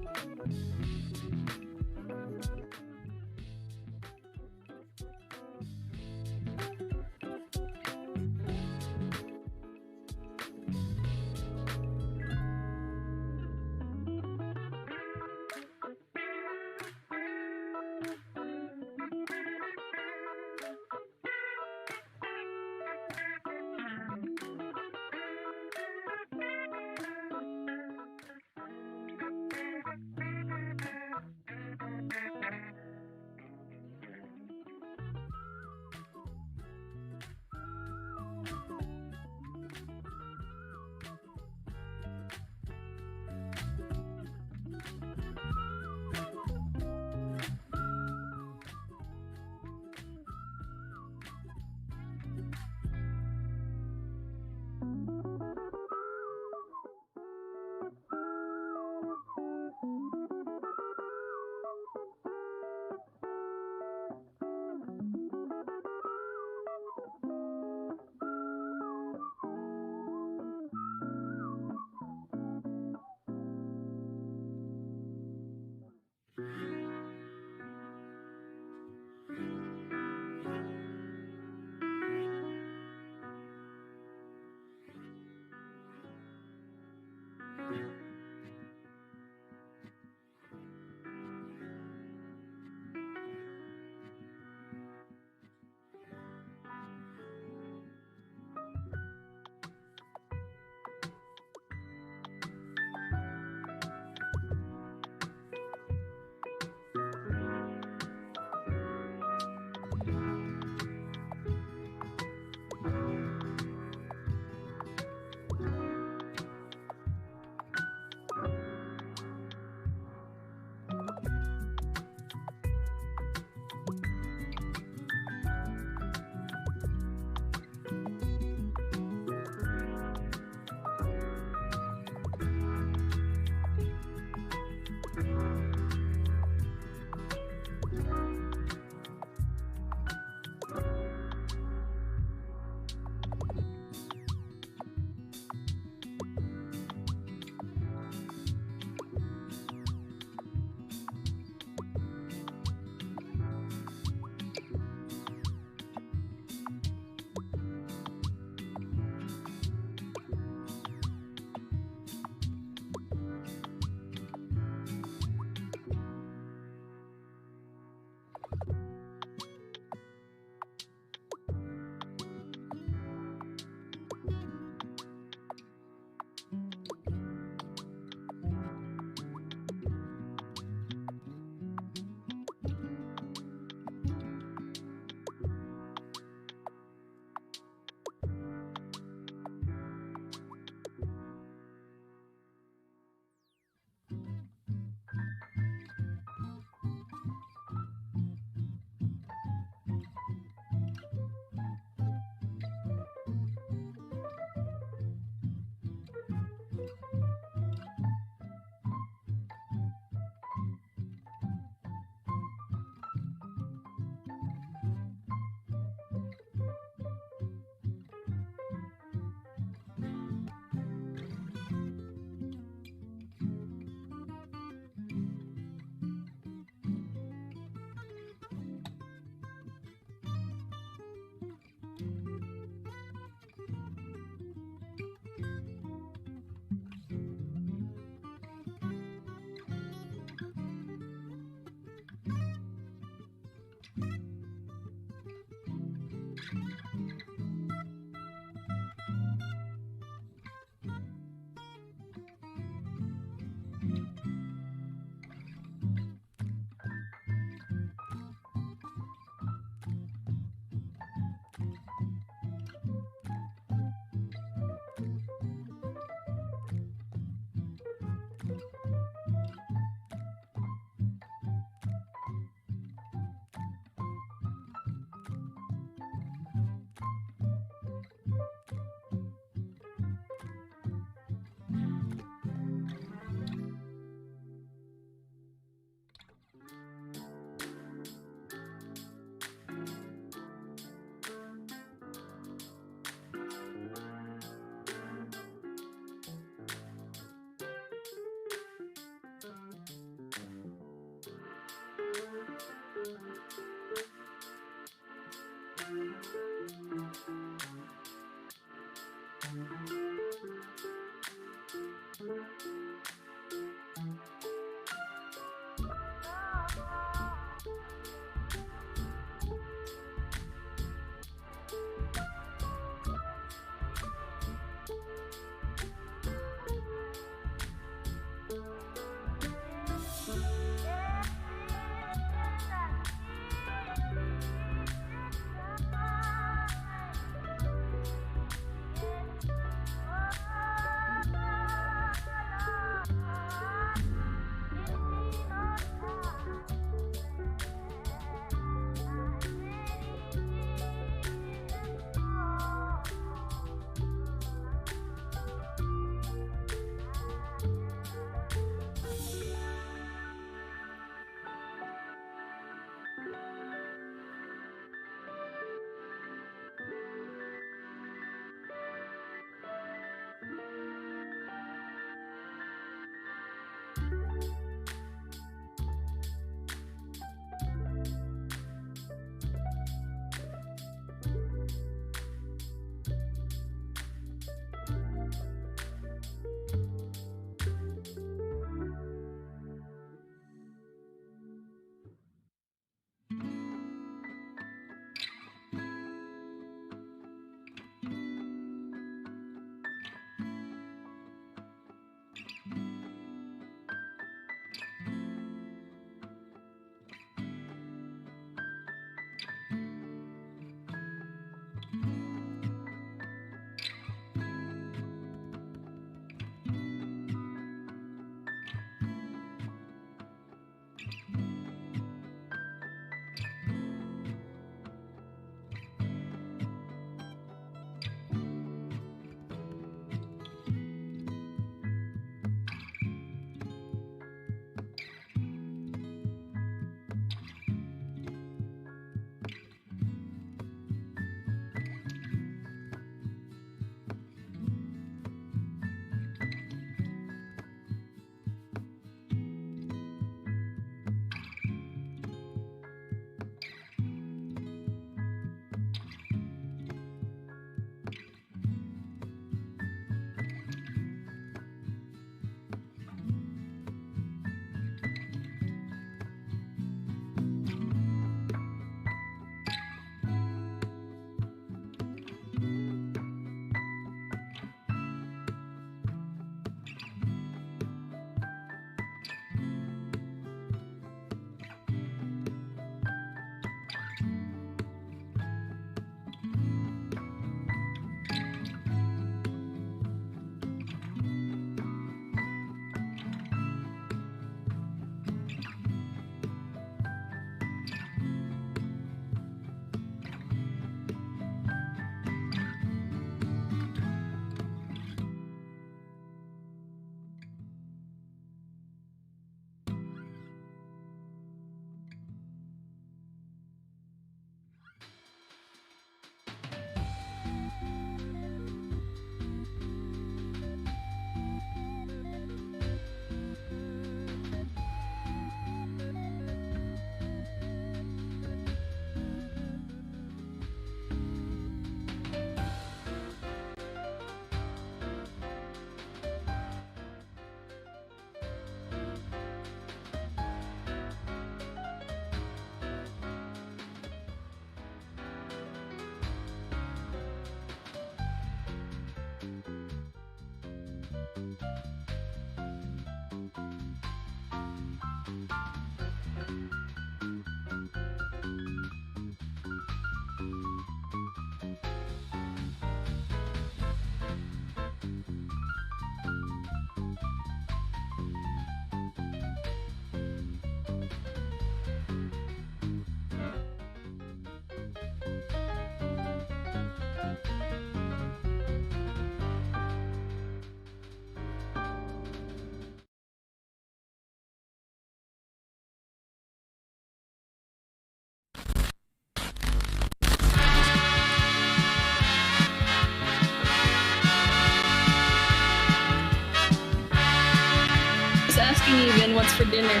[SPEAKER 2] asking even what's for dinner.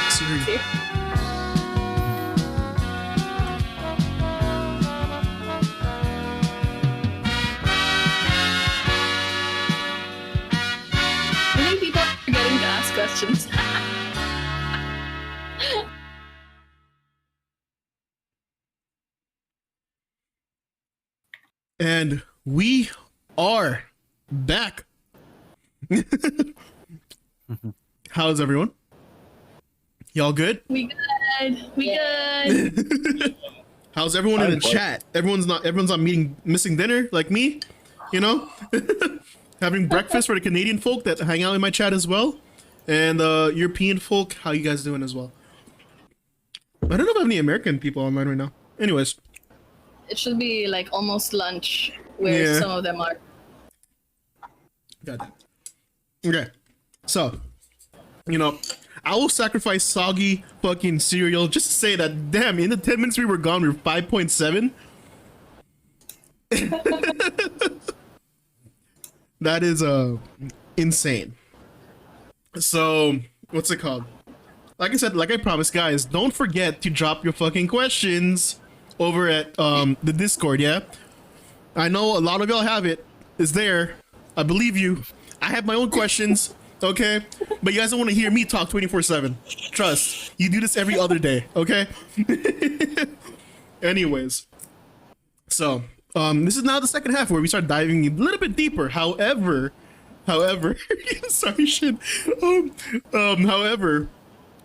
[SPEAKER 1] Cereal.
[SPEAKER 2] See? I think people are getting to ask questions.
[SPEAKER 1] And we are back. How's everyone? Y'all good?
[SPEAKER 2] We good. We good.
[SPEAKER 1] How's everyone in the
[SPEAKER 3] I'm fine.
[SPEAKER 1] chat? Everyone's not missing dinner like me, you know? Having breakfast for the Canadian folk that hang out in my chat as well. And European folk, how you guys doing as well? I don't know if I have any American people online right now. Anyways,
[SPEAKER 2] It should be like almost lunch where
[SPEAKER 1] Yeah.
[SPEAKER 2] some of them are.
[SPEAKER 1] got that. Okay. So, you know, I will sacrifice soggy fucking cereal just to say that, damn, in the 10 minutes we were gone, we were 5.7. That is insane. So, what's it called? Like I said, like I promised, guys, don't forget to drop your fucking questions over at the Discord, yeah? I know a lot of y'all have it. It's there. I believe you. I have my own questions, okay? But you guys don't want to hear me talk 24/7. Trust. You do this every other day, okay? Anyways. So, this is now the second half where we start diving a little bit deeper. However, sorry, shit. However,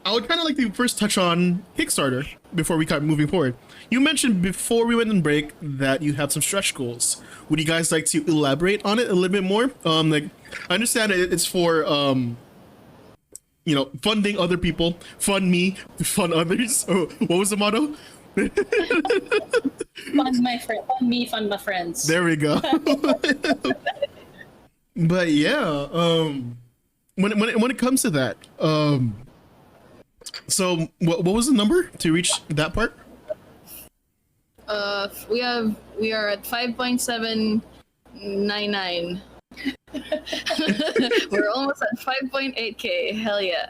[SPEAKER 1] I would kind of like to first touch on Kickstarter before we start moving forward. You mentioned before we went on break that you have some stretch goals. Would you guys like to elaborate on it a little bit more? Like, I understand it's for you know, funding other people, fund me, fund others. Oh, what was the motto?
[SPEAKER 5] Fund my friend, fund me, fund my friends.
[SPEAKER 1] There we go. But yeah, when it comes to that, so what was the number to reach that part?
[SPEAKER 2] We are at 5.799. We're almost at 5.8k. Hell yeah.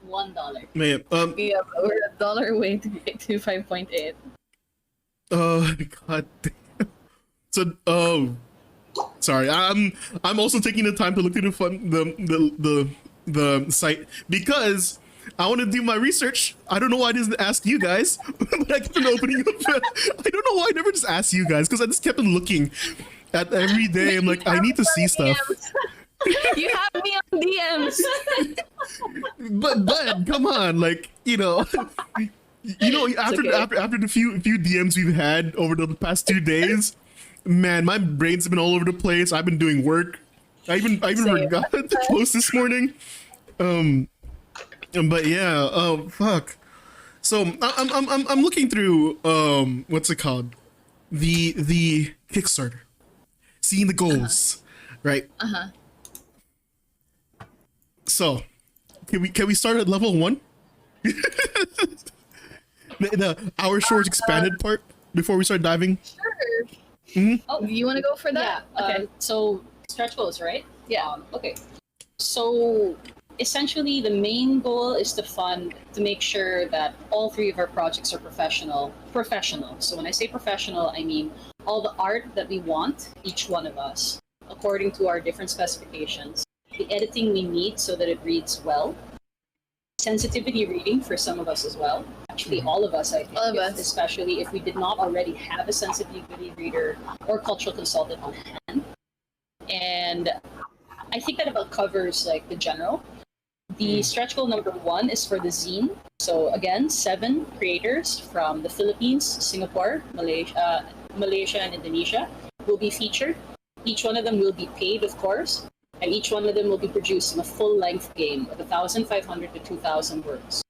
[SPEAKER 5] $1.
[SPEAKER 1] Man,
[SPEAKER 2] We're $1 away to get to 5.8.
[SPEAKER 1] oh god damn. So sorry, I'm also taking the time to look through the site because I want to do my research. I don't know why I didn't ask you guys, but I kept on opening up. I don't know why I never just asked you guys because I just kept on looking at every day. I'm like, I need to see stuff.
[SPEAKER 2] You have me on DMs.
[SPEAKER 1] But come on, like, you know, after
[SPEAKER 2] okay.
[SPEAKER 1] after the few DMs we've had over the past 2 days, man, my brain's been all over the place. I've been doing work. I even
[SPEAKER 2] Same.
[SPEAKER 1] forgot to post this morning. But yeah, oh fuck. So I'm looking through what's it called, the Kickstarter, seeing the goals, right? So can we start at level 1? the our short expanded part before we start diving.
[SPEAKER 2] Sure.
[SPEAKER 5] Oh,
[SPEAKER 2] Do you want to go for
[SPEAKER 5] yeah.
[SPEAKER 2] that? Okay.
[SPEAKER 5] So stretch goals, right?
[SPEAKER 2] Yeah.
[SPEAKER 5] Okay. So essentially, the main goal is to make sure that all 3 of our projects are professional. So when I say professional, I mean all the art that we want, each one of us, according to our different specifications. The editing we need so that it reads well. Sensitivity reading for some of us as well. Actually, all of us, I think.
[SPEAKER 2] All of us.
[SPEAKER 5] Especially if we did not already have a sensitivity reader or cultural consultant on hand. And I think that about covers like the general. The stretch goal number 1 is for the zine. So again, 7 creators from the Philippines, Singapore, Malaysia, and Indonesia will be featured. Each one of them will be paid, of course, and each one of them will be produced in a full-length game of 1,500 to 2,000 words.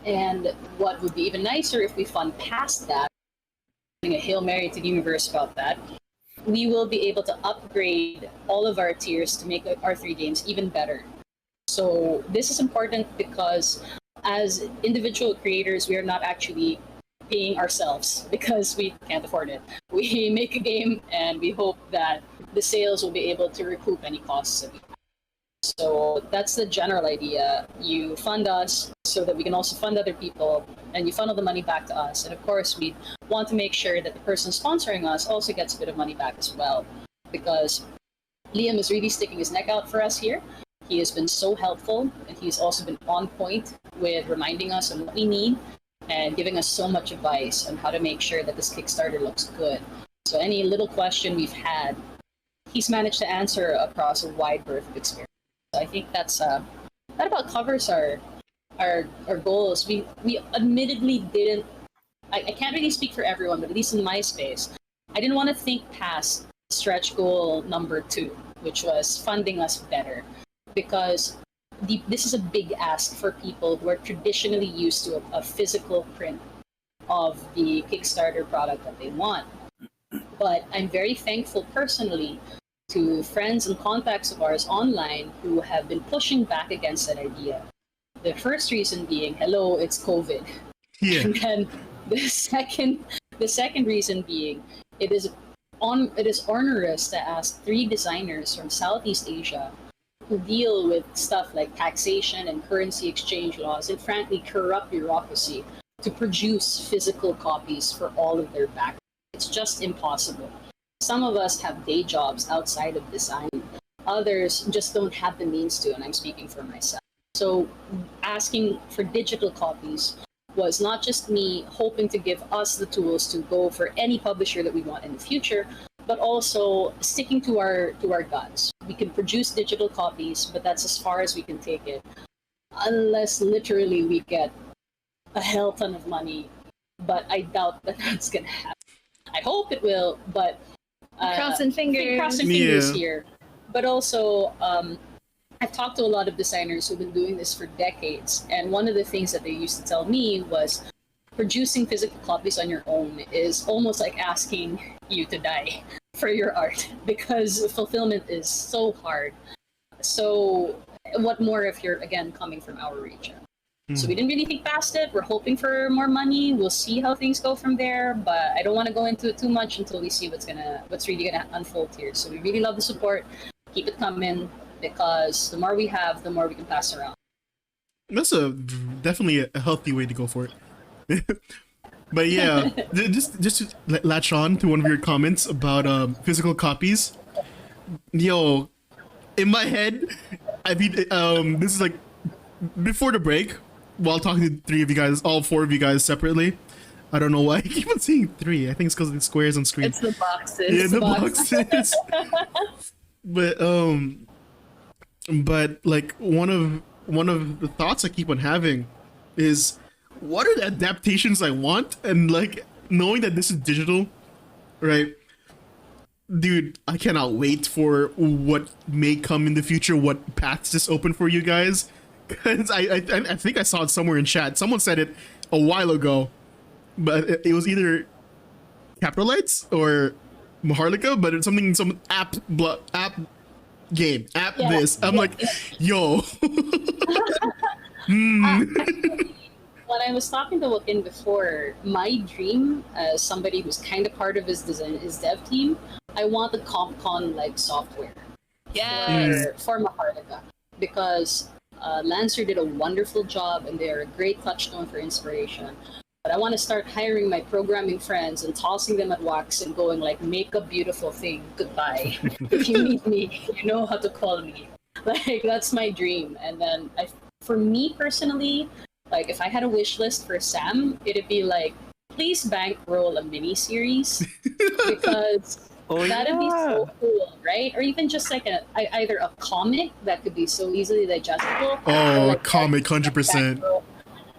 [SPEAKER 5] And what would be even nicer if we fund past that, doing a Hail Mary to the universe about that, we will be able to upgrade all of our tiers to make our 3 games even better. So this is important because as individual creators, we are not actually paying ourselves because we can't afford it. We make a game and we hope that the sales will be able to recoup any costs that we So that's the general idea. You fund us so that we can also fund other people, and you funnel the money back to us. And of course, we want to make sure that the person sponsoring us also gets a bit of money back as well, because Liam is really sticking his neck out for us here. He has been so helpful, and he's also been on point with reminding us of what we need and giving us so much advice on how to make sure that this Kickstarter looks good. So any little question we've had, he's managed to answer across a wide berth of experience. So I think that about covers our goals. We admittedly didn't. I can't really speak for everyone, but at least in my space, I didn't want to think past stretch goal number 2, which was funding us better, because this is a big ask for people who are traditionally used to a physical print of the Kickstarter product that they want. But I'm very thankful personally to friends and contacts of ours online who have been pushing back against that idea. The first reason being, hello, it's COVID.
[SPEAKER 1] Yeah.
[SPEAKER 5] And then the second reason being, it is onerous to ask 3 designers from Southeast Asia who deal with stuff like taxation and currency exchange laws and frankly corrupt bureaucracy to produce physical copies for all of their back. It's just impossible. Some of us have day jobs outside of design. Others just don't have the means to, and I'm speaking for myself. So asking for digital copies was not just me hoping to give us the tools to go for any publisher that we want in the future, but also sticking to our guns. We can produce digital copies, but that's as far as we can take it, unless literally we get a hell ton of money. But I doubt that that's gonna happen. I hope it will, but
[SPEAKER 2] Crossing fingers.
[SPEAKER 5] crossing fingers
[SPEAKER 1] Yeah.
[SPEAKER 5] here. But also, I've talked to a lot of designers who've been doing this for decades, and one of the things that they used to tell me was producing physical copies on your own is almost like asking you to die for your art, because fulfillment is so hard. So what more if you're, again, coming from our region? So we didn't really think past it. We're hoping for more money. We'll see how things go from there, but I don't want to go into it too much until we see what's really gonna unfold here. So we really love the support. Keep it coming, because the more we have, the more we can pass around.
[SPEAKER 1] That's definitely a healthy way to go for it. But yeah, just to latch on to one of your comments about physical copies. Yo, in my head, I mean, this is like before the break, while talking to 3 of you guys, all 4 of you guys separately. I don't know why I keep on saying 3. I think it's because the squares on screen.
[SPEAKER 2] It's the boxes.
[SPEAKER 1] Yeah, the boxes. But like one of the thoughts I keep on having is, what are the adaptations I want? And like knowing that this is digital, right? Dude, I cannot wait for what may come in the future, what paths just open for you guys. Because I think I saw it somewhere in chat. Someone said it a while ago, but it was either Capitalites or Maharlika, but it's something, some app game, app
[SPEAKER 5] Yeah.
[SPEAKER 1] this. I'm like, yo.
[SPEAKER 5] When I was talking to Joaquin before, my dream as somebody who's kind of part of his dev team, I want the CompCon like software
[SPEAKER 2] Yes.
[SPEAKER 5] for Maharlika, because Lancer did a wonderful job and they're a great touchstone for inspiration. But I want to start hiring my programming friends and tossing them at Wax and going like, make a beautiful thing, goodbye. If you need me, you know how to call me. Like, that's my dream. And then for me personally, like if I had a wish list for Sam, it'd be like, please bankroll a mini-series, because that'd be so cool, right? Or even just like either a comic that could be so easily digestible.
[SPEAKER 1] Oh,
[SPEAKER 5] or
[SPEAKER 1] a comic, 100%.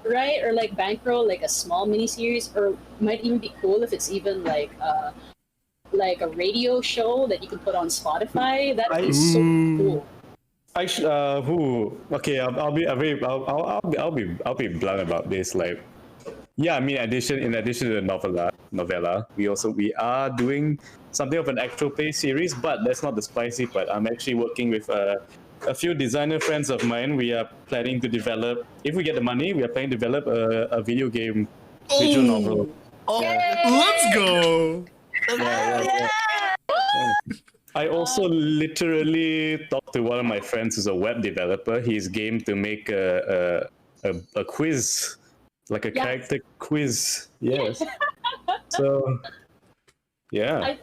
[SPEAKER 5] Right? Or like bankroll like a small miniseries, or might even be cool if it's even like a radio show that you can put on Spotify. That'd be so cool.
[SPEAKER 3] Actually, okay, I'll be blunt about this. Like, yeah, I mean, in addition to the novella, we are doing something of an actual play series, but that's not the spicy part. I'm actually working with a few designer friends of mine. We are planning to develop, if we get the money, we are planning to develop a video game visual novel.
[SPEAKER 1] Oh, let's go.
[SPEAKER 3] Yeah. I also literally talked to one of my friends who's a web developer. He's game to make a quiz, like a character quiz. Yes. So, yeah.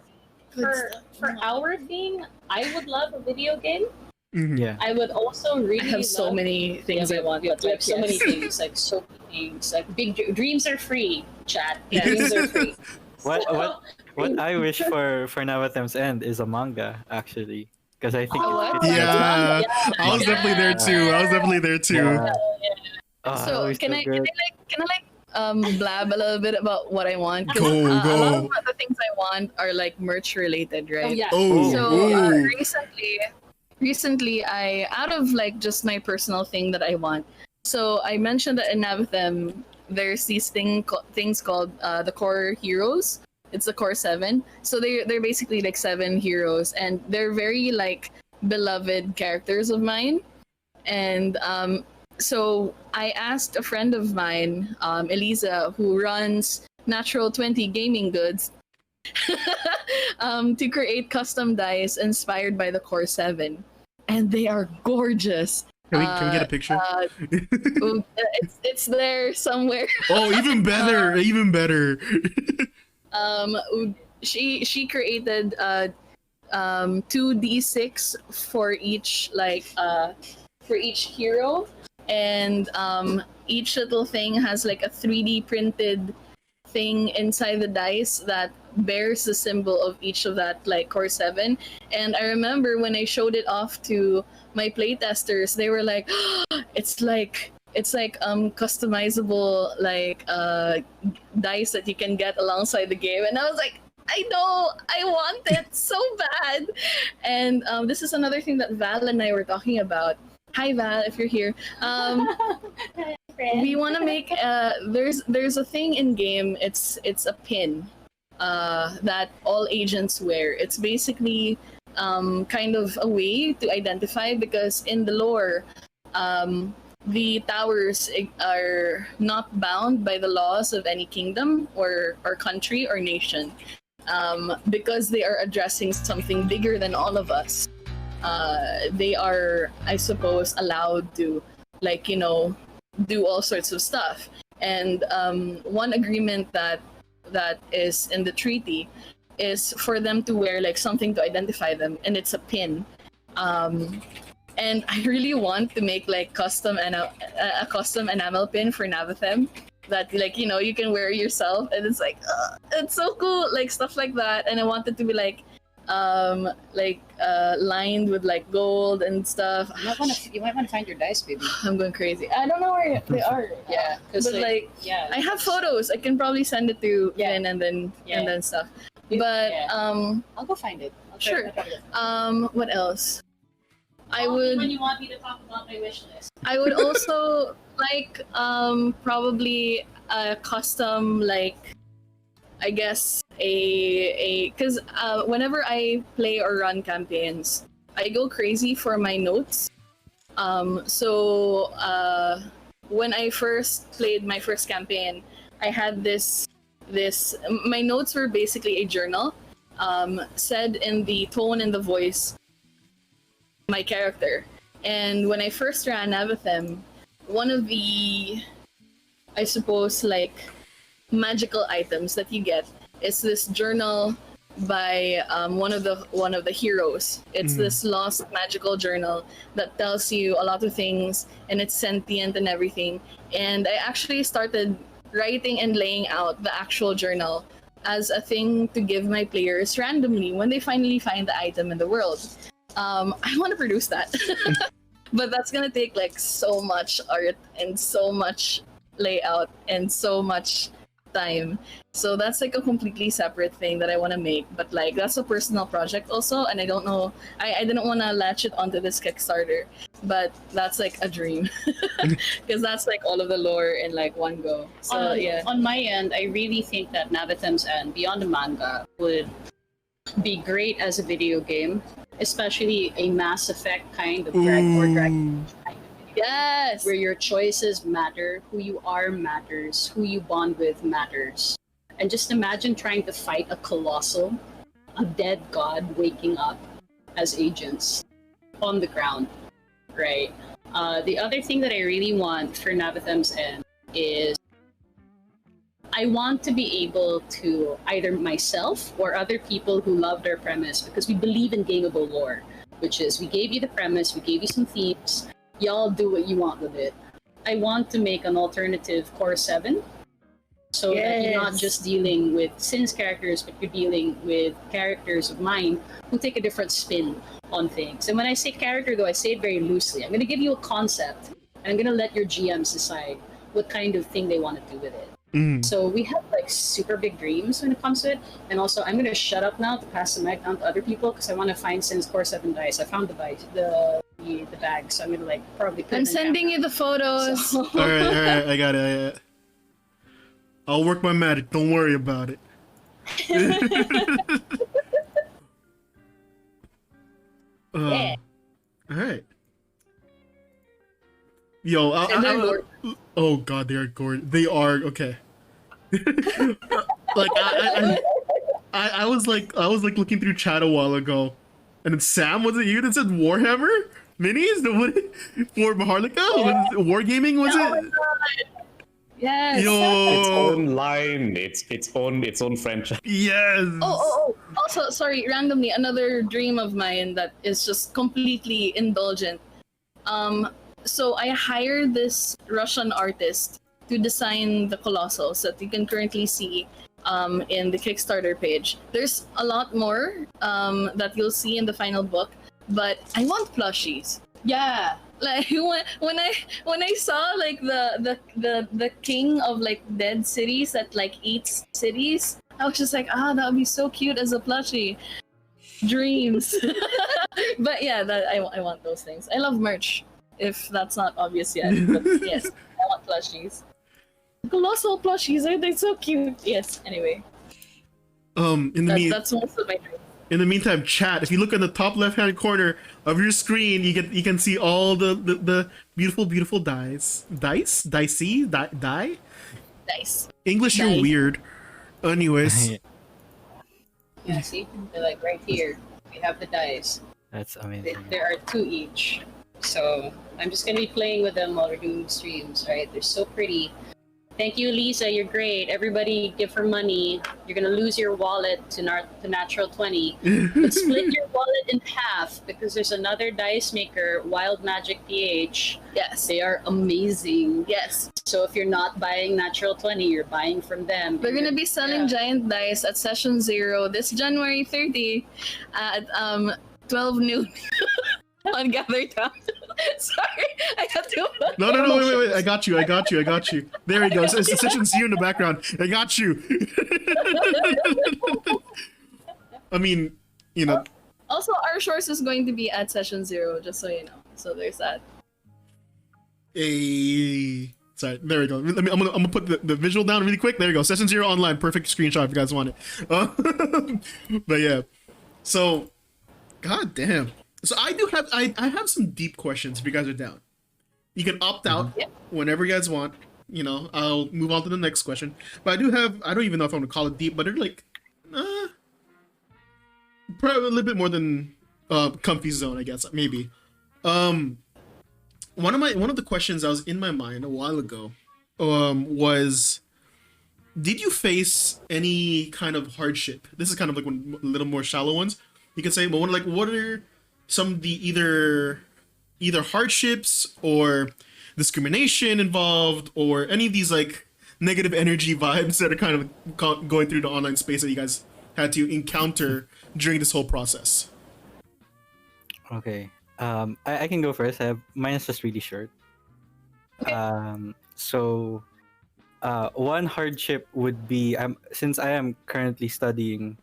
[SPEAKER 5] For our thing, I would love a video game.
[SPEAKER 4] Yeah.
[SPEAKER 5] I would also really
[SPEAKER 2] I have so
[SPEAKER 5] love-
[SPEAKER 2] many things I want.
[SPEAKER 5] We
[SPEAKER 2] But
[SPEAKER 5] have so many things, like so many things. Like dreams are free, chat. Yeah, dreams are free.
[SPEAKER 4] What I wish for Navathem's End is a manga, actually, because I think
[SPEAKER 5] Oh,
[SPEAKER 4] it's
[SPEAKER 1] Yeah, I was definitely there too. I was definitely there too.
[SPEAKER 4] Yeah. Oh,
[SPEAKER 2] So
[SPEAKER 4] always
[SPEAKER 2] can I
[SPEAKER 4] good.
[SPEAKER 2] blab a little bit about what I want? 'Cause,
[SPEAKER 1] Go,
[SPEAKER 2] a lot
[SPEAKER 1] go.
[SPEAKER 2] of the things I want are like merch related, right?
[SPEAKER 5] Oh yeah.
[SPEAKER 1] Oh,
[SPEAKER 2] So
[SPEAKER 1] ooh.
[SPEAKER 2] recently, I out of like just my personal thing that I want. So I mentioned that in Navithem, there's these things called the core heroes. It's the core 7. So they're basically like 7 heroes, and they're very like beloved characters of mine. And so I asked a friend of mine, Eliza, who runs Natural 20 Gaming Goods, to create custom dice inspired by the Core 7. And they are gorgeous.
[SPEAKER 1] Can we get a picture?
[SPEAKER 2] It's there somewhere.
[SPEAKER 1] Oh, even better, even better.
[SPEAKER 2] She created 2d6 for each for each hero, and each little thing has like a 3D printed thing inside the dice that bears the symbol of each of that like core 7. And I remember when I showed it off to my playtesters, they were like, it's like customizable like dice that you can get alongside the game. And I was like, I know, I want it so bad. And this is another thing that Val and I were talking about. Hi Val, if you're here. We want to make there's a thing in game. It's a pin that all agents wear. It's basically kind of a way to identify, because in the lore, the towers are not bound by the laws of any kingdom or country or nation, because they are addressing something bigger than all of us. They are, I suppose, allowed to, like, you know, do all sorts of stuff. And one agreement that is in the treaty is for them to wear like something to identify them, and it's a pin. And I really want to make like a custom enamel pin for Navithem that, like, you know, you can wear yourself, and it's like it's so cool, like stuff like that. And I want it to be like lined with like gold and stuff.
[SPEAKER 5] You might want to find your dice, baby.
[SPEAKER 2] I'm going crazy. I don't know where they are.
[SPEAKER 5] Yeah,
[SPEAKER 2] But like
[SPEAKER 5] yeah,
[SPEAKER 2] I have photos. I can probably send it to Vin and then stuff. But
[SPEAKER 5] I'll go find it.
[SPEAKER 2] Sure. What else? I
[SPEAKER 5] Call me
[SPEAKER 2] would
[SPEAKER 5] when you want me to talk about my wish list.
[SPEAKER 2] I would also like probably a custom, like, I guess because whenever I play or run campaigns, I go crazy for my notes. So when I first played my first campaign, I had this my notes were basically a journal, said in the tone and the voice my character. And when I first ran Navithem, one of the, I suppose, like, magical items that you get is this journal by one of the heroes. It's this lost magical journal that tells you a lot of things, and it's sentient and everything. And I actually started writing and laying out the actual journal as a thing to give my players randomly when they finally find the item in the world. I want to produce that. But that's gonna take like so much art and so much layout and so much time. So that's like a completely separate thing that I want to make. But like that's a personal project also, and I don't know. I didn't want to latch it onto this Kickstarter, but that's like a dream because that's like all of the lore in like one go. So yeah.
[SPEAKER 5] On my end, I really think that Navithem's End Beyond the Manga would be great as a video game, especially a Mass Effect kind of Dragon kind of video,
[SPEAKER 2] Yes.
[SPEAKER 5] where your choices matter, who you are matters, who you bond with matters. And just imagine trying to fight a colossal, a dead god waking up, as agents on the ground, right? The other thing that I really want for Navathem's End is I want to be able to either myself or other people who loved our premise, because we believe in gameable lore, which is we gave you the premise, we gave you some themes, y'all do what you want with it. I want to make an alternative Core 7 so that you're not just dealing with Sin's characters, but you're dealing with characters of mine who take a different spin on things. And when I say character, though, I say it very loosely. I'm going to give you a concept, and I'm going to let your GMs decide what kind of thing they want to do with it. So we have like super big dreams when it comes to it. And also, I'm going to shut up now to pass the mic down to other people because I want to find Sin's Core 7 dice. I found the bag, so I'm going to like probably put
[SPEAKER 2] I'm sending you the photos.
[SPEAKER 5] So-
[SPEAKER 1] All right, I got it. I'll work my magic. Don't worry about it.
[SPEAKER 5] Yeah.
[SPEAKER 1] All right. Yo,
[SPEAKER 5] And they're gorgeous.
[SPEAKER 1] oh god, they are gorgeous. They are okay. Like I was like looking through chat a while ago, and then Sam, was it you that said Warhammer minis? For Maharlika? Wargaming was it?
[SPEAKER 2] Yes.
[SPEAKER 3] Its
[SPEAKER 1] Yo,
[SPEAKER 3] own line, its own franchise.
[SPEAKER 1] yes.
[SPEAKER 2] Oh. Also, sorry, randomly, another dream of mine that is just completely indulgent. So I hired this Russian artist to design the Colossals that you can currently see in the Kickstarter page. There's a lot more that you'll see in the final book, but I want plushies.
[SPEAKER 5] Yeah.
[SPEAKER 2] Like when I saw like the king of like dead cities that like eats cities, I was just like, that would be so cute as a plushie. Dreams. But yeah, that I want those things. I love merch, if that's not obvious yet. But yes, I want plushies. Colossal plushies, aren't they so cute? Yes. Anyway, that's most of my dreams.
[SPEAKER 1] In the meantime, chat, if you look in the top left-hand corner of your screen, you can see all the beautiful dice. Die?
[SPEAKER 2] Nice.
[SPEAKER 1] English, you're
[SPEAKER 2] Dice.
[SPEAKER 1] weird. Anyways,
[SPEAKER 5] Yeah, see? They're like right here. We have the dice.
[SPEAKER 4] That's amazing.
[SPEAKER 5] There are 2 each. So I'm just gonna be playing with them while we're doing streams, right? They're so pretty. Thank you, Lisa. You're great. Everybody give her money. You're gonna lose your wallet to Natural 20. But split your wallet in half because there's another dice maker, Wild Magic PH.
[SPEAKER 2] Yes.
[SPEAKER 5] They are amazing.
[SPEAKER 2] Yes.
[SPEAKER 5] So if you're not buying Natural 20, you're buying from them.
[SPEAKER 2] We're gonna be selling
[SPEAKER 5] Yeah.
[SPEAKER 2] giant dice at session 0 this January 30 at 12 noon on Gather Town. Sorry, I got too much.
[SPEAKER 1] no, wait. I got you. There we go. It's session C in the background. I got you. I mean, you know.
[SPEAKER 2] Also, our shorts is going to be at session 0, just so you know. So there's that.
[SPEAKER 1] Sorry, there we go. I'm gonna put the visual down really quick. There you go. Session 0 online. Perfect screenshot if you guys want it. But yeah. So, god damn. So I have some deep questions if you guys are down. You can opt out whenever you guys want. You know, I'll move on to the next question. But I don't even know if I'm gonna call it deep, but they're like probably a little bit more than comfy zone, I guess. Maybe. One of the questions that was in my mind a while ago was, did you face any kind of hardship? This is kind of like one a little more shallow ones. You could say, but what are some of the either hardships or discrimination involved, or any of these like negative energy vibes that are kind of going through the online space that you guys had to encounter during this whole process?
[SPEAKER 4] Okay. I can go first. Mine is just really short. So one hardship would be, since I am currently studying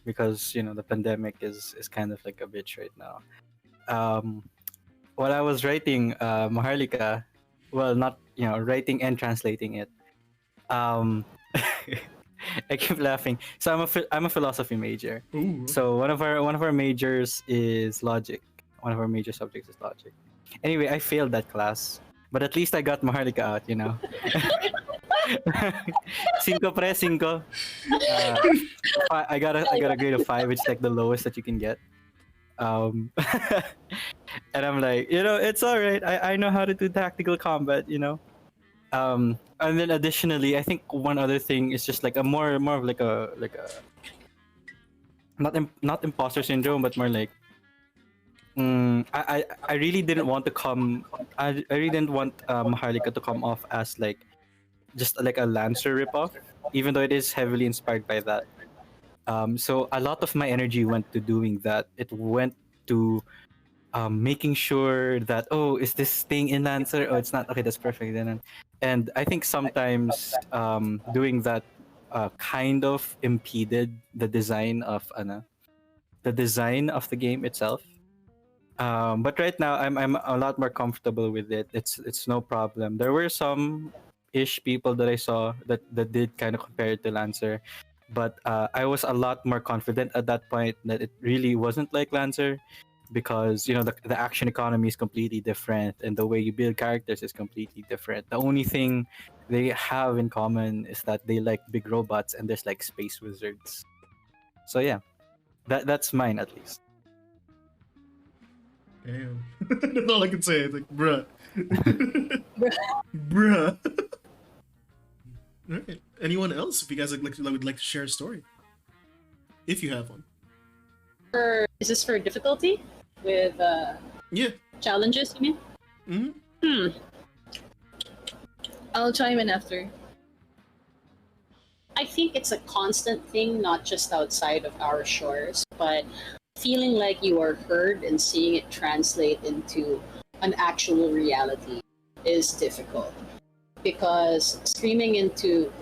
[SPEAKER 4] because the pandemic is kind of like a bitch right now. While I was writing Maharlika, well, not writing and translating it, I keep laughing. So I'm a philosophy major.
[SPEAKER 1] Ooh.
[SPEAKER 4] So one of our majors is logic. One of our major subjects is logic. Anyway, I failed that class, but at least I got Maharlika out. Cinco pre, cinco. I got a grade of 5, which is like the lowest that you can get. And I'm like, it's all right. I know how to do tactical combat. And then additionally, I think one other thing is just like a more of like a not imposter syndrome, but more like I really didn't want to come. I really didn't want Maharlika to come off as like just like a Lancer ripoff, even though it is heavily inspired by that. So a lot of my energy went to doing that. It went to making sure that, oh, is this thing in Lancer? Oh, it's not. Okay, that's perfect then. And I think sometimes doing that kind of impeded the design of the game itself. But right now I'm a lot more comfortable with it. It's no problem. There were some ish people that I saw that did kind of compare it to Lancer, but I was a lot more confident at that point that it really wasn't like Lancer, because the action economy is completely different and the way you build characters is completely different. The only thing they have in common is that they like big robots and there's like space wizards. So yeah, that's mine at least.
[SPEAKER 1] Damn. That's all I can say. It's like, bruh. Bruh. All right. Anyone else? If you guys would like to share a story, if you have one.
[SPEAKER 5] Is this for difficulty with
[SPEAKER 1] Yeah.
[SPEAKER 5] challenges? You mean?
[SPEAKER 1] Mm-hmm.
[SPEAKER 2] I'll chime in after.
[SPEAKER 5] I think it's a constant thing, not just outside of our shores, but feeling like you are heard and seeing it translate into an actual reality is difficult. Because screaming into,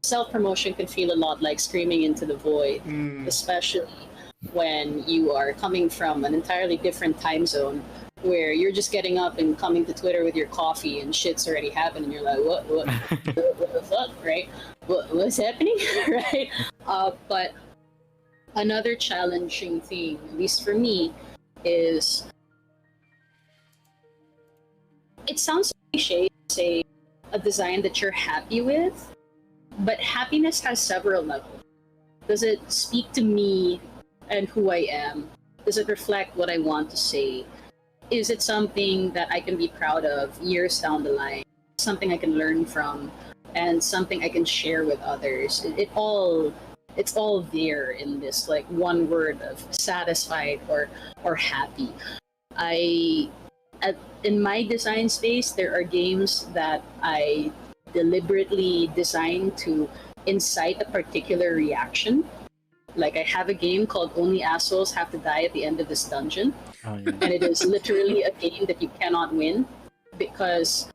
[SPEAKER 5] self-promotion can feel a lot like screaming into the void, especially when you are coming from an entirely different time zone where you're just getting up and coming to Twitter with your coffee and shit's already happened and you're like, what the fuck, right? What's happening, right? But another challenging thing, at least for me, is it sounds cliche to say a design that you're happy with, but happiness has several levels. Does it speak to me and who I am? Does it reflect what I want to say? Is it something that I can be proud of years down the line? Something I can learn from and something I can share with others? It's all there in this like one word of satisfied or happy. In my design space, there are games that I deliberately designed to incite a particular reaction. Like I have a game called Only Assholes Have to Die at the End of This Dungeon.
[SPEAKER 4] Oh, yeah.
[SPEAKER 5] And it is literally a game that you cannot win because,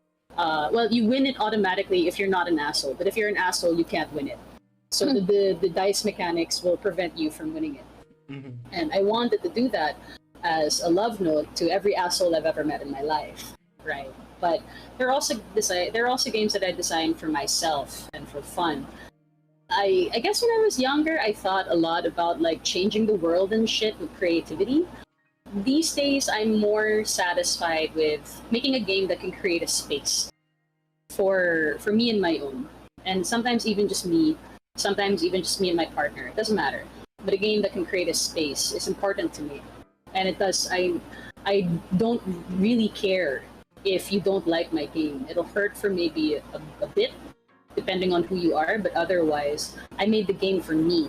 [SPEAKER 5] you win it automatically if you're not an asshole. But if you're an asshole, you can't win it. So the dice mechanics will prevent you from winning it.
[SPEAKER 1] Mm-hmm.
[SPEAKER 5] And I wanted to do that as a love note to every asshole I've ever met in my life, right? But there are also games that I designed for myself and for fun. I guess when I was younger, I thought a lot about like changing the world and shit with creativity. These days, I'm more satisfied with making a game that can create a space for me and my own, and sometimes even just me. Sometimes even just me and my partner. It doesn't matter. But a game that can create a space is important to me, and it does. I don't really care if you don't like my game. It'll hurt for maybe a bit, depending on who you are, but otherwise, I made the game for me.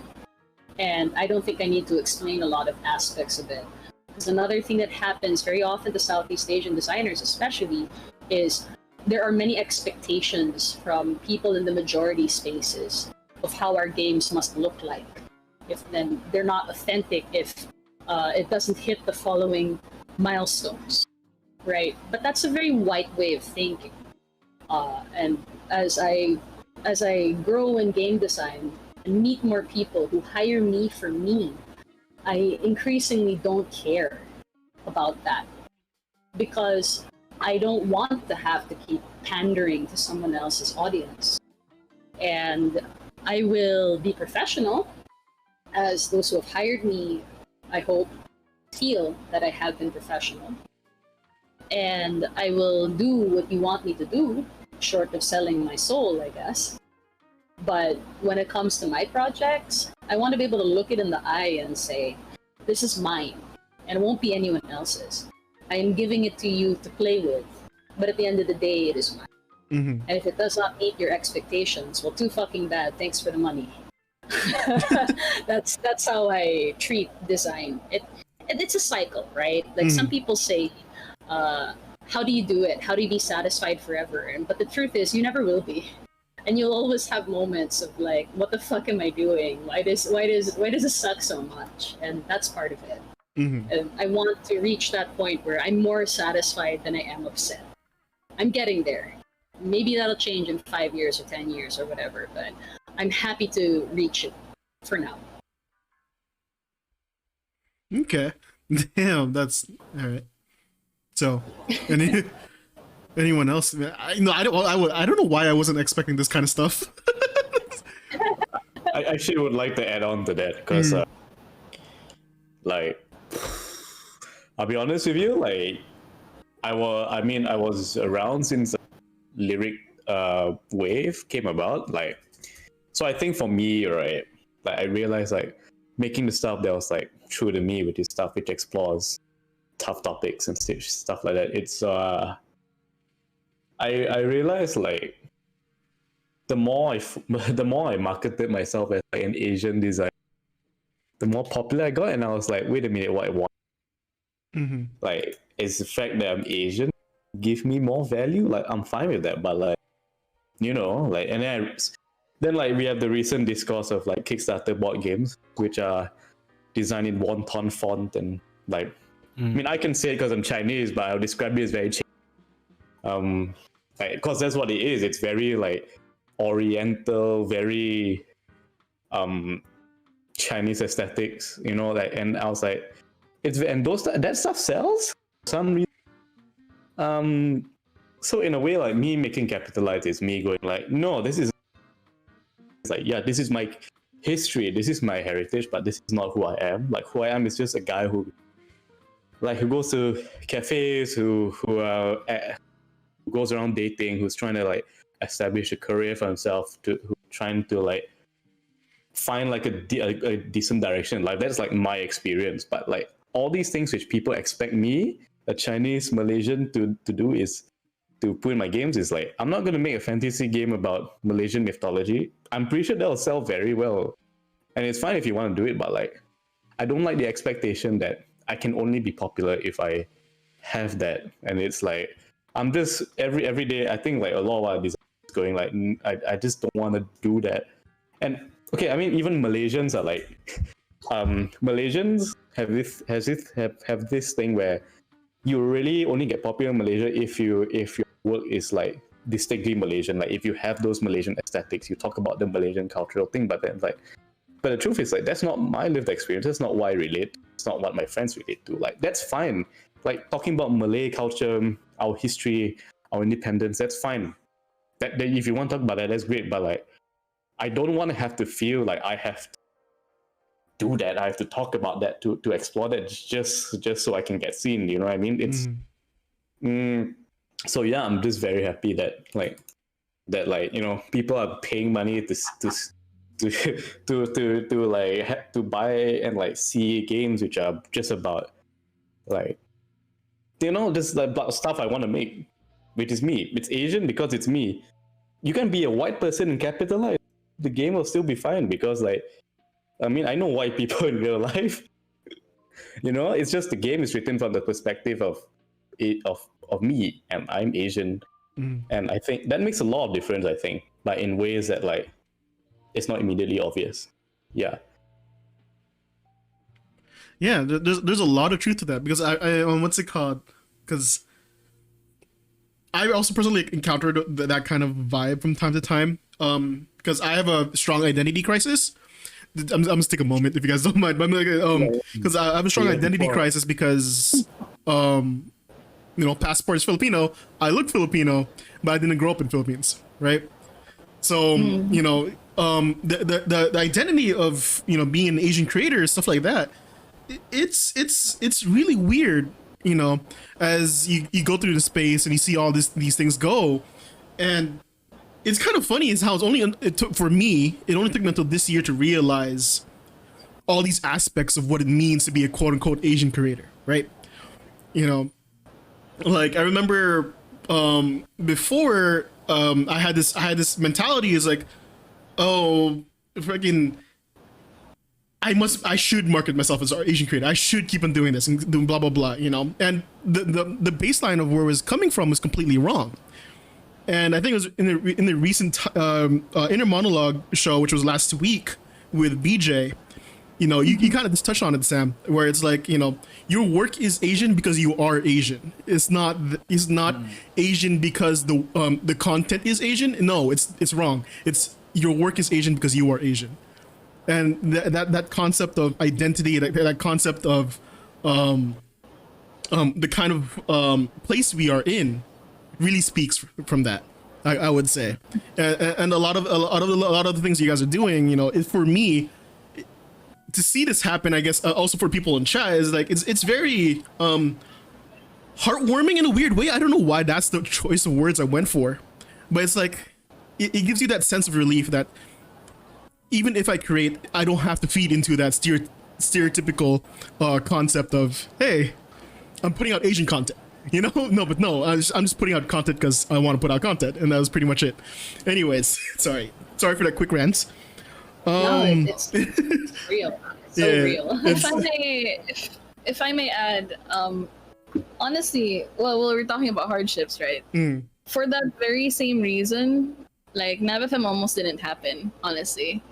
[SPEAKER 5] And I don't think I need to explain a lot of aspects of it. Because another thing that happens very often to Southeast Asian designers especially is there are many expectations from people in the majority spaces of how our games must look like. If then they're not authentic, if it doesn't hit the following milestones, right? But that's a very white way of thinking. And as I grow in game design and meet more people who hire me for me, I increasingly don't care about that because I don't want to have to keep pandering to someone else's audience. And I will be professional, as those who have hired me, I hope, feel that I have been professional. And I will do what you want me to do, short of selling my soul, I guess. But when it comes to my projects, I want to be able to look it in the eye and say, this is mine, and it won't be anyone else's. I am giving it to you to play with, but at the end of the day, it is mine.
[SPEAKER 1] Mm-hmm.
[SPEAKER 5] And if it does not meet your expectations, well, too fucking bad. Thanks for the money. That's how I treat design. It's a cycle, right? Like some people say, how do you do it? How do you be satisfied forever? But the truth is, you never will be. And you'll always have moments of like, what the fuck am I doing? Why does it suck so much? And that's part of it.
[SPEAKER 1] Mm-hmm.
[SPEAKER 5] And I want to reach that point where I'm more satisfied than I am upset. I'm getting there. Maybe that'll change in 5 years or 10 years or whatever, but I'm happy to reach it for now.
[SPEAKER 1] Okay. Damn, that's all right. So, anyone else? I don't know why I wasn't expecting this kind of stuff.
[SPEAKER 3] I actually would like to add on to that because, like, I'll be honest with you, like, I was around since the lyric wave came about, like, so I think for me, right, like I realized like making the stuff that was like true to me, which is stuff which explores tough topics and stuff like that. It's I realized like the more I marketed myself as like an Asian designer, the more popular I got, and I was like, wait a minute, what I want?
[SPEAKER 1] Mm-hmm.
[SPEAKER 3] Like, is the fact that I'm Asian give me more value? Like, I'm fine with that, but like, you know, like, and then like we have the recent discourse of like Kickstarter board games, which are designed in wonton font and like, I mean, I can say it because I'm Chinese, but I'll describe it as very like, because that's what it is. It's very like Oriental, very Chinese aesthetics, you know, like, and I was like, that stuff sells for some reason. So in a way, like me making Capitalize is me going like, no, this is like, yeah, this is my history, this is my heritage, but this is not who I am. Like, who I am is just a guy who goes to cafes, who goes around dating, who's trying to like establish a career for himself, who's trying to like find like a decent direction in life. That's like my experience. But like all these things which people expect me, a Chinese Malaysian, to do is to put in my games is like, I'm not going to make a fantasy game about Malaysian mythology. I'm pretty sure that'll sell very well. And it's fine if you want to do it, but like, I don't like the expectation that I can only be popular if I have that. And it's like, I'm just, every day, I think like a lot of our designers going like, I just don't want to do that. And okay, I mean, even Malaysians are like, Malaysians have this thing where you really only get popular in Malaysia if your work is like distinctly Malaysian. Like if you have those Malaysian aesthetics, you talk about the Malaysian cultural thing, but the truth is like, that's not my lived experience. That's not why I relate. It's not what my friends relate to. Like, that's fine. Like talking about Malay culture, our history, our independence, that's fine. That if you want to talk about that, that's great. But like, I don't want to have to feel like I have to do that. I have to talk about that to explore that just so I can get seen. You know what I mean? It's so yeah, I'm just very happy that you know, people are paying money to buy and like see games which are just about like, you know, just like about stuff I want to make, which is me. It's Asian because it's me. You can be a white person and capitalize. The game will still be fine because like, I mean, I know white people in real life. You know, it's just the game is written from the perspective of me, and I'm Asian, and I think that makes a lot of difference. I think, like in ways that like it's not immediately obvious. Yeah.
[SPEAKER 1] Yeah, there's a lot of truth to that because I what's it called? Because I also personally encountered that kind of vibe from time to time. Because I have a strong identity crisis. I'm gonna take a moment if you guys don't mind. But because I have a strong identity crisis because you know, passport is Filipino. I look Filipino, but I didn't grow up in Philippines, right? So you know, the identity of, you know, being an Asian creator, stuff like that. It's really weird, you know, as you go through the space and you see all these things go. And it's kind of funny is how it took for me. It only took me until this year to realize all these aspects of what it means to be a quote unquote Asian creator, right? You know, like I remember before I had this mentality is like, oh, freaking. I should market myself as an Asian creator. I should keep on doing this and doing blah blah blah, you know. And the baseline of where it was coming from was completely wrong. And I think it was in the recent inner monologue show, which was last week with BJ. You know, you kind of just touched on it, Sam, where it's like, you know, your work is Asian because you are Asian. It's not Asian because the content is Asian. No, it's wrong. It's your work is Asian because you are Asian. And that concept of identity, that concept of the kind of place we are in, really speaks from that. I would say, and a lot of the things you guys are doing, you know, for me to see this happen, I guess also for people in chat is like it's very heartwarming in a weird way. I don't know why that's the choice of words I went for, but it's like it gives you that sense of relief that. Even if I create, I don't have to feed into that stereotypical concept of, hey, I'm putting out Asian content. You know? No, I'm just putting out content because I want to put out content. And that was pretty much it. Anyways, sorry for that quick rant.
[SPEAKER 5] No, it's real. It's so real.
[SPEAKER 2] If I may add, honestly, well, we're talking about hardships, right? For that very same reason, like Navatham almost didn't happen, honestly.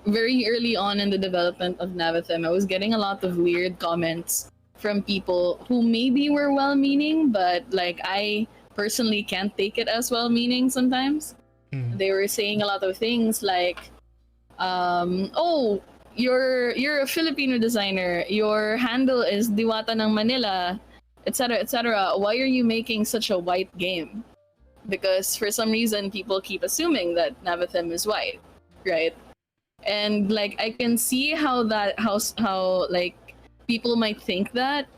[SPEAKER 2] Very early on in the development of Navatham, I was getting a lot of weird comments from people who maybe were well-meaning, but like I personally can't take it as well-meaning sometimes. They were saying a lot of things like, oh, you're a Filipino designer, your handle is Diwata ng Manila, etc., etc. Why are you making such a white game? Because for some reason people keep assuming that Navatham is white, right? And like I can see how like people might think that,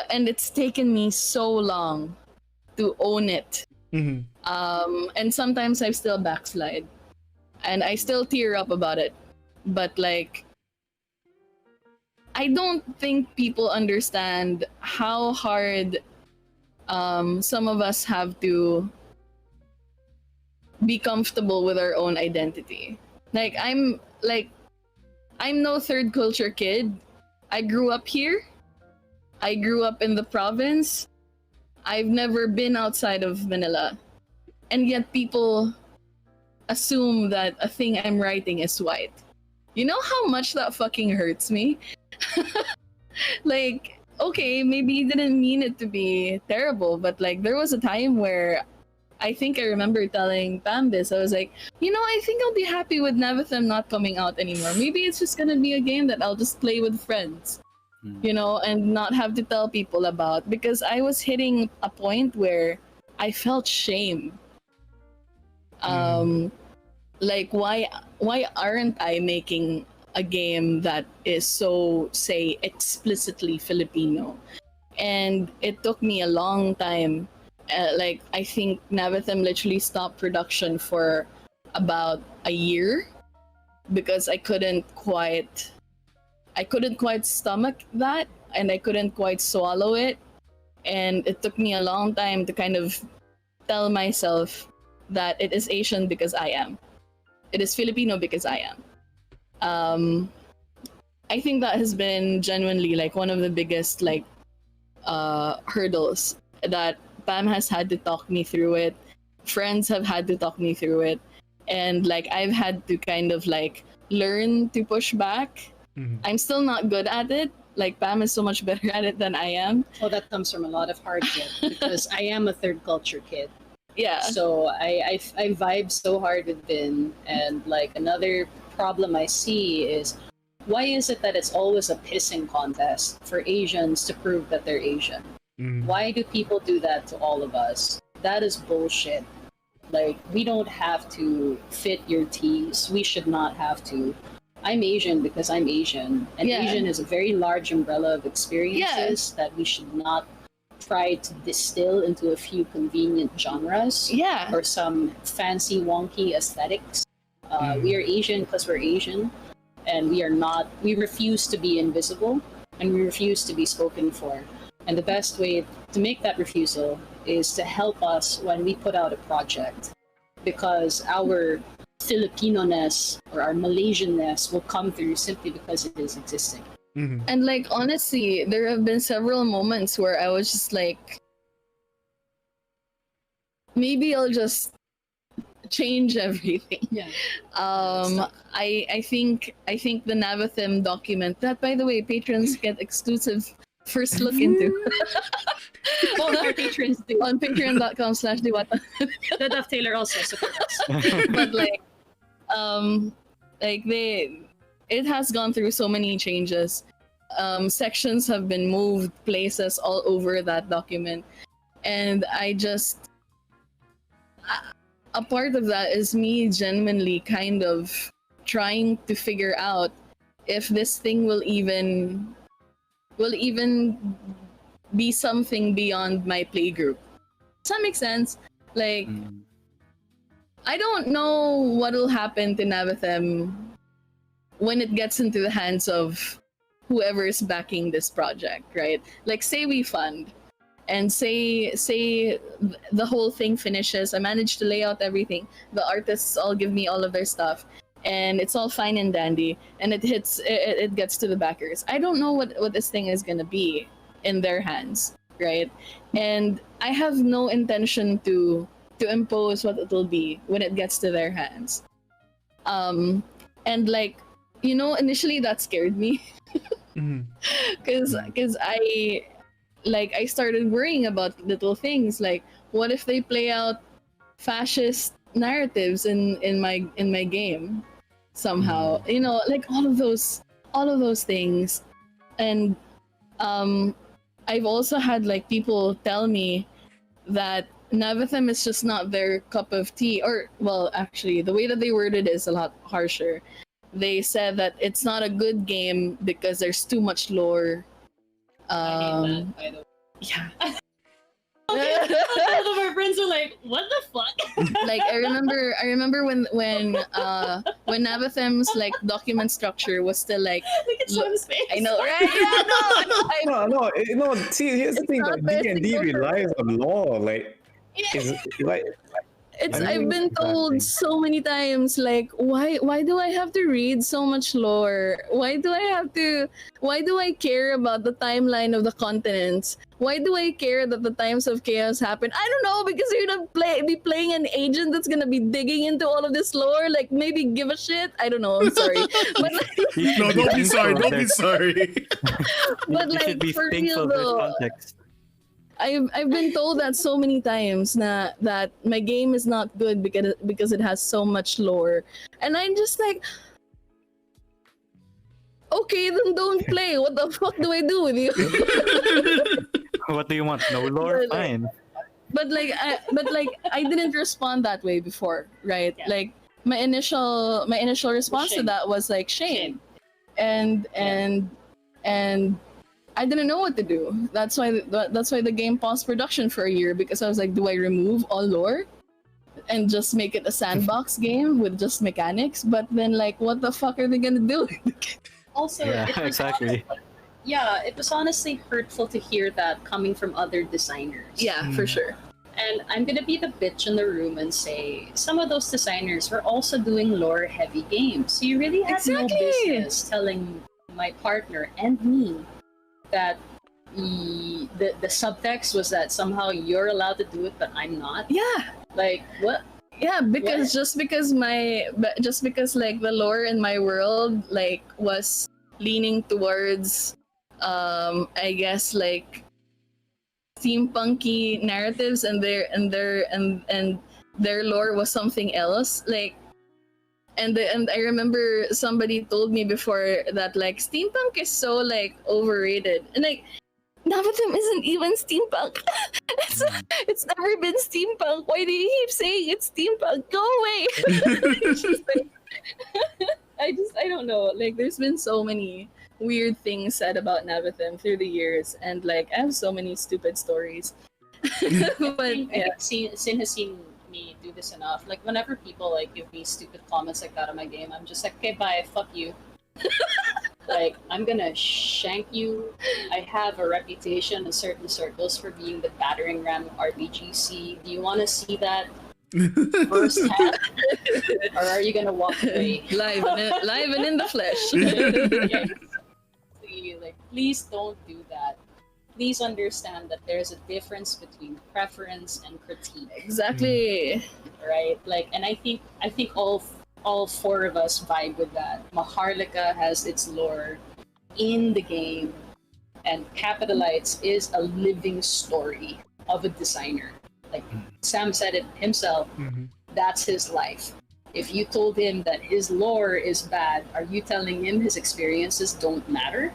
[SPEAKER 2] and it's taken me so long to own it. And sometimes I still backslide and I still tear up about it, but like I don't think people understand how hard some of us have to be comfortable with our own identity. Like I'm no third culture kid. I grew up here. I grew up in the province. I've never been outside of Manila. And yet people assume that a thing I'm writing is white. You know how much that fucking hurts me? Like, okay, maybe you didn't mean it to be terrible, but like there was a time where I think I remember telling Pam this. I was like, you know, I think I'll be happy with Navatham not coming out anymore. Maybe it's just gonna be a game that I'll just play with friends, you know, and not have to tell people about, because I was hitting a point where I felt shame. Like why aren't I making a game that is so, say, explicitly Filipino? And it took me a long time. Like I think Navatham literally stopped production for about a year because I couldn't quite stomach that, and I couldn't quite swallow it. And it took me a long time to kind of tell myself that it is Asian because I am. It is Filipino because I am. I think that has been genuinely like one of the biggest like hurdles that Pam has had to talk me through it. Friends have had to talk me through it. And like I've had to kind of like learn to push back. I'm still not good at it. Like Pam is so much better at it than I am.
[SPEAKER 5] Well, that comes from a lot of hardship because I am a third culture kid.
[SPEAKER 2] Yeah.
[SPEAKER 5] So I vibe so hard with Vin, and like another problem I see is why is it that it's always a pissing contest for Asians to prove that they're Asian? Why do people do that to all of us? That is bullshit. Like, we don't have to fit your tees. We should not have to. I'm Asian because I'm Asian. And Asian is a very large umbrella of experiences that we should not tried to distill into a few convenient genres
[SPEAKER 2] Yeah.
[SPEAKER 5] or some fancy wonky aesthetics. We are Asian because we're Asian, and we refuse to be invisible, and we refuse to be spoken for. And the best way to make that refusal is to help us when we put out a project, because our Filipino-ness or our Malaysian-ness will come through simply because it is existing.
[SPEAKER 1] Mhm.
[SPEAKER 2] And like honestly, there have been several moments where I was just like, maybe I'll just change everything.
[SPEAKER 5] Yeah.
[SPEAKER 2] I think the Navathim document that, by the way, patrons get exclusive first look into
[SPEAKER 5] Well, our patrons do.
[SPEAKER 2] on patreon.com/diwata.
[SPEAKER 5] The Dove Taylor also support us.
[SPEAKER 2] But like it has gone through so many changes. Sections have been moved places all over that document, and a part of that is me genuinely kind of trying to figure out if this thing will even be something beyond my playgroup. Does that make sense? Like, I don't know what will happen to Navathim when it gets into the hands of whoever is backing this project, right? Like, say we fund, and say the whole thing finishes. I managed to lay out everything. The artists all give me all of their stuff, and it's all fine and dandy. And it gets to the backers. I don't know what this thing is gonna be in their hands, right? And I have no intention to impose what it'll be when it gets to their hands. And like, initially that scared me
[SPEAKER 1] Mhm.
[SPEAKER 2] because I started worrying about little things like, what if they play out fascist narratives in my game somehow? Like all of those things. And I've also had like people tell me that Navathim is just not their cup of tea. Or, well, actually, the way that they worded it is a lot harsher. They said that it's not a good game because there's too much lore.
[SPEAKER 5] I hate that, by the way.
[SPEAKER 2] Yeah.
[SPEAKER 5] All of our friends are like, "What the fuck?"
[SPEAKER 2] Like I remember when Navathim's like document structure was still like,
[SPEAKER 5] Look at Sam's face.
[SPEAKER 2] I know, right? Yeah, no,
[SPEAKER 3] No. See, here's the
[SPEAKER 2] It's
[SPEAKER 3] thing:
[SPEAKER 2] not
[SPEAKER 3] like, D&D
[SPEAKER 2] basic
[SPEAKER 3] relies on law. Like, it's like
[SPEAKER 2] I've been told so many times, like, why do I have to read so much lore? Why do I care about the timeline of the continents? Why do I care that the times of chaos happen? I don't know, because you're gonna be playing an agent that's gonna be digging into all of this lore. Like, maybe give a shit. I don't know. I'm sorry, but like,
[SPEAKER 1] No, don't be sorry. Don't be sorry.
[SPEAKER 2] but
[SPEAKER 4] You
[SPEAKER 2] like
[SPEAKER 4] should be
[SPEAKER 2] for
[SPEAKER 4] thankful
[SPEAKER 2] real
[SPEAKER 4] there's
[SPEAKER 2] though.
[SPEAKER 4] context.
[SPEAKER 2] I've been told that so many times that my game is not good because it has so much lore, and I'm just like, okay, then don't play. What the fuck do I do with you?
[SPEAKER 4] What do you want? No lore?
[SPEAKER 2] But, like,
[SPEAKER 4] Fine.
[SPEAKER 2] but I didn't respond that way before, right?
[SPEAKER 5] Yeah.
[SPEAKER 2] Like my initial response to
[SPEAKER 5] Shame.
[SPEAKER 2] that was like shame, and I didn't know what to do. That's why the game paused production for a year, because I was like, do I remove all lore and just make it a sandbox game with just mechanics? But then like, what the fuck are they gonna do?
[SPEAKER 5] Also,
[SPEAKER 4] Yeah,
[SPEAKER 5] it was
[SPEAKER 4] exactly.
[SPEAKER 5] it was honestly hurtful to hear that coming from other designers.
[SPEAKER 2] Yeah, for sure.
[SPEAKER 5] And I'm gonna be the bitch in the room and say some of those designers were also doing lore-heavy games. So you really have no
[SPEAKER 2] Exactly.
[SPEAKER 5] business telling my partner and me that the subtext was that somehow you're allowed to do it, but I'm not.
[SPEAKER 2] Yeah.
[SPEAKER 5] Like, what?
[SPEAKER 2] Yeah, because
[SPEAKER 5] What?
[SPEAKER 2] just because like the lore in my world like was leaning towards I guess like steampunky narratives, and their lore was something else, like, and I remember somebody told me before that like steampunk is so like overrated, and like Navathim isn't even steampunk. It's never been steampunk. Why do you keep saying it's steampunk? Go away. It's just like, I don't know. Like there's been so many weird things said about Navathim through the years, and like I have so many stupid stories.
[SPEAKER 5] I
[SPEAKER 2] But
[SPEAKER 5] think
[SPEAKER 2] yeah,
[SPEAKER 5] Sin has seen me do this enough. Like whenever people like give me stupid comments like that on my game, I'm just like, okay, bye, fuck you. Like I'm gonna shank you. I have a reputation in certain circles for being the battering ram of RBGC. Do you want to see that firsthand, or are you gonna walk away?
[SPEAKER 2] live and in the flesh.
[SPEAKER 5] Yeah, like, please don't do that. Please understand that there's a difference between preference and critique,
[SPEAKER 2] Exactly.
[SPEAKER 5] right? Like, and I think all four of us vibe with that. Maharlika has its lore in the game, and Capitalites is a living story of a designer. Like Sam said it himself, that's his life. If you told him that his lore is bad, are you telling him his experiences don't matter?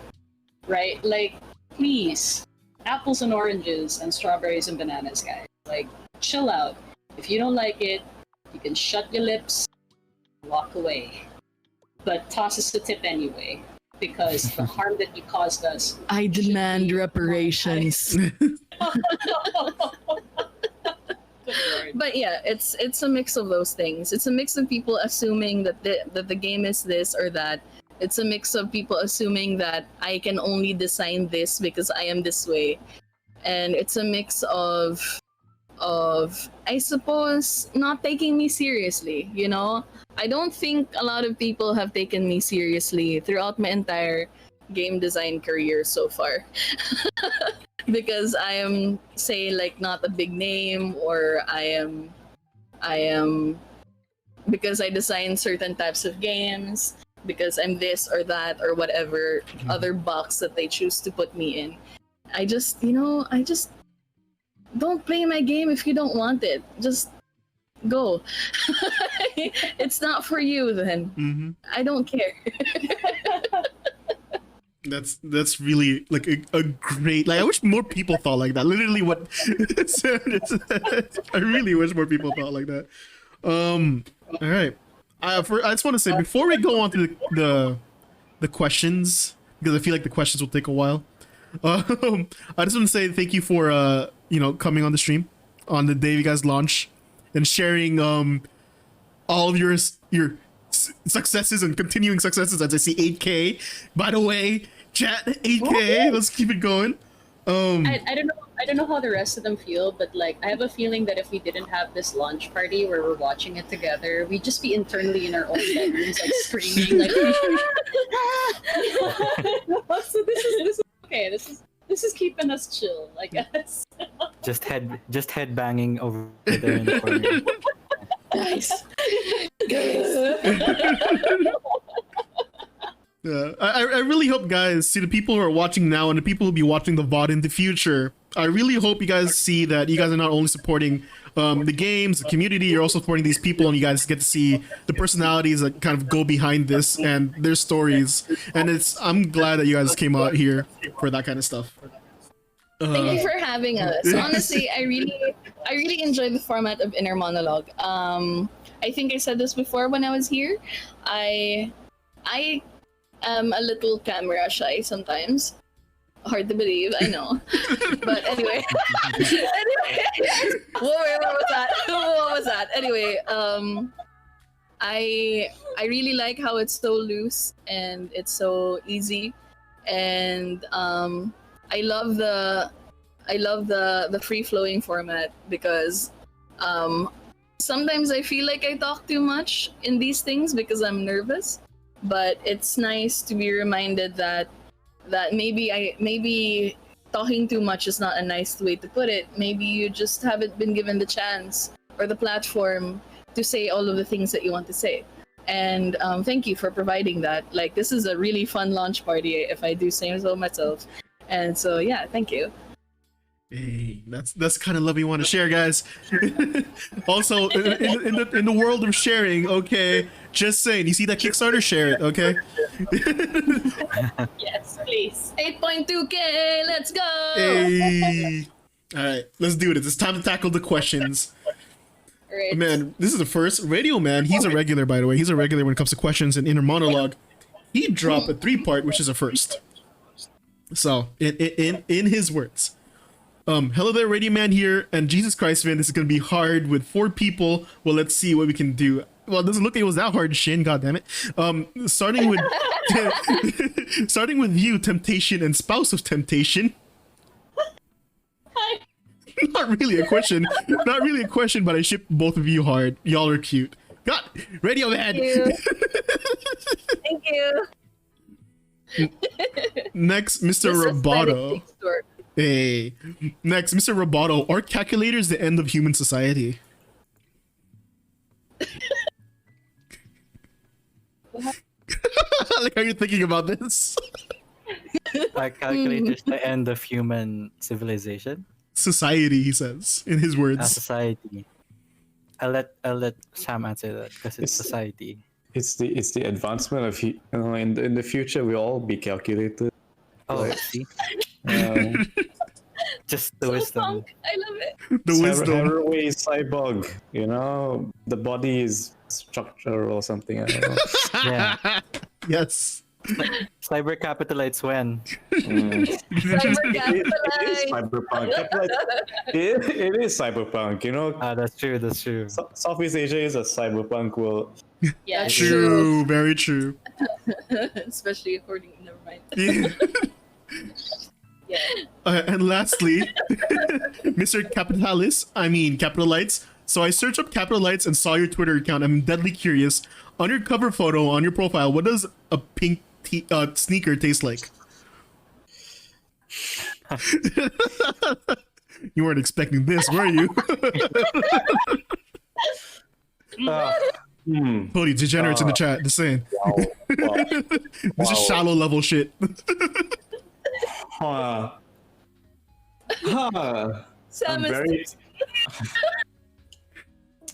[SPEAKER 5] Right? Like, please, apples and oranges and strawberries and bananas, guys. Like, chill out. If you don't like it, you can shut your lips, walk away. But toss us the tip anyway, because the harm that you caused us.
[SPEAKER 2] I demand reparations.
[SPEAKER 5] Good Lord.
[SPEAKER 2] But yeah, it's a mix of those things. It's a mix of people assuming that the game is this or that. It's a mix of people assuming that I can only design this because I am this way. And it's a mix of I suppose not taking me seriously, you know? I don't think a lot of people have taken me seriously throughout my entire game design career so far. Because I am, say, like not a big name, or I am because I design certain types of games, because I'm this or that or whatever other box that they choose to put me in. I just don't play my game if you don't want it. Just go. It's not for you then. I don't care.
[SPEAKER 1] That's really like a great, like I wish more people thought like that. Literally what I really wish more people thought like that. All right. I just want to say before we go on to the questions, because I feel like the questions will take a while. I just want to say thank you for coming on the stream on the day you guys launch and sharing all of your successes and continuing successes. As I see 8K, by the way, chat 8K. Let's keep it going.
[SPEAKER 5] I don't know how the rest of them feel, but like I have a feeling that if we didn't have this launch party where we're watching it together, we'd just be internally in our own bedrooms, like screaming, like. So this is okay. This is keeping us chill, I guess.
[SPEAKER 4] Just head banging over there in the corner.
[SPEAKER 2] Nice.
[SPEAKER 1] Yeah, I really hope, guys, see the people who are watching now and the people who will be watching the VOD in the future. I really hope you guys see that you guys are not only supporting the games, the community, you're also supporting these people, and you guys get to see the personalities that kind of go behind this and their stories. And I'm glad that you guys came out here for that kind of stuff.
[SPEAKER 2] Thank you for having us. Honestly, I really enjoyed the format of Inner Monologue. I think I said this before when I was here. I am a little camera shy sometimes. Hard to believe, I know. But anyway. What was that? Anyway, I really like how it's so loose and it's so easy, and I love the free flowing format, because sometimes I feel like I talk too much in these things because I'm nervous, but it's nice to be reminded that maybe talking too much is not a nice way to put it. Maybe you just haven't been given the chance or the platform to say all of the things that you want to say. And thank you for providing that. Like, this is a really fun launch party, if I do say so myself. And so, yeah, thank you.
[SPEAKER 1] Hey, that's the kind of love we want to share, guys. Also, in the world of sharing, okay, just saying, you see that Kickstarter, share it, okay?
[SPEAKER 5] Yes, please.
[SPEAKER 2] 8.2K, let's go!
[SPEAKER 1] Hey. All right, let's do this. It's time to tackle the questions.
[SPEAKER 2] Right.
[SPEAKER 1] Man, this is the first. Radio Man, he's a regular, by the way. He's a regular when it comes to questions and inner monologue. he dropped a 3-part, which is a first. So, in his words, hello there, Radio Man here, and Jesus Christ, man, this is gonna be hard with 4 people. Well, let's see what we can do. Well, it doesn't look like it was that hard, Shin. God damn it. Starting with starting with you, Temptation, and spouse of Temptation. Not really a question. Not really a question, but I ship both of you hard. Y'all are cute. God, Radio Man.
[SPEAKER 2] Thank you.
[SPEAKER 1] Next, Mr. Roboto. Hey. Next, Mr. Roboto. Are calculators the end of human society? Like, are you thinking about this?
[SPEAKER 4] Are calculators the end of human civilization?
[SPEAKER 1] Society, he says, in his words.
[SPEAKER 4] Society. I'll let Sam answer that because it's society.
[SPEAKER 3] It's the advancement of in the future we'll all be calculated.
[SPEAKER 4] Oh, see, just the
[SPEAKER 2] So
[SPEAKER 4] wisdom.
[SPEAKER 2] punk. I love it.
[SPEAKER 1] The wisdom.
[SPEAKER 3] Haraway cyborg, the body is structure or something. I don't know.
[SPEAKER 4] Yeah,
[SPEAKER 1] Yes.
[SPEAKER 4] cyber capitalites when.
[SPEAKER 2] Cyber
[SPEAKER 3] It is
[SPEAKER 2] capitalized.
[SPEAKER 3] cyberpunk. It is cyberpunk.
[SPEAKER 4] Ah, that's true. That's true.
[SPEAKER 3] Southeast Asia is a cyberpunk world.
[SPEAKER 2] Yeah,
[SPEAKER 1] True. Very true.
[SPEAKER 2] Especially according. Never mind.
[SPEAKER 1] Yeah.
[SPEAKER 2] Yeah.
[SPEAKER 1] And lastly, Mr. Capitalites. So I searched up Capitalites and saw your Twitter account. I'm deadly curious. On your cover photo on your profile, what does a pink sneaker taste like? You weren't expecting this, were you? Cody, degenerates in the chat. Just saying.
[SPEAKER 3] Wow.
[SPEAKER 1] This is shallow level shit.
[SPEAKER 3] Huh.
[SPEAKER 2] Sam
[SPEAKER 3] I'm
[SPEAKER 2] is
[SPEAKER 3] very.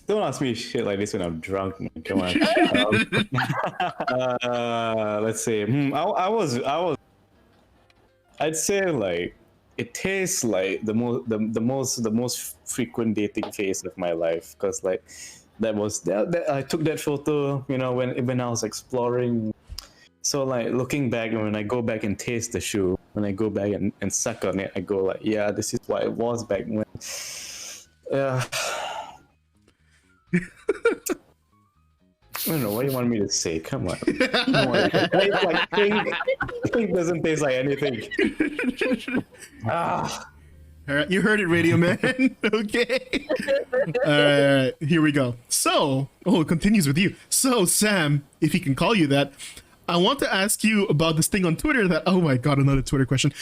[SPEAKER 3] Don't ask me shit like this when I'm drunk, man. Come on. Let's see. I was. I'd say like it tastes like the most frequent dating phase of my life, because like that I took that photo, when I was exploring. So like looking back, and when I go back and taste the shoe, when I go back and suck on it, I go like, yeah, this is what it was back when. I don't know what you want me to say. Come on. Like pink doesn't taste like anything.
[SPEAKER 1] All right, you heard it, Radio Man. Okay. All right, here we go. So, it continues with you. So, Sam, if he can call you that, I want to ask you about this thing on Twitter that, oh my God, another Twitter question.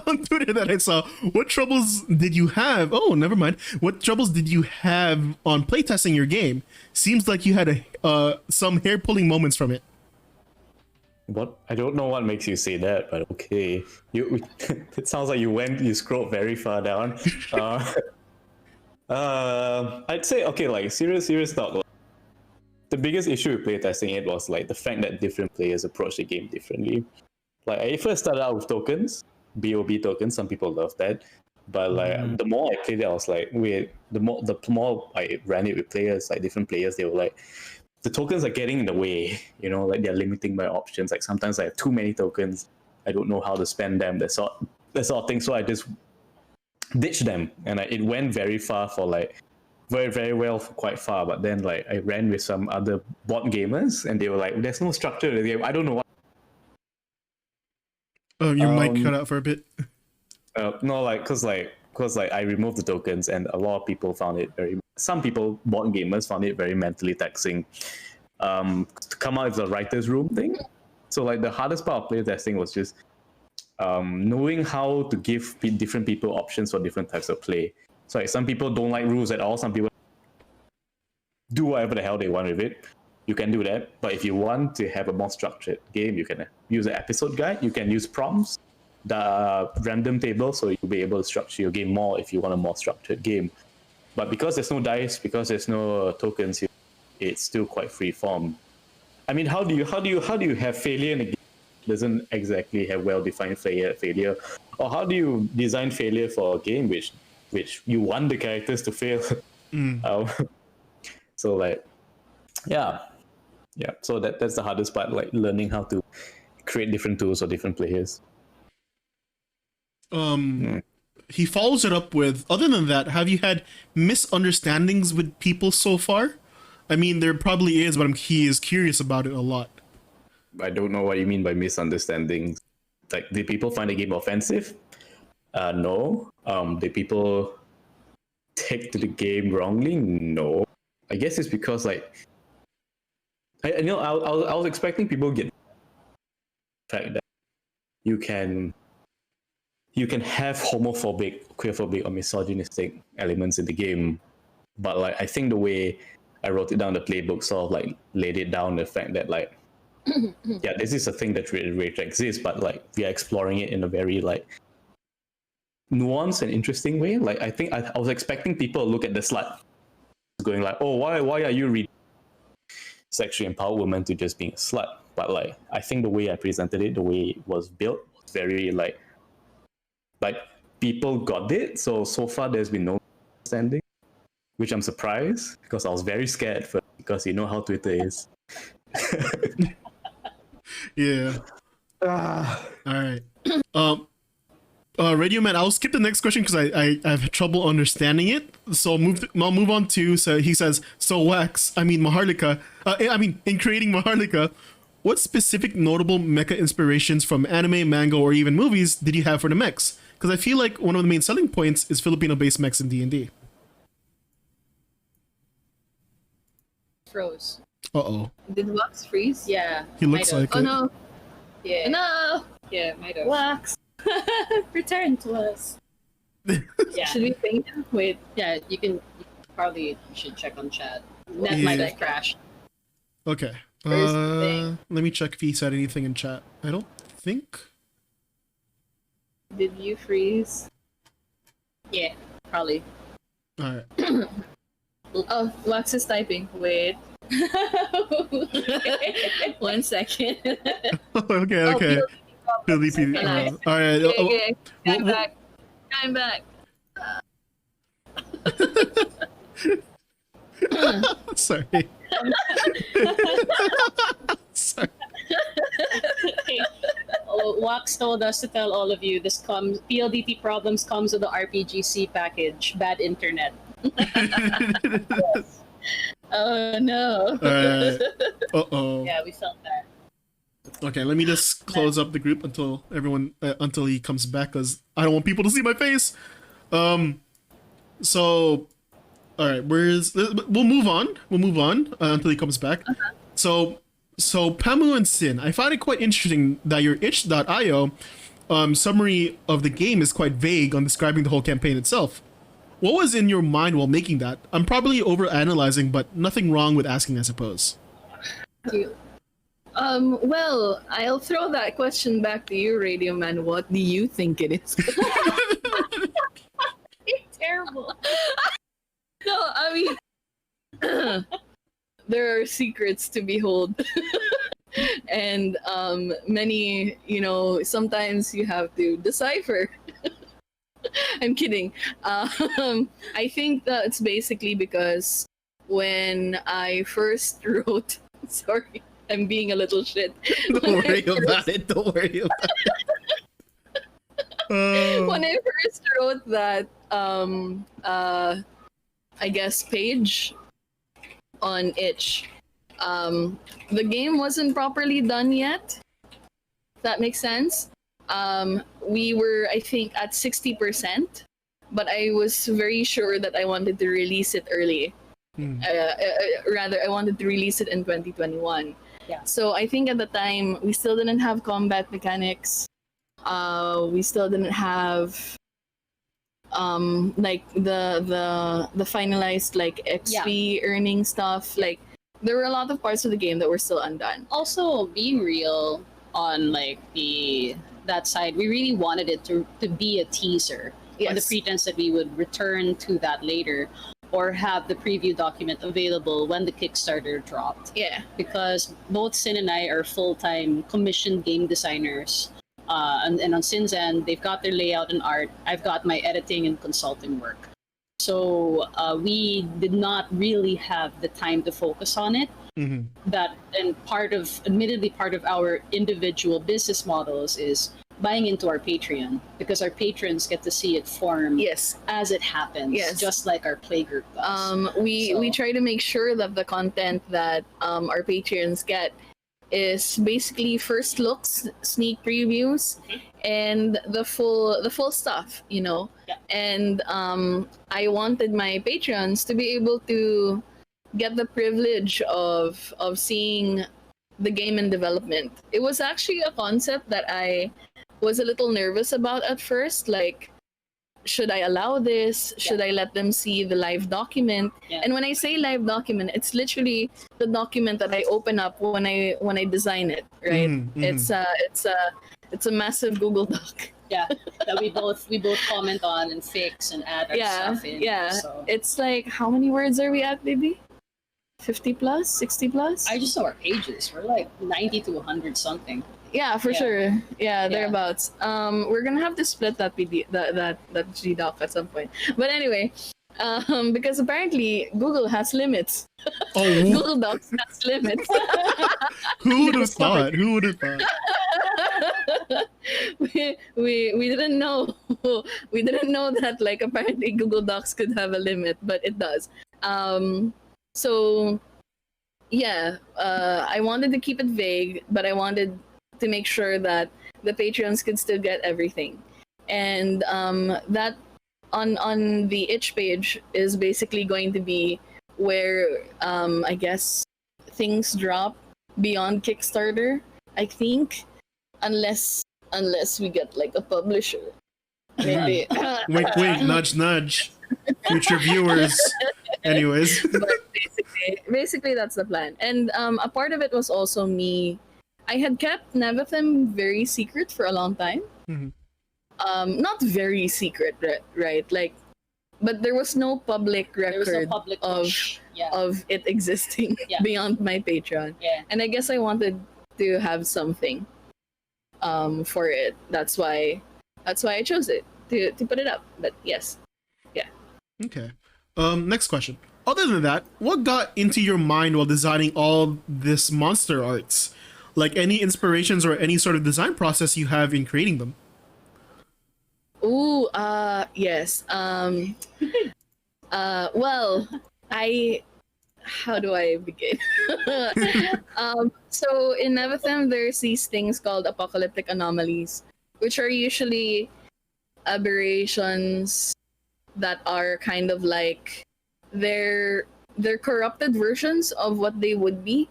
[SPEAKER 1] On Twitter that I saw. What troubles did you have? Oh, never mind. What troubles did you have on playtesting your game? Seems like you had some hair-pulling moments from it.
[SPEAKER 3] What? I don't know what makes you say that, but okay. It sounds like you scrolled very far down. I'd say, okay, like serious talk. The biggest issue with playtesting it was like the fact that different players approach the game differently. Like I first started out with tokens, BOB tokens. Some people love that, but like the more I played it, I was like, wait. The more I ran it with players, like different players, they were like, the tokens are getting in the way. Like they're limiting my options. Like sometimes I have too many tokens. I don't know how to spend them. That sort of thing. So I just ditched them, and it went very far for like. Very, very well for quite far, but then like I ran with some other bot gamers, and they were like, "There's no structure to the game. I don't know what."
[SPEAKER 1] Oh, your mic cut out for a bit.
[SPEAKER 3] No, cause I removed the tokens, and a lot of people found it some people, bot gamers, found it very mentally taxing. To come out with the writer's room thing. So like the hardest part of playtesting was just knowing how to give different people options for different types of play. So like some people don't like rules at all. Some people do whatever the hell they want with it. You can do that. But if you want to have a more structured game, you can use an episode guide. You can use prompts, the random table, so you'll be able to structure your game more if you want a more structured game. But because there's no dice, because there's no tokens, it's still quite free form. I mean, how do you have failure in a game that doesn't exactly have well-defined failure? Or how do you design failure for a game which you want the characters to fail? So like, yeah, Yeah, so that's the hardest part, like learning how to create different tools for different players.
[SPEAKER 1] He follows it up with, other than that, have you had misunderstandings with people so far? I mean, there probably is, but he is curious about it a lot.
[SPEAKER 3] I don't know what you mean by misunderstandings. Like, did people find the game offensive? No. Did people take to the game wrongly? No. I guess it's because, like, I was expecting people to get the fact that you can have homophobic, queerphobic, or misogynistic elements in the game, but like I think the way I wrote it down, the playbook sort of like laid it down, the fact that like yeah, this is a thing that really exists, but like we are exploring it in a very like nuanced and interesting way. Like I think I was expecting people to look at the slut going like, oh, why are you reading sexually empowered women to just being a slut? But like I think the way I presented it, the way it was built, was very like people got it. So far there's been no understanding, which I'm surprised because I was very scared first, because you know how Twitter is.
[SPEAKER 1] Yeah. All right. Radio Man, I'll skip the next question because I have trouble understanding it. So I'll move on to, so he says, so Maharlika, in creating Maharlika, what specific notable mecha inspirations from anime, manga, or even movies did you have for the mechs? Because I feel like one of the main selling points is Filipino-based mechs in D&D.
[SPEAKER 2] Froze.
[SPEAKER 1] Uh-oh.
[SPEAKER 2] Did Wax freeze?
[SPEAKER 5] Yeah.
[SPEAKER 1] He looks
[SPEAKER 5] might have.
[SPEAKER 1] like
[SPEAKER 2] Oh
[SPEAKER 1] it.
[SPEAKER 2] no.
[SPEAKER 5] Yeah.
[SPEAKER 2] No.
[SPEAKER 5] Yeah, might have.
[SPEAKER 2] Wax.
[SPEAKER 5] Return to us. Yeah.
[SPEAKER 2] Should we ping him? Wait.
[SPEAKER 5] Yeah, you probably should check on chat. Net
[SPEAKER 1] Yeah.
[SPEAKER 5] might have crashed.
[SPEAKER 1] Okay.
[SPEAKER 2] Where's the thing?
[SPEAKER 1] Let me check if he said anything in chat. I don't think.
[SPEAKER 2] Did you freeze?
[SPEAKER 5] Yeah, probably.
[SPEAKER 1] All right.
[SPEAKER 2] Oh, Wax is typing. Wait. 1 second.
[SPEAKER 1] Okay. Philippine.
[SPEAKER 2] Nice.
[SPEAKER 1] All right.
[SPEAKER 2] Okay. I'm
[SPEAKER 1] Wha-
[SPEAKER 2] back. I'm back.
[SPEAKER 1] Sorry. Sorry.
[SPEAKER 5] Wax told us to tell all of you PLDT problems comes with the RPGC package. Bad internet.
[SPEAKER 2] Oh no.
[SPEAKER 1] Alright. Uh-oh.
[SPEAKER 5] Yeah, we felt that.
[SPEAKER 1] Okay, let me just close up the group until until he comes back, because I don't want people to see my face. So, all right, we'll move on until he comes back. So Pamu and Sin, I find it quite interesting that your itch.io summary of the game is quite vague on describing the whole campaign itself. What was in your mind while making that? I'm probably overanalyzing, but nothing wrong with asking, I suppose.
[SPEAKER 2] Well, I'll throw that question back to you, Radio Man. What do you think it is?
[SPEAKER 5] It's terrible.
[SPEAKER 2] No, I mean, there are secrets to behold. And many, sometimes you have to decipher. I'm kidding. I think that's basically because when I first wrote, sorry, I'm being a little shit.
[SPEAKER 1] Don't worry about it. Don't worry about it.
[SPEAKER 2] When I first wrote that, I guess, page on itch, the game wasn't properly done yet. If that makes sense. We were, I think, at 60%, but I was very sure that I wanted to release it early. Rather, I wanted to release it in 2021.
[SPEAKER 5] Yeah.
[SPEAKER 2] So I think at the time we still didn't have combat mechanics. We still didn't have like the finalized like XP earning stuff. Like there were a lot of parts of the game that were still undone.
[SPEAKER 5] Also, being real on like that side, we really wanted it to be a teaser on the
[SPEAKER 2] Yes.
[SPEAKER 5] pretense that we would return to that later or have the preview document available when the Kickstarter dropped.
[SPEAKER 2] Yeah.
[SPEAKER 5] Because both Sin and I are full-time commissioned game designers. And on Sin's end, they've got their layout and art. I've got my editing and consulting work. So we did not really have the time to focus on it. that, and admittedly part of our individual business models is buying into our Patreon, because our patrons get to see it form
[SPEAKER 2] Yes.
[SPEAKER 5] as it happens,
[SPEAKER 2] Yes.
[SPEAKER 5] just like our playgroup does.
[SPEAKER 2] We try to make sure that the content that our patrons get is basically first looks, sneak previews, and the full stuff, you know.
[SPEAKER 5] Yeah.
[SPEAKER 2] And I wanted my patrons to be able to get the privilege of seeing the game in development. It was actually a concept that I was a little nervous about at first, like, should I allow this? Should I let them see the live document?
[SPEAKER 5] Yeah.
[SPEAKER 2] And when I say live document, it's literally the document that I open up when I design it, right? It's a massive Google Doc.
[SPEAKER 5] Yeah, that we both comment on and fix and add our stuff in.
[SPEAKER 2] Yeah.
[SPEAKER 5] So.
[SPEAKER 2] It's like, how many words are we at, baby? 50 plus, 60 plus?
[SPEAKER 5] I just saw our pages. We're like 90 to 100 something.
[SPEAKER 2] Yeah, for
[SPEAKER 5] Yeah.
[SPEAKER 2] sure. Yeah, thereabouts. We're gonna have to split that that GDoc at some point. But anyway, because apparently Google has limits.
[SPEAKER 1] Oh,
[SPEAKER 2] Google Docs has limits.
[SPEAKER 1] who would have thought? Who would have thought?
[SPEAKER 2] we didn't know. We didn't know that, like, apparently Google Docs could have a limit, but it does. So yeah, I wanted to keep it vague, but I wanted to make sure that the Patreons could still get everything. And that on the itch page is basically going to be where I guess things drop beyond Kickstarter, I think, unless we get like a publisher. Maybe.
[SPEAKER 1] Wink, wink, nudge, nudge. Future viewers. Anyways.
[SPEAKER 2] But basically that's the plan. And a part of it was also me. I had kept Nevathim very secret for a long time. Not very secret, right? Like, but there was no public
[SPEAKER 5] There was
[SPEAKER 2] record
[SPEAKER 5] no public
[SPEAKER 2] of
[SPEAKER 5] push. Yeah.
[SPEAKER 2] of it existing
[SPEAKER 5] Yeah.
[SPEAKER 2] beyond my Patreon.
[SPEAKER 5] Yeah.
[SPEAKER 2] And I guess I wanted to have something for it. That's why I chose it to put it up. But yes.
[SPEAKER 1] Okay. Next question. Other than that, what got into your mind while designing all this monster arts? Like, any inspirations or any sort of design process you have in creating them?
[SPEAKER 2] Ooh, yes. Well, how do I begin? So in Nevathim, there's these things called apocalyptic anomalies, which are usually aberrations that are kind of like they're corrupted versions of what they would be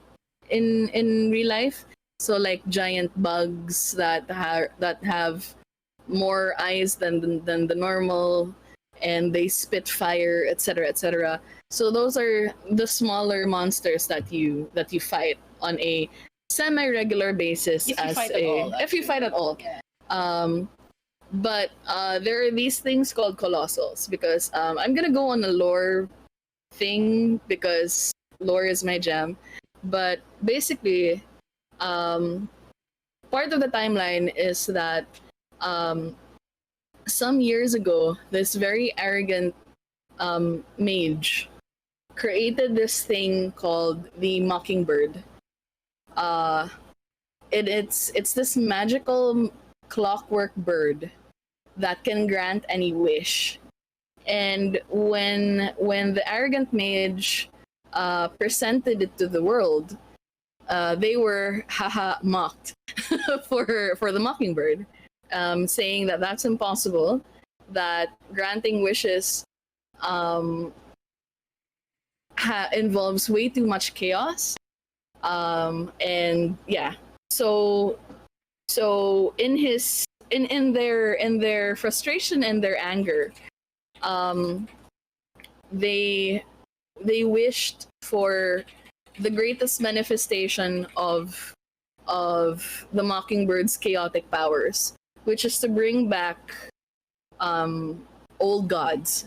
[SPEAKER 2] in real life. So like giant bugs that have more eyes than the normal, and they spit fire, etc., etc. So those are the smaller monsters that you fight on a semi-regular basis.
[SPEAKER 5] If you fight at all,
[SPEAKER 2] if you fight at all.
[SPEAKER 5] Yeah.
[SPEAKER 2] But there are these things called colossals, because I'm gonna go on a lore thing because lore is my jam. But basically, part of the timeline is that some years ago, this very arrogant mage created this thing called the Mockingbird. It's this magical clockwork bird that can grant any wish. And when the arrogant mage presented it to the world, they were mocked for the Mockingbird, saying that that's impossible, that granting wishes involves way too much chaos, and yeah. So in their frustration and their anger, they wished for the greatest manifestation of the Mockingbird's chaotic powers, which is to bring back old gods.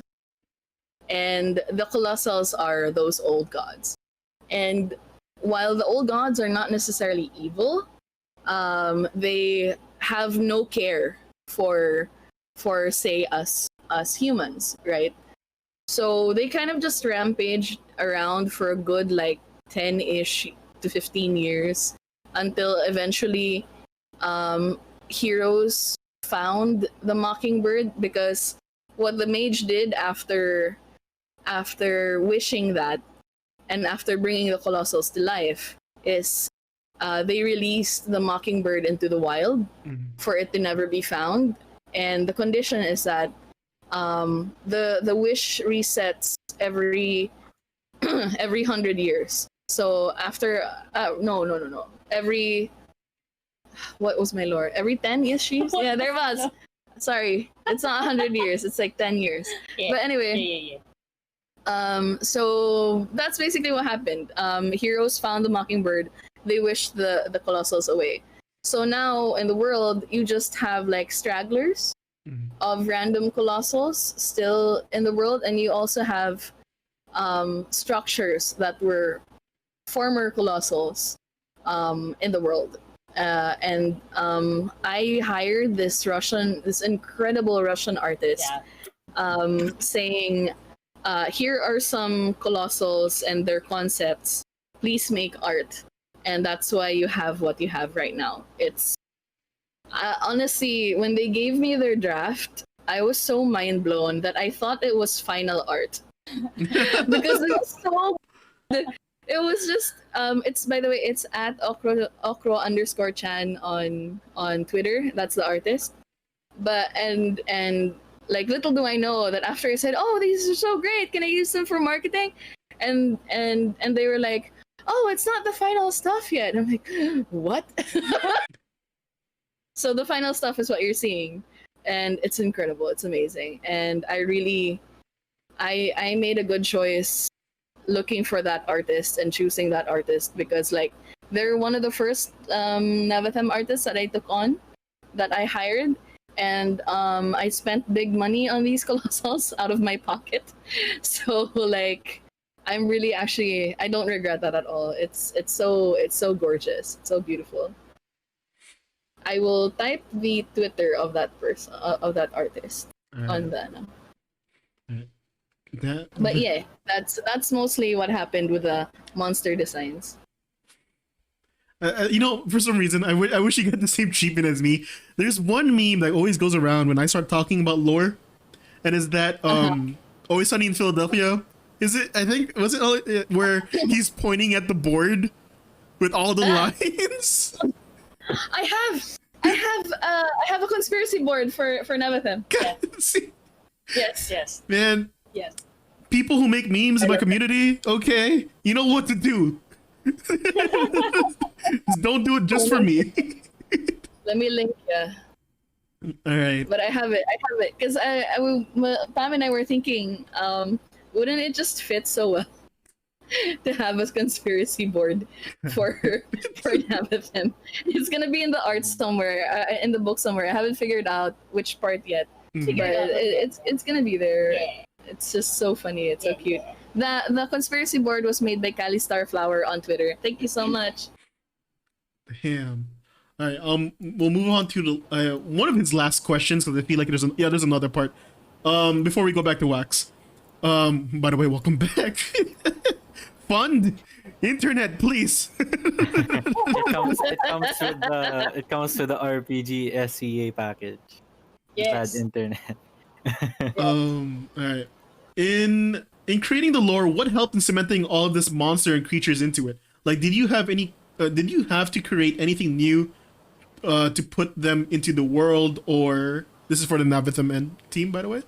[SPEAKER 2] And the Colossals are those old gods. And while the old gods are not necessarily evil, they have no care for say us humans, right? So they kind of just rampaged around for a good like 10-ish to 15 years until eventually heroes found the mockingbird, because what the mage did after wishing that and after bringing the colossals to life is they released the mockingbird into the wild for it to never be found, and the condition is that the wish resets every every 100 years. So after no every, what was my lore, every 10 years yeah, there was, sorry, it's not 100 years, it's like 10 years.
[SPEAKER 5] Yeah.
[SPEAKER 2] But anyway, so that's basically what happened. Heroes found the mockingbird, they wished the colossals away. So now in the world you just have like stragglers of random colossals still in the world, and you also have structures that were former colossals in the world. And I hired this incredible Russian artist, saying, here are some colossals and their concepts, please make art. And that's why you have what you have right now. It's honestly, when they gave me their draft, I was so mind blown that I thought it was final art. Because it was so good. It was just it's, by the way, it's at okro_chan on Twitter. That's the artist. But and like, little do I know that after I said, oh, these are so great, can I use them for marketing? And they were like, oh, it's not the final stuff yet. I'm like, what? So the final stuff is what you're seeing, and it's incredible. It's amazing, and I made a good choice looking for that artist and choosing that artist, because like, they're one of the first Nevatem artists that I took on, that I hired, and I spent big money on these colossals out of my pocket. So like, I'm really, actually, I don't regret that at all. It's so gorgeous, it's so beautiful. I will type the Twitter of that person, of that artist, on the. But yeah, that's mostly what happened with the monster designs.
[SPEAKER 1] You know, for some reason, I wish you got the same treatment as me. There's one meme that always goes around when I start talking about lore, and is that Always Sunny in Philadelphia. Is it? I think, was it where he's pointing at the board with all the lines?
[SPEAKER 2] I have a conspiracy board for Nevatem. Yes.
[SPEAKER 1] Man.
[SPEAKER 5] Yes.
[SPEAKER 1] People who make memes in my community, okay, you know what to do. Just don't do it just for me.
[SPEAKER 2] Let me link you.
[SPEAKER 1] All right.
[SPEAKER 2] But I have it because Pam and I were thinking, wouldn't it just fit so well to have a conspiracy board for Nevatem? It's gonna be in the art somewhere, in the book somewhere. I haven't figured out which part yet, but it's gonna be there.
[SPEAKER 5] Yeah.
[SPEAKER 2] It's just so funny. It's so cute. The conspiracy board was made by Cali Starflower on Twitter. Thank you so much.
[SPEAKER 1] Damn. All right. We'll move on to the one of his last questions, because I feel like there's another part. Before we go back to Wax. By the way, welcome back. Fund internet, please.
[SPEAKER 4] it comes with the RPG SCA package.
[SPEAKER 5] Yes.
[SPEAKER 4] Bad internet.
[SPEAKER 1] All right. In creating the lore, what helped in cementing all of this monster and creatures into it? Like, did you have any? Did you have to create anything new to put them into the world, or this is for the Nevatem team, by the way?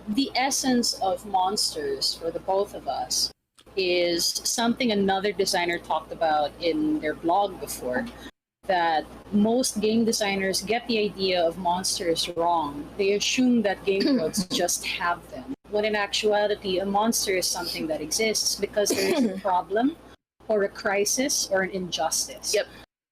[SPEAKER 5] The essence of monsters for the both of us is something another designer talked about in their blog before, that most game designers get the idea of monsters wrong. They assume that game worlds just have them, when in actuality a monster is something that exists because there is a problem or a crisis or an injustice.
[SPEAKER 2] Yep.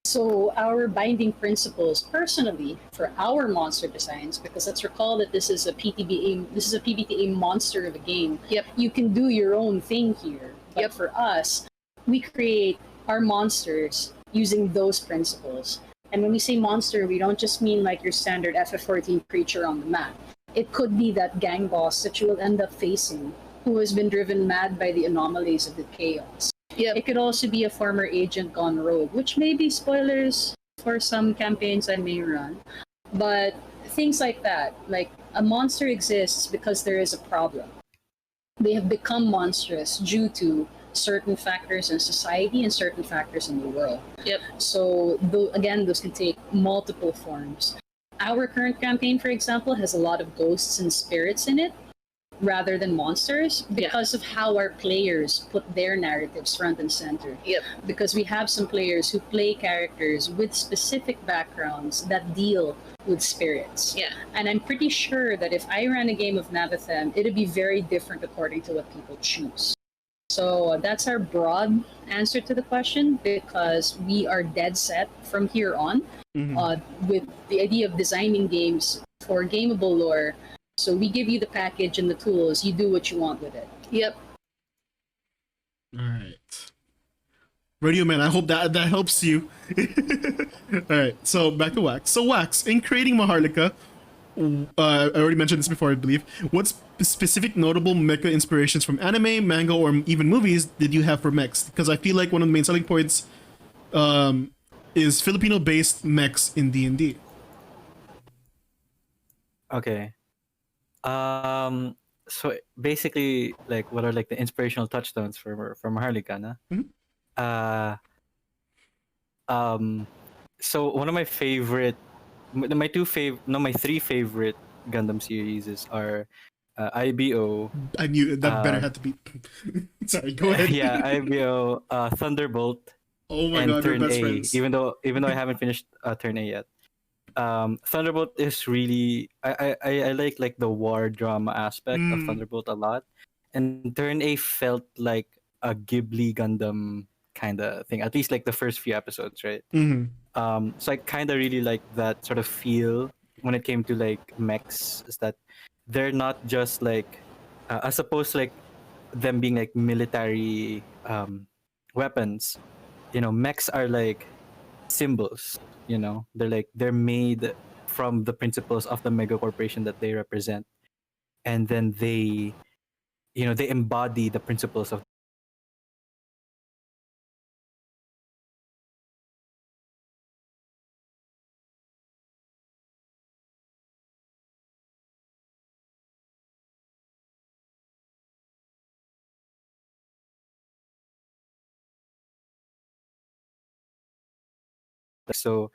[SPEAKER 5] So our binding principles personally for our monster designs, because let's recall that this is a PBTA monster of a game.
[SPEAKER 2] Yep.
[SPEAKER 5] You can do your own thing here. But for us, we create our monsters using those principles. And when we say monster, we don't just mean like your standard FF14 creature on the map. It could be that gang boss that you will end up facing who has been driven mad by the anomalies of the chaos.
[SPEAKER 2] Yep.
[SPEAKER 5] It could also be a former agent gone rogue, which may be spoilers for some campaigns I may run. But things like that, like a monster exists because there is a problem. They have become monstrous due to certain factors in society and certain factors in the world.
[SPEAKER 2] Yep.
[SPEAKER 5] So, again, those can take multiple forms. Our current campaign, for example, has a lot of ghosts and spirits in it rather than monsters because of how our players put their narratives front and center.
[SPEAKER 2] Yep.
[SPEAKER 5] Because we have some players who play characters with specific backgrounds that deal with spirits.
[SPEAKER 2] Yeah.
[SPEAKER 5] And I'm pretty sure that if I ran a game of Navathem, it'd be very different according to what people choose. So that's our broad answer to the question, because we are dead set from here on with the idea of designing games for gameable lore. So we give you the package and the tools. You do what you want with it.
[SPEAKER 2] Yep.
[SPEAKER 1] All right. Radio Man, I hope that helps you. All right, so back to Wax. So Wax, in creating Maharlika, I already mentioned this before, I believe. What specific notable mecha inspirations from anime, manga, or even movies did you have for mechs? Because I feel like one of the main selling points is Filipino-based mechs in D&D.
[SPEAKER 4] Okay. So basically, like, what are like the inspirational touchstones for Maharlika, na? So one of my favorite, my three favorite Gundam series are IBO.
[SPEAKER 1] I knew that better had to be. Sorry, go ahead.
[SPEAKER 4] Yeah, IBO, Thunderbolt,
[SPEAKER 1] Oh my
[SPEAKER 4] and
[SPEAKER 1] god, they're
[SPEAKER 4] Turn
[SPEAKER 1] best
[SPEAKER 4] A.
[SPEAKER 1] friends.
[SPEAKER 4] Even though I haven't finished Turn A yet. Thunderbolt is really I like the war drama aspect of Thunderbolt a lot, and Turn A felt like a Ghibli Gundam kind of thing, at least like the first few episodes, right? So I kind of really like that sort of feel when it came to like mechs, is that they're not just like as opposed to like them being like military weapons. You know, mechs are like symbols. You know, they're made from the principles of the mega corporation that they represent, and then they embody the principles of. So,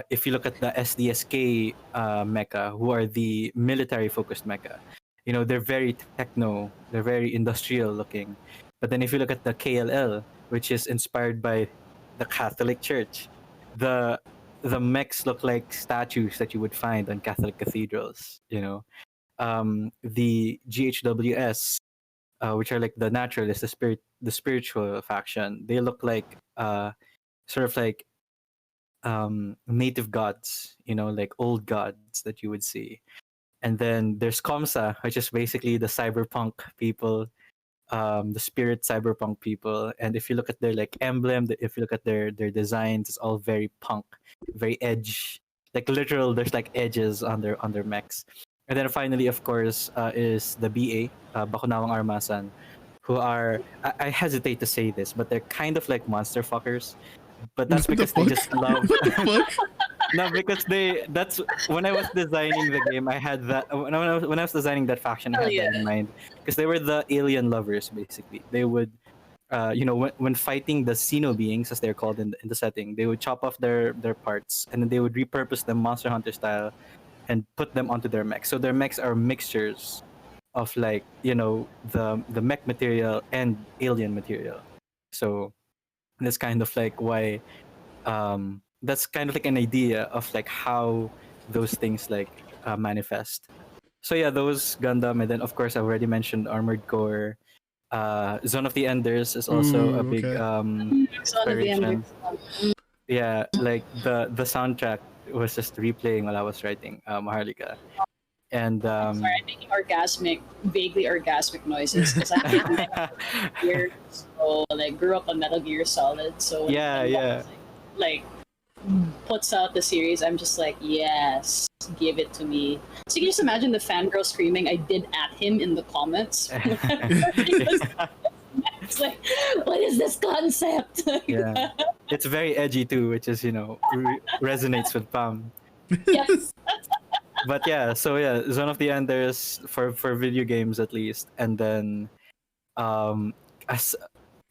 [SPEAKER 4] if you look at the SDSK mecha, who are the military-focused mecha, you know, they're very techno, they're very industrial looking. But then if you look at the KLL, which is inspired by the Catholic Church, the mechs look like statues that you would find on Catholic cathedrals. You know, the GHWS, which are like the naturalists, the spiritual faction, they look like sort of like native gods, you know, like old gods that you would see. And then there's Comsa, which is basically the cyberpunk people, the spirit cyberpunk people. And if you look at their like emblem, if you look at their designs, it's all very punk, very edge, like literal. There's like edges on their mechs. And then finally, of course, is the BA, Bakunawang Armasan, who are I hesitate to say this, but they're kind of like monster fuckers. But that's
[SPEAKER 1] What the
[SPEAKER 4] because they
[SPEAKER 1] fuck?
[SPEAKER 4] just love.
[SPEAKER 1] What the fuck?
[SPEAKER 4] No, because that's when I was designing the game. I had that when I was designing that faction. I had that in mind because they were the alien lovers. Basically, they would, when fighting the Xeno beings, as they're called in the setting, they would chop off their parts and then they would repurpose them Monster Hunter style, and put them onto their mechs. So their mechs are mixtures of like the mech material and alien material. So that's kind of like why that's kind of like an idea of like how those things like manifest. So yeah, those Gundam, and then of course I already mentioned Armored Core. Zone of the Enders is also a big inspiration. Yeah, like the soundtrack was just replaying while I was writing Maharlika. And
[SPEAKER 5] Sorry, I'm making vaguely orgasmic noises because I'm Metal Gear, so like grew up on Metal Gear Solid. So when
[SPEAKER 4] yeah,
[SPEAKER 5] I
[SPEAKER 4] yeah.
[SPEAKER 5] like puts out the series, I'm just like, yes, give it to me. So you can just imagine the fangirl screaming, I did at him in the comments. It's like, what is this concept?
[SPEAKER 4] Yeah, it's very edgy too, which is resonates with Pam.
[SPEAKER 5] Yes.
[SPEAKER 4] But yeah, so yeah, Zone of the Enders for video games at least, and then as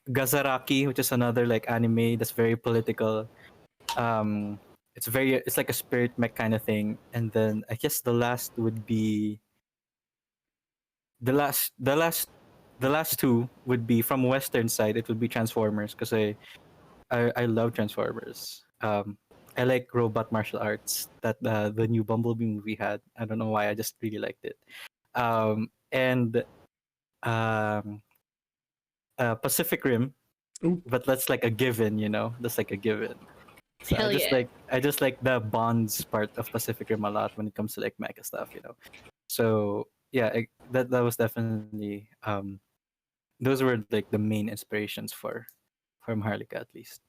[SPEAKER 4] Gazaraki, which is another like anime that's very political. It's like a spirit mech kind of thing, and then I guess the last would be the last two would be from Western side. It would be Transformers because I love Transformers. I like robot martial arts that the new Bumblebee movie had. I don't know why, I just really liked it. And Pacific Rim,
[SPEAKER 1] Ooh.
[SPEAKER 4] but that's like a given, that's like a given. So
[SPEAKER 5] Hell yeah.
[SPEAKER 4] I just like the bonds part of Pacific Rim a lot when it comes to like mecha stuff. So yeah, that was definitely those were like the main inspirations for Maharlika at least.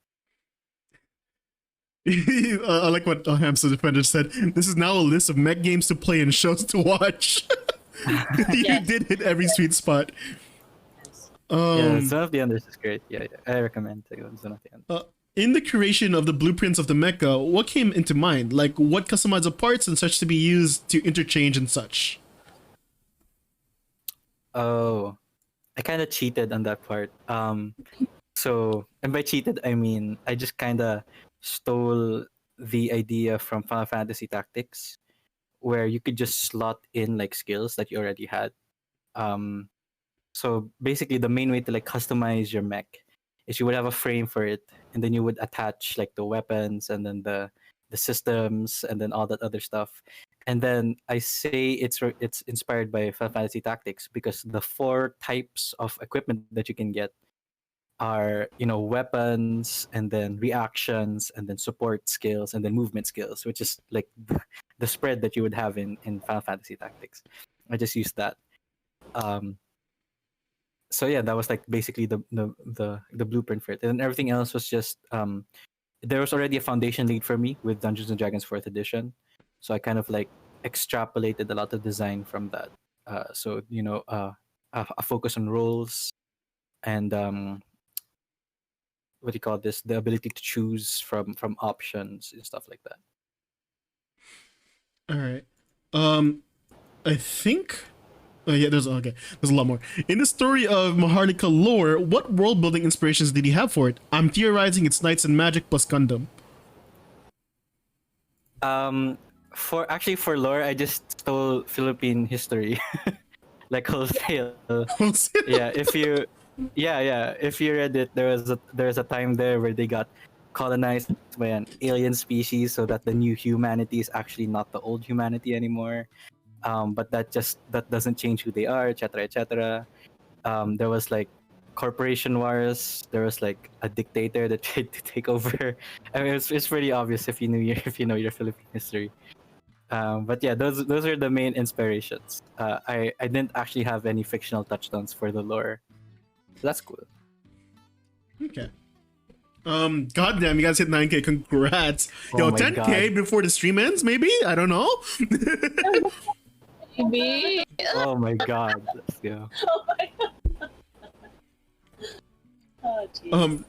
[SPEAKER 1] I like what Hamster Defender said. This is now a list of mech games to play and shows to watch. You
[SPEAKER 5] Yes.
[SPEAKER 1] did hit every sweet spot.
[SPEAKER 4] Yeah, Zone of the Enders is great. Yeah, I recommend Zone of the Enders.
[SPEAKER 1] In the creation of the blueprints of the mecha, what came into mind? Like what customizable parts and such to be used to interchange and such?
[SPEAKER 4] Oh, I kind of cheated on that part. So, and by cheated, I mean I just kind of stole the idea from Final Fantasy Tactics, where you could just slot in like skills that you already had. So basically, the main way to like customize your mech is you would have a frame for it, and then you would attach like the weapons and then the systems and then all that other stuff. And then I say it's inspired by Final Fantasy Tactics because the 4 types of equipment that you can get are weapons and then reactions and then support skills and then movement skills, which is like the spread that you would have in Final Fantasy Tactics. I just used that. So yeah, that was like basically the blueprint for it, and everything else was just there was already a foundation laid for me with Dungeons and Dragons 4th edition, so I kind of like extrapolated a lot of design from that. So a focus on roles and what do you call this? The ability to choose from options and stuff like that.
[SPEAKER 1] All right. I think. Yeah, there's a lot more. In the story of Maharlika lore, what world building inspirations did he have for it? I'm theorizing it's Knights and Magic plus Gundam.
[SPEAKER 4] For lore, I just stole Philippine history, like wholesale. Yeah, if you read it, there was a time there where they got colonized by an alien species, so that the new humanity is actually not the old humanity anymore. But that doesn't change who they are, etc., etc. There was like corporation wars. There was like a dictator that tried to take over. I mean, it's pretty obvious if you know your Philippine history. But yeah, those are the main inspirations. I didn't actually have any fictional touchdowns for the lore. So that's cool.
[SPEAKER 1] Okay. Goddamn, you guys hit 9K. Congrats. Yo,
[SPEAKER 4] Oh my
[SPEAKER 1] 10K
[SPEAKER 4] God.
[SPEAKER 1] before the stream ends, maybe? I don't know.
[SPEAKER 2] Maybe.
[SPEAKER 4] Oh my God. Let's go.
[SPEAKER 5] Oh my god. Oh jeez.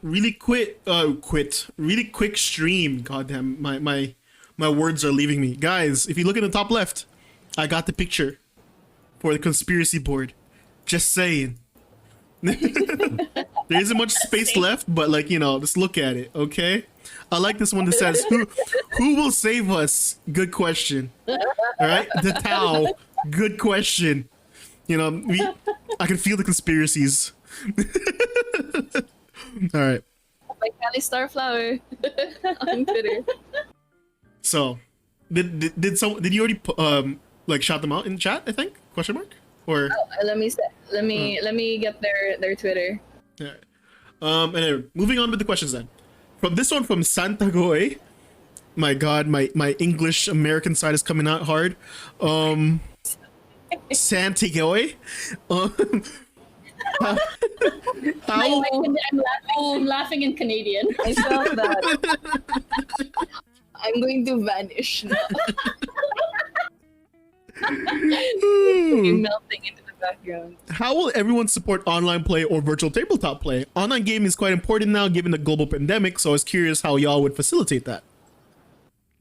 [SPEAKER 1] Really quick stream. Goddamn, my words are leaving me. Guys, if you look in the top left, I got the picture for the conspiracy board. Just saying. There isn't much space left, but just look at it, okay? I like this one that says, who will save us? Good question. All right, the Tao. Good question. I can feel the conspiracies. All right.
[SPEAKER 2] Like Cali Starflower on Twitter.
[SPEAKER 1] So, did you already shout them out in chat? I think question mark or.
[SPEAKER 2] Let me get their Twitter.
[SPEAKER 1] Yeah. And anyway, moving on with the questions then. From this one from Santagoy. My God, my English American side is coming out hard. Santagoy.
[SPEAKER 5] I'm laughing in Canadian.
[SPEAKER 2] I felt that. I'm going to vanish now. You're melting into the background.
[SPEAKER 1] How will everyone support online play or virtual tabletop play? Online gaming is quite important now given the global pandemic, so I was curious how y'all would facilitate that.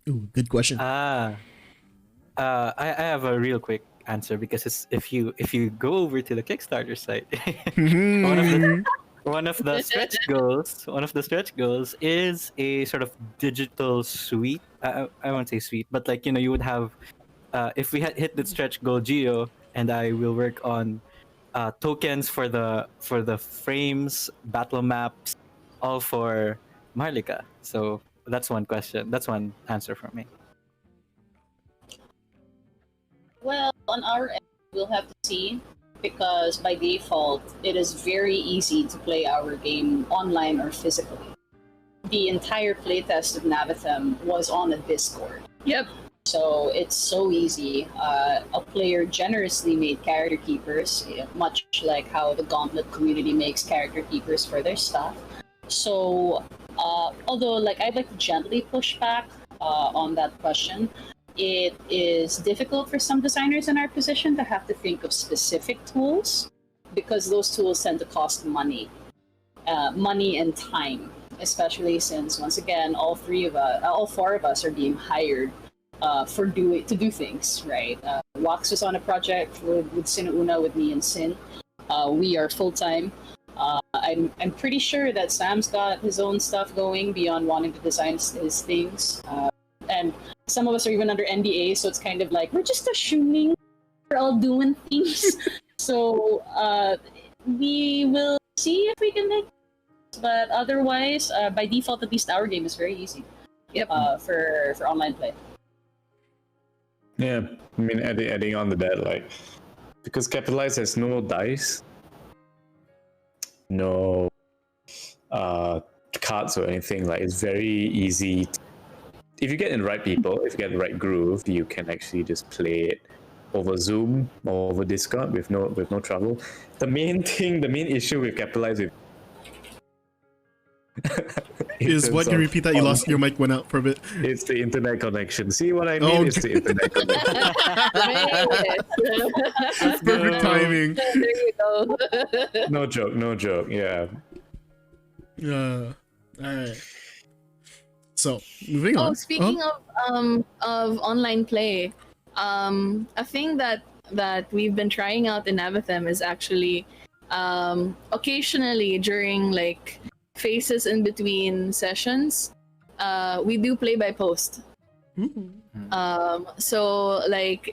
[SPEAKER 1] Ooh, good question.
[SPEAKER 4] I have a real quick answer because it's if you go over to the Kickstarter site, one of the stretch goals is a sort of digital suite. I won't say suite, but like you would have if we had hit the stretch goal, Geo and I will work on tokens for the frames, battle maps, all for Marlika. So that's one question. That's one answer for me.
[SPEAKER 5] Well, on our end, we'll have to see because by default, it is very easy to play our game online or physically. The entire playtest of Navatham was on a Discord.
[SPEAKER 2] Yep.
[SPEAKER 5] So it's so easy. A player generously made character keepers, much like how the Gauntlet community makes character keepers for their stuff. So, although I'd like to gently push back on that question, it is difficult for some designers in our position to have to think of specific tools because those tools tend to cost money and time, especially since once again all four of us are being hired to do things, right? Wax was on a project with Sinuuna, with me and Sin. We are full time. I'm pretty sure that Sam's got his own stuff going beyond wanting to design his things. And some of us are even under NDA, so it's kind of like we're just assuming we're all doing things. So we will see if we can make it. But otherwise, by default, at least our game is very easy.
[SPEAKER 2] Yep.
[SPEAKER 5] For online play.
[SPEAKER 3] Yeah, I mean, adding on to that, because Capitalize has no dice, no cards or anything, it's very easy. If you get in the right people, if you get the right groove, you can actually just play it over Zoom or over Discord with no trouble. The main issue with Capitalize
[SPEAKER 1] Is what? Can you repeat that? You lost your mic, went out for a bit.
[SPEAKER 3] It's the internet connection. See what I mean? It's the internet connection.
[SPEAKER 1] It's perfect timing.
[SPEAKER 2] There you go.
[SPEAKER 3] No joke. Yeah.
[SPEAKER 1] All right. So moving on.
[SPEAKER 2] Speaking of online play, a thing that we've been trying out in Navatham is actually occasionally during phases in between sessions, we do play by post. So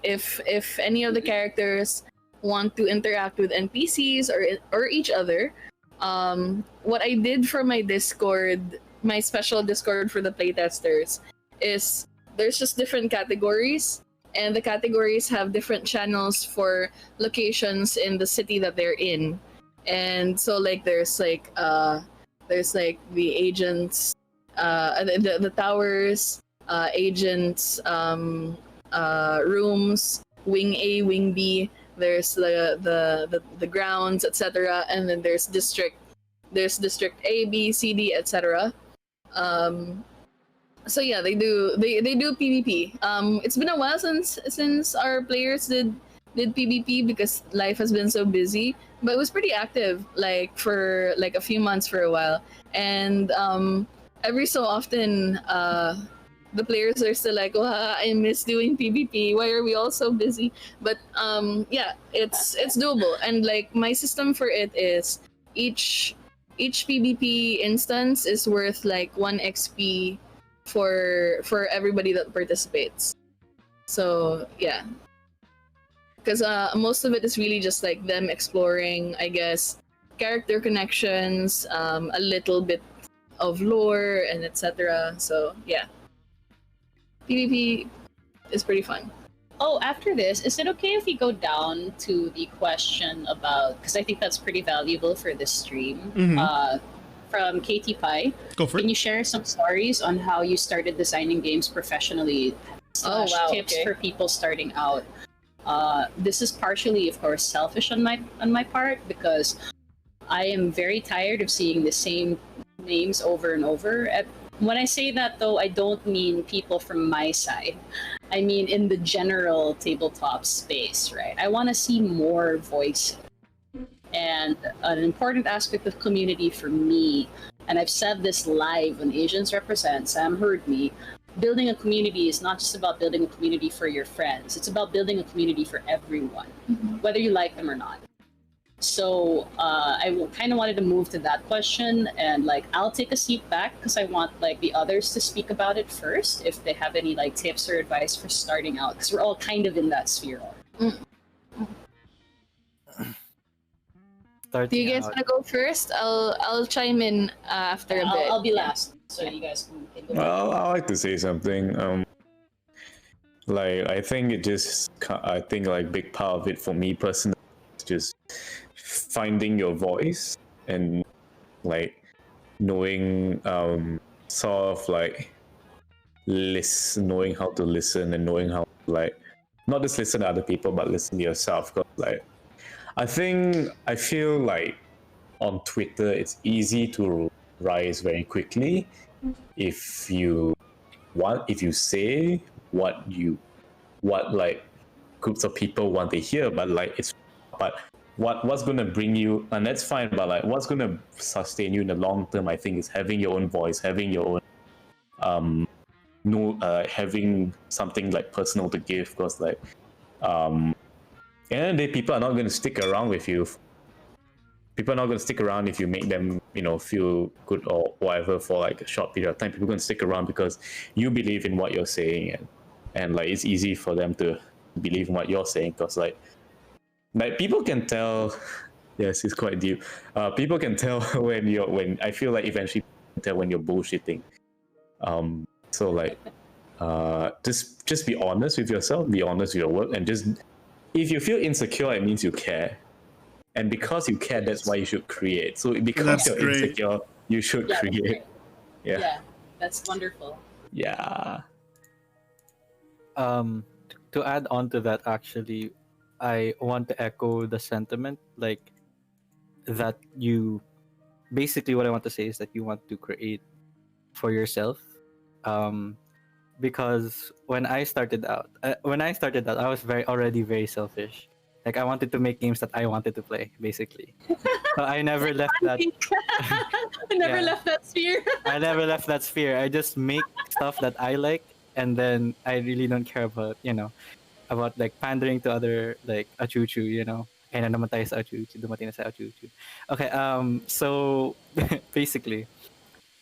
[SPEAKER 2] if any of the characters want to interact with NPCs or each other, what I did for my Discord, my special Discord for the playtesters, is there's just different categories, and the categories have different channels for locations in the city that they're in. And so there's the agents, the towers, agents, rooms, wing A, wing B. There's the grounds, etc. And then there's district A, B, C, D, etc. So yeah, they do PvP. It's been a while since our players did PvP because life has been so busy, but it was pretty active for a few months for a while. And every so often the players are still I miss doing PvP, why are we all so busy? But yeah, it's doable. And my system for it is each PvP instance is worth 1 XP for everybody that participates. So yeah, because most of it is really just them exploring, I guess, character connections, a little bit of lore, and etc. So yeah, PvP is pretty fun.
[SPEAKER 5] Oh, after this, is it okay if we go down to the question about, because I think that's pretty valuable for this stream, from Katie Pie.
[SPEAKER 1] Go for
[SPEAKER 5] Can
[SPEAKER 1] it.
[SPEAKER 5] you share some stories on how you started designing games professionally? Tips for people starting out. This is partially, of course, selfish on my part because I am very tired of seeing the same names over and over. When I say that, though, I don't mean people from my side. I mean in the general tabletop space, right? I want to see more voices. And an important aspect of community for me, and I've said this live when Asians Represent, Sam heard me, building a community is not just about building a community for your friends. It's about building a community for everyone, whether you like them or not. So I kind of wanted to move to that question, and like I'll take a seat back because I want like the others to speak about it first if they have any like tips or advice for starting out, because we're all kind of in that sphere.
[SPEAKER 4] Starting
[SPEAKER 2] Do you guys
[SPEAKER 4] out,
[SPEAKER 2] want to go first? I'll chime in after a bit.
[SPEAKER 5] I'll be last, so you guys can go.
[SPEAKER 3] Well, I like to say something. Like I think I think like big part of it for me personally is just finding your voice and like knowing sort of like knowing how to listen and knowing how to, like not just listen to other people but listen to yourself. Cause like I feel like on Twitter it's easy to rise very quickly if you say what like groups of people want to hear, but what's gonna bring you, and that's fine, but like what's gonna sustain you in the long term, I think, is having your own voice, having your own having something like personal to give, because like at the end of the day, people are not going to stick around with you. People are not going to stick around if you make them, feel good or whatever for like a short period of time. People are going to stick around because you believe in what you're saying, and like it's easy for them to believe in what you're saying, because like people can tell. Yes, it's quite deep. People can tell when I feel like eventually people can tell when you're bullshitting. So like just be honest with yourself, be honest with your work, and just if you feel insecure, it means you care. And because you care, that's why you should create. So because
[SPEAKER 1] That's
[SPEAKER 3] you're
[SPEAKER 1] great.
[SPEAKER 3] insecure, you should create.
[SPEAKER 5] Great.
[SPEAKER 3] Yeah.
[SPEAKER 5] Yeah, that's wonderful.
[SPEAKER 3] Yeah.
[SPEAKER 4] to add on to that, actually, I want to echo the sentiment, like that you basically what I want to say is that you want to create for yourself. Because when I started out, I was already very selfish. Like I wanted to make games that I wanted to play, basically. So I never left that.
[SPEAKER 5] I never left that sphere.
[SPEAKER 4] I never left that sphere. I just make stuff that I like, and then I really don't care about about like pandering to other like achuchu, Kaya na naman tayo sa achuchu, dumating na sa achuchu. Okay, so basically,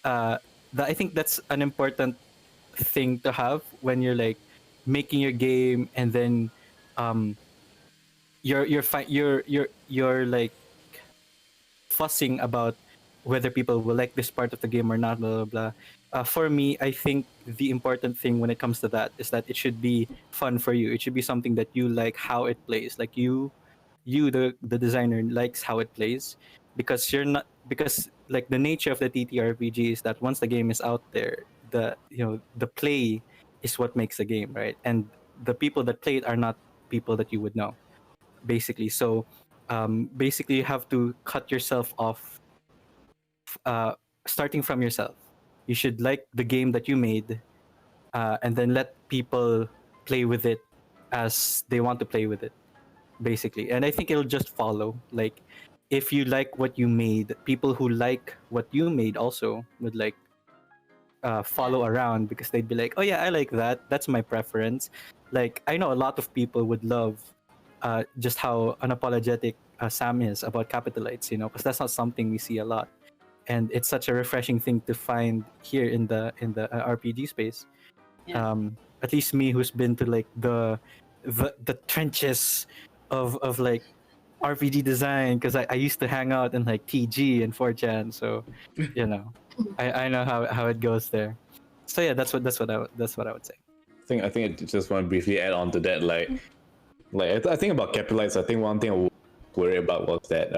[SPEAKER 4] I think that's an important thing to have when you're like making your game, and then you're like fussing about whether people will like this part of the game or not, blah blah blah. For me, I think the important thing when it comes to that is that it should be fun for you. It should be something that you like how it plays. Like you the designer likes how it plays, because like the nature of the TTRPG is that once the game is out there, the play is what makes the game, right? And the people that play it are not people that you would know, basically. So basically you have to cut yourself off, starting from yourself. You should like the game that you made, and then let people play with it as they want to play with it, basically. And I think it'll just follow. Like if you like what you made, people who like what you made also would like follow around, because they'd be like, oh yeah, I like that, that's my preference. Like I know a lot of people would love just how unapologetic Sam is about capitalites, because that's not something we see a lot, and it's such a refreshing thing to find here in the RPG space.
[SPEAKER 5] Yeah.
[SPEAKER 4] At least me, who's been to like the trenches of like RPG design, because I used to hang out in like TG and 4chan, so I know how it goes there. So yeah, that's what I would say.
[SPEAKER 3] I think I just want to briefly add on to that. Like I think about capitalites. I think one thing I would worry about was that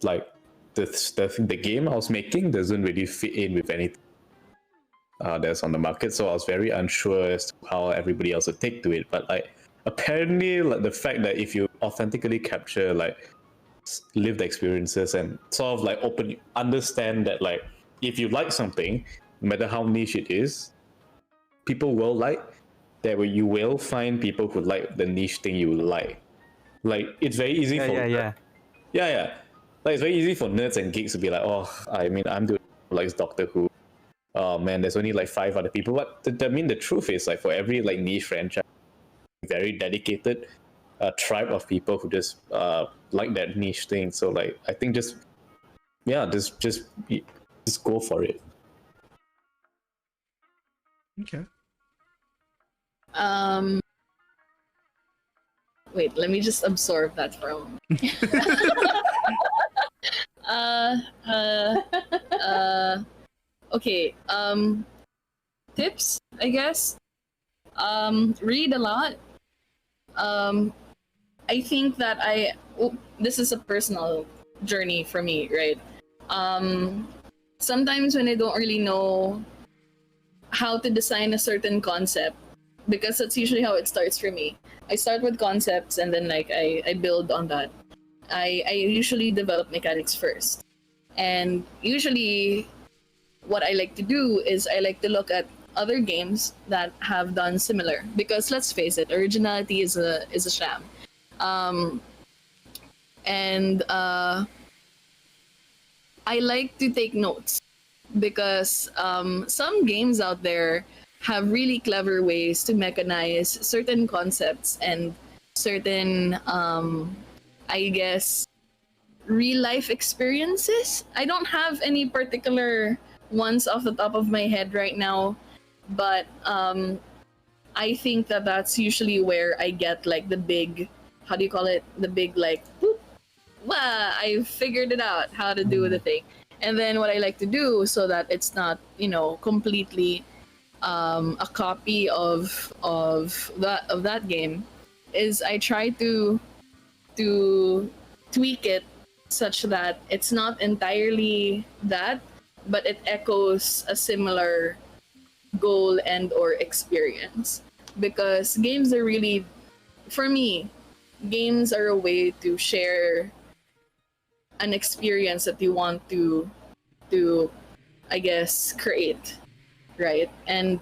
[SPEAKER 3] like the game I was making doesn't really fit in with anything that's on the market. So I was very unsure as to how everybody else would take to it. But like apparently, like the fact that if you authentically capture like lived experiences and sort of like understand that like if you like something, no matter how niche it is, people will like that. You will find people who like the niche thing you like. Like it's very easy for yeah. Like it's very easy for nerds and geeks to be like, oh, I mean, I'm doing like Doctor Who. Oh man, there's only like 5 other people. But I mean, the truth is like for every like niche franchise, very dedicated tribe of people who just like that niche thing. So like I think just go for it.
[SPEAKER 1] Okay.
[SPEAKER 2] Wait, let me just absorb that for a moment. Okay. Tips, I guess. Read a lot. I think that this is a personal journey for me, right? Sometimes when I don't really know how to design a certain concept, because that's usually how it starts for me. I start with concepts and then like I build on that. I usually develop mechanics first. And usually what I like to do is I like to look at other games that have done similar, because let's face it, originality is a sham. I like to take notes because some games out there have really clever ways to mechanize certain concepts and certain, I guess, real life experiences. I don't have any particular ones off the top of my head right now, but I think that that's usually where I get like the big, how do you call it? The big like, whoop, wah, I figured it out how to do the thing. And then what I like to do so that it's not, completely a copy of that game is I try to tweak it such that it's not entirely that, but it echoes a similar goal and or experience. Because games are really, for me, games are a way to share an experience that you want to I guess create, right? And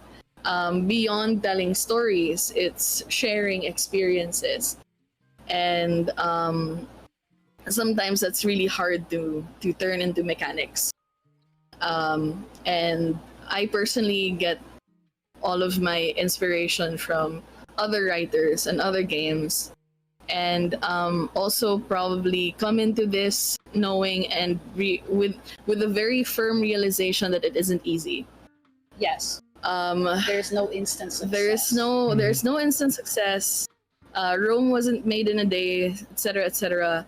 [SPEAKER 2] beyond telling stories, it's sharing experiences, and sometimes that's really hard to turn into mechanics. And I personally get all of my inspiration from other writers and other games, and also probably come into this knowing and with a very firm realization that it isn't easy.
[SPEAKER 5] Yes. There's no instant success.
[SPEAKER 2] There's no instant success. Rome wasn't made in a day, etc., etc.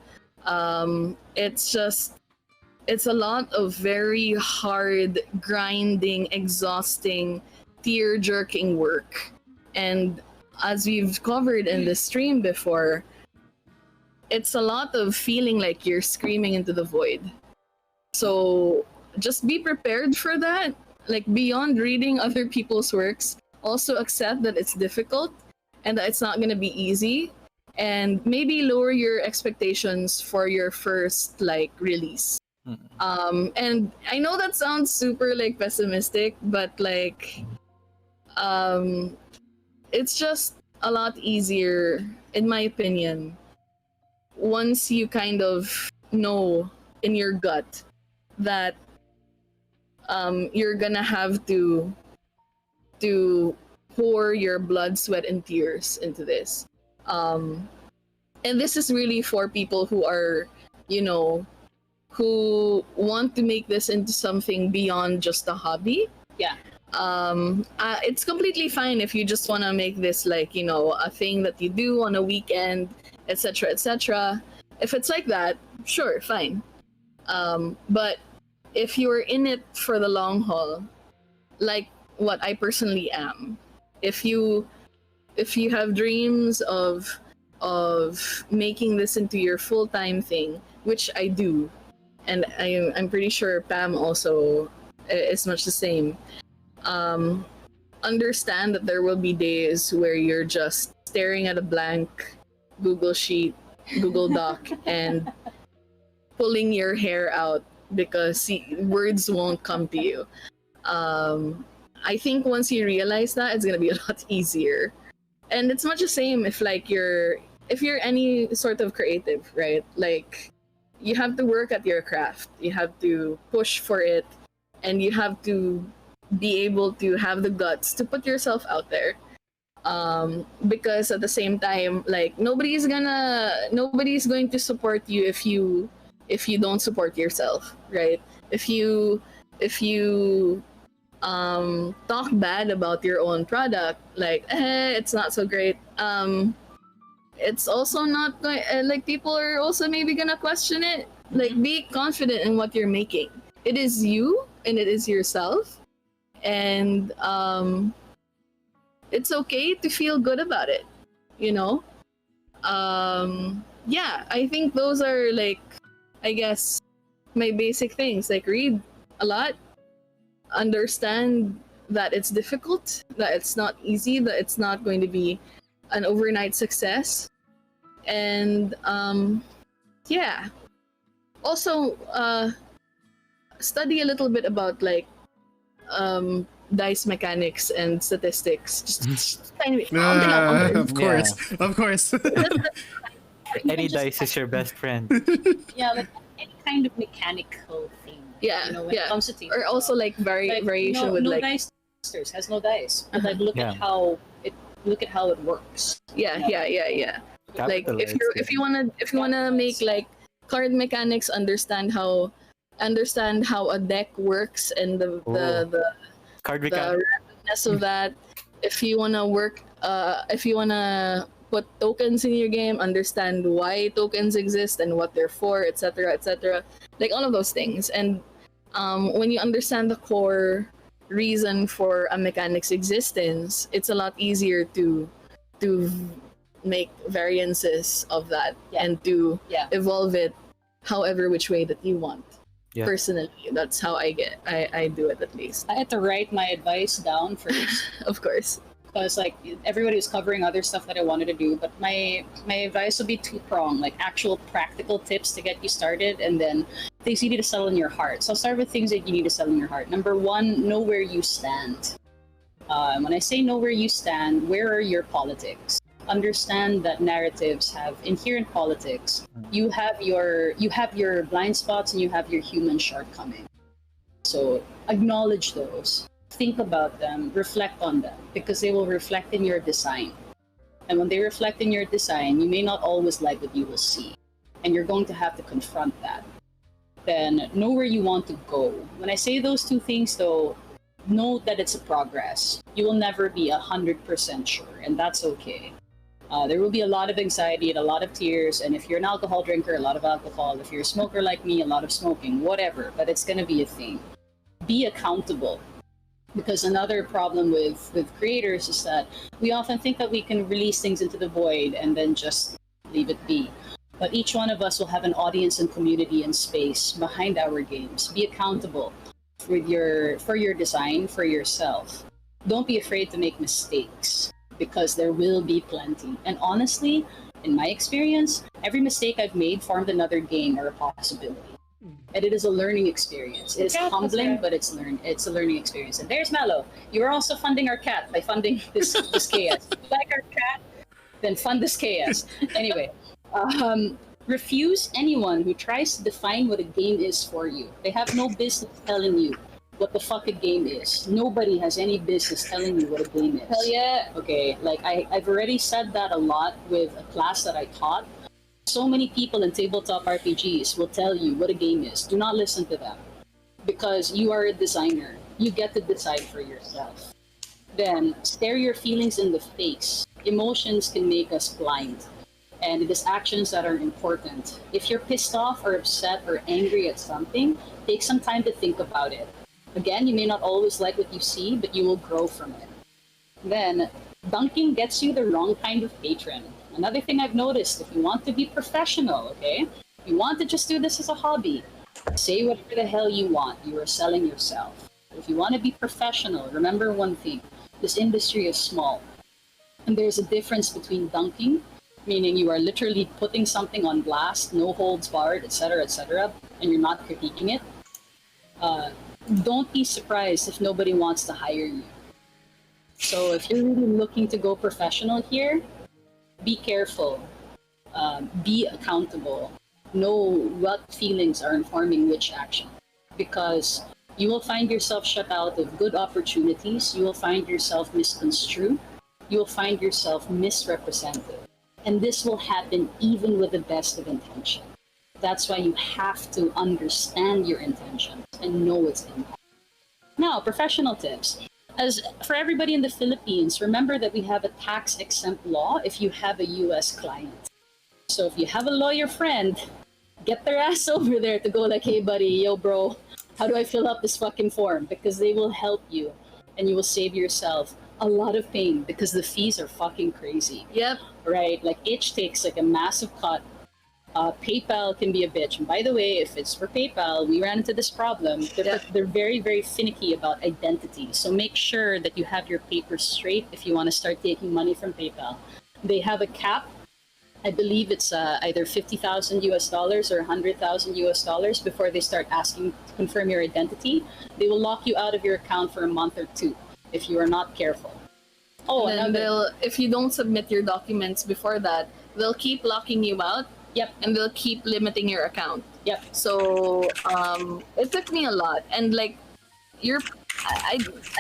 [SPEAKER 2] It's a lot of very hard, grinding, exhausting, tear-jerking work. And as we've covered in the stream before, it's a lot of feeling like you're screaming into the void. So just be prepared for that. Like beyond reading other people's works, also accept that it's difficult and that it's not going to be easy. And maybe lower your expectations for your first like release. And I know that sounds super like pessimistic, but like it's just a lot easier, in my opinion, once you kind of know in your gut that you're gonna have to pour your blood, sweat, and tears into this. And this is really for people who are, who want to make this into something beyond just a hobby.
[SPEAKER 5] Yeah.
[SPEAKER 2] It's completely fine if you just want to make this like, a thing that you do on a weekend, etc., etc. If it's like that, sure, fine. But if you're in it for the long haul, like what I personally am, if you have dreams of making this into your full-time thing, which I do, and I'm pretty sure Pam also is much the same. Understand that there will be days where you're just staring at a blank Google Sheet, Google Doc, and pulling your hair out because words won't come to you. I think once you realize that, it's gonna be a lot easier. And it's much the same if like if you're any sort of creative, right? Like you have to work at your craft. You have to push for it, and you have to be able to have the guts to put yourself out there. Because at the same time, like nobody's going to support you if you don't support yourself, right? If you talk bad about your own product, like it's not so great, it's also not going, like people are also maybe gonna question it. Like be confident in what you're making. It is you and it is yourself, and it's okay to feel good about it, you know. Yeah, I think those are like, I guess, my basic things. Like read a lot, understand that it's difficult, that it's not easy, that it's not going to be an overnight success, and yeah. Also, study a little bit about like dice mechanics and statistics. Just tiny bit.
[SPEAKER 1] Of course, of course.
[SPEAKER 4] Any
[SPEAKER 5] Just
[SPEAKER 4] dice is your best friend.
[SPEAKER 5] Yeah, like any kind of mechanical thing.
[SPEAKER 2] Yeah,
[SPEAKER 5] You know, when it
[SPEAKER 2] yeah.
[SPEAKER 5] comes to tabletop.
[SPEAKER 2] Or also like variation
[SPEAKER 5] no,
[SPEAKER 2] with
[SPEAKER 5] no
[SPEAKER 2] like
[SPEAKER 5] dice masters has no dice. But like
[SPEAKER 4] Yeah.
[SPEAKER 5] look at how it works.
[SPEAKER 2] yeah. Like
[SPEAKER 4] Capitalize,
[SPEAKER 2] if you wanna make like card mechanics, understand how a deck works and the
[SPEAKER 4] Card
[SPEAKER 2] the
[SPEAKER 4] mechanic.
[SPEAKER 2] randomness of that. If you wanna put tokens in your game, understand why tokens exist and what they're for, etc., etc. Like all of those things. And when you understand the core reason for a mechanic's existence, it's a lot easier to make variances of that
[SPEAKER 5] Yeah.
[SPEAKER 2] and to
[SPEAKER 5] Yeah.
[SPEAKER 2] evolve it however which way that you want.
[SPEAKER 4] Yeah.
[SPEAKER 2] Personally, that's how I do it, at least.
[SPEAKER 5] I had to write my advice down first
[SPEAKER 2] Of course.
[SPEAKER 5] because like everybody was covering other stuff that I wanted to do, but my advice would be two-pronged, like actual practical tips to get you started, and then things you need to settle in your heart. So I'll start with things that you need to settle in your heart. Number one, know where you stand. When I say know where you stand, where are your politics? Understand that narratives have inherent politics. You have your blind spots and you have your human shortcomings. So acknowledge those. Think about them, reflect on them, because they will reflect in your design. And when they reflect in your design, you may not always like what you will see. And you're going to have to confront that. Then know where you want to go. When I say those two things though, know that it's a progress. You will never be 100% sure, and that's okay. There will be a lot of anxiety and a lot of tears, and if you're an alcohol drinker, a lot of alcohol. If you're a smoker like me, a lot of smoking, whatever, but it's going to be a thing. Be accountable. Because another problem with creators is that we often think that we can release things into the void and then just leave it be. But each one of us will have an audience and community and space behind our games. Be accountable for your design, for yourself. Don't be afraid to make mistakes, because there will be plenty. And honestly, in my experience, every mistake I've made formed another game or a possibility. And it is a learning experience. It is humbling, but it's a learning experience. And there's Mallow. You are also funding our cat by funding this chaos. If you like our cat, then fund this chaos. Anyway, refuse anyone who tries to define what a game is for you. They have no business telling you what the fuck a game is. Nobody has any business telling you what a game is.
[SPEAKER 2] Hell yeah.
[SPEAKER 5] Okay, like I've already said that a lot with a class that I taught. So many people in tabletop RPGs will tell you what a game is. Do not listen to them, because you are a designer. You get to decide for yourself. Then stare your feelings in the face. Emotions can make us blind, and it is actions that are important. If you're pissed off or upset or angry at something, take some time to think about it. Again, you may not always like what you see, but you will grow from it. Then, dunking gets you the wrong kind of patron. Another thing I've noticed, if you want to be professional, okay? If you want to just do this as a hobby, say whatever the hell you want. You are selling yourself. If you want to be professional, remember one thing. This industry is small. And there's a difference between dunking, meaning you are literally putting something on blast, no holds barred, etc., and you're not critiquing it, don't be surprised if nobody wants to hire you. So if you're really looking to go professional here, be careful, be accountable, know what feelings are informing which action, because you will find yourself shut out of good opportunities, you will find yourself misconstrued, you will find yourself misrepresented. And this will happen even with the best of intention. That's why you have to understand your intentions and know its impact. Now, professional tips. As for everybody in the Philippines, remember that we have a tax-exempt law if you have a U.S. client. So if you have a lawyer friend, get their ass over there to go like, hey buddy, yo bro, how do I fill out this fucking form? Because they will help you and you will save yourself a lot of pain because the fees are fucking crazy.
[SPEAKER 2] Yep.
[SPEAKER 5] Right? Like Itch takes like a massive cut. PayPal can be a bitch. And by the way, if it's for PayPal, we ran into this problem. They're very, very finicky about identity. So make sure that you have your papers straight if you want to start taking money from PayPal. They have a cap. I believe it's either $50,000 US or $100,000 US before they start asking to confirm your identity. They will lock you out of your account for a month or two if you are not careful. Oh,
[SPEAKER 2] and then if you don't submit your documents before that, they'll keep locking you out.
[SPEAKER 5] Yep.
[SPEAKER 2] And they'll keep limiting your account.
[SPEAKER 5] Yep.
[SPEAKER 2] So it took me a lot, and like I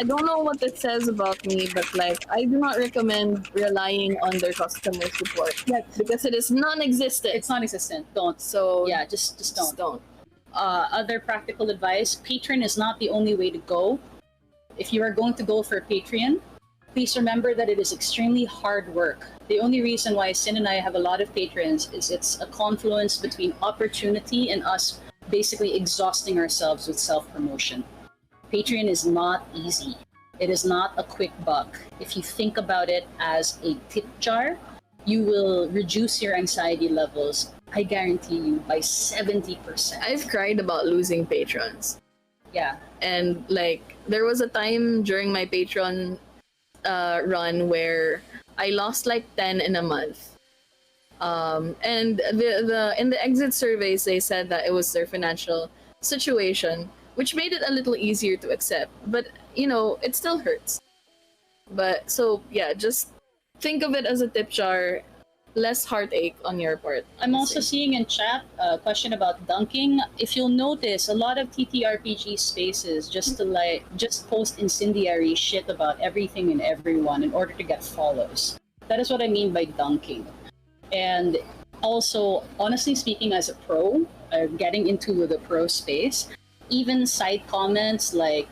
[SPEAKER 2] don't know what it says about me, but like I do not recommend relying on their customer support.
[SPEAKER 5] Yeah,
[SPEAKER 2] because it is non-existent.
[SPEAKER 5] it's non-existent. Don't.
[SPEAKER 2] So
[SPEAKER 5] Yeah, just don't.
[SPEAKER 2] just don't.
[SPEAKER 5] Other practical advice: Patreon is not the only way to go. If you are going to go for Patreon, please remember that it is extremely hard work. The only reason why Sin and I have a lot of patrons is it's a confluence between opportunity and us basically exhausting ourselves with self-promotion. Patreon is not easy. It is not a quick buck. If you think about it as a tip jar, you will reduce your anxiety levels, I guarantee you, by 70%.
[SPEAKER 2] I've cried about losing patrons,
[SPEAKER 5] Yeah.
[SPEAKER 2] and like there was a time during my Patreon run where I lost like 10 in a month. And the in the exit surveys they said that it was their financial situation, which made it a little easier to accept. But you know, it still hurts. But so yeah, just think of it as a tip jar, less heartache on your part.
[SPEAKER 5] I'm also seeing in chat a question about dunking. If you'll notice, a lot of TTRPG spaces just post incendiary shit about everything and everyone in order to get follows. That is what I mean by dunking. And also, honestly speaking, as a pro, getting into the pro space, even side comments like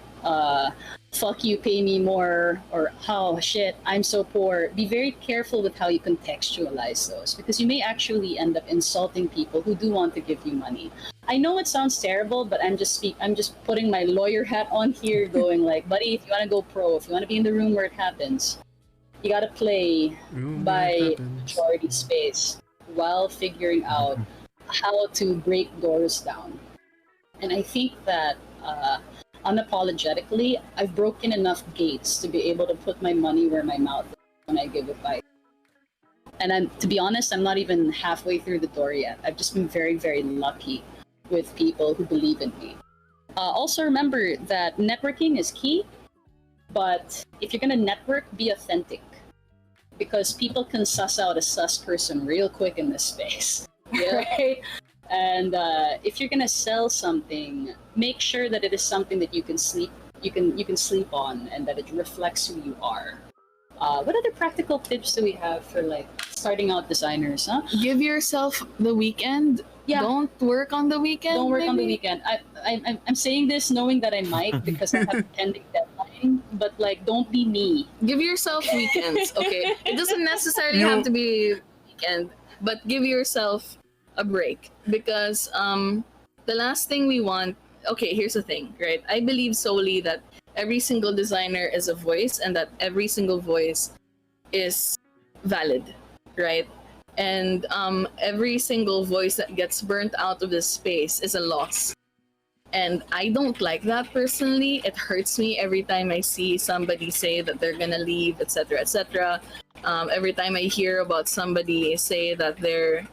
[SPEAKER 5] fuck you, pay me more, or oh shit, I'm so poor. Be very careful with how you contextualize those, because you may actually end up insulting people who do want to give you money. I know it sounds terrible, but I'm just putting my lawyer hat on here, going like, buddy, if you want to go pro, if you want to be in the room where it happens, you gotta play by majority space while figuring out how to break doors down. And I think that unapologetically, I've broken enough gates to be able to put my money where my mouth is when I give advice. And to be honest, I'm not even halfway through the door yet. I've just been very, very lucky with people who believe in me. Also remember that networking is key, but if you're gonna network, be authentic. Because people can suss out a sus person real quick in this space.
[SPEAKER 2] Yeah.
[SPEAKER 5] Right? And if you're gonna sell something, make sure that it is something that you can sleep on, and that it reflects who you are. What other practical tips do we have for like starting out designers? Huh?
[SPEAKER 2] Give yourself the weekend.
[SPEAKER 5] Yeah.
[SPEAKER 2] Don't work on the weekend.
[SPEAKER 5] Don't work on the
[SPEAKER 2] maybe?
[SPEAKER 5] weekend. I'm saying this knowing that I might because I have a pending deadline. But like, don't be me.
[SPEAKER 2] Give yourself weekends. Okay, it doesn't necessarily
[SPEAKER 1] You-
[SPEAKER 2] have to be weekend, but give yourself a break, because the last thing we want. Okay, here's the thing, right? I believe solely that every single designer is a voice, and that every single voice is valid, right? And every single voice that gets burnt out of this space is a loss. And I don't like that personally. It hurts me every time I see somebody say that they're gonna leave, etc., etc. Every time I hear about somebody say that they're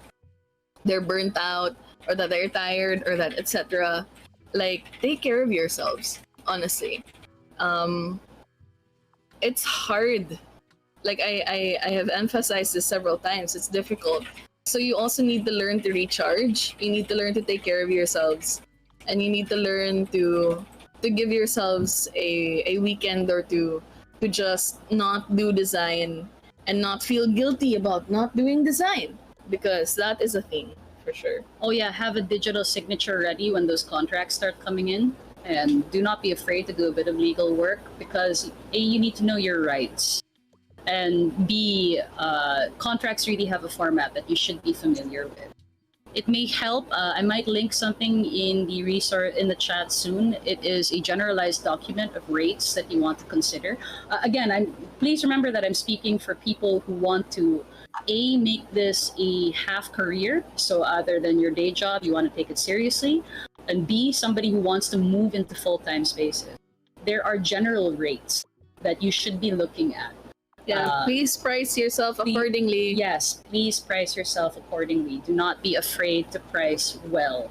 [SPEAKER 2] burnt out or that they're tired or that etc. Like, take care of yourselves, honestly. It's hard. Like I have emphasized this several times. It's difficult. So you also need to learn to recharge. You need to learn to take care of yourselves. And you need to learn to give yourselves a weekend or two to just not do design and not feel guilty about not doing design, because that is a thing for sure.
[SPEAKER 5] Oh yeah, have a digital signature ready when those contracts start coming in, and do not be afraid to do a bit of legal work, because A, you need to know your rights, and B, contracts really have a format that you should be familiar with. It may help. I might link something in the resource in the chat soon. It is a generalized document of rates that you want to consider. Again, please remember that I'm speaking for people who want to A, make this a half career, so other than your day job, you want to take it seriously, and B, somebody who wants to move into full-time spaces. There are general rates that you should be looking at.
[SPEAKER 2] Yeah, please price yourself accordingly.
[SPEAKER 5] Yes, please price yourself accordingly. Do not be afraid to price well.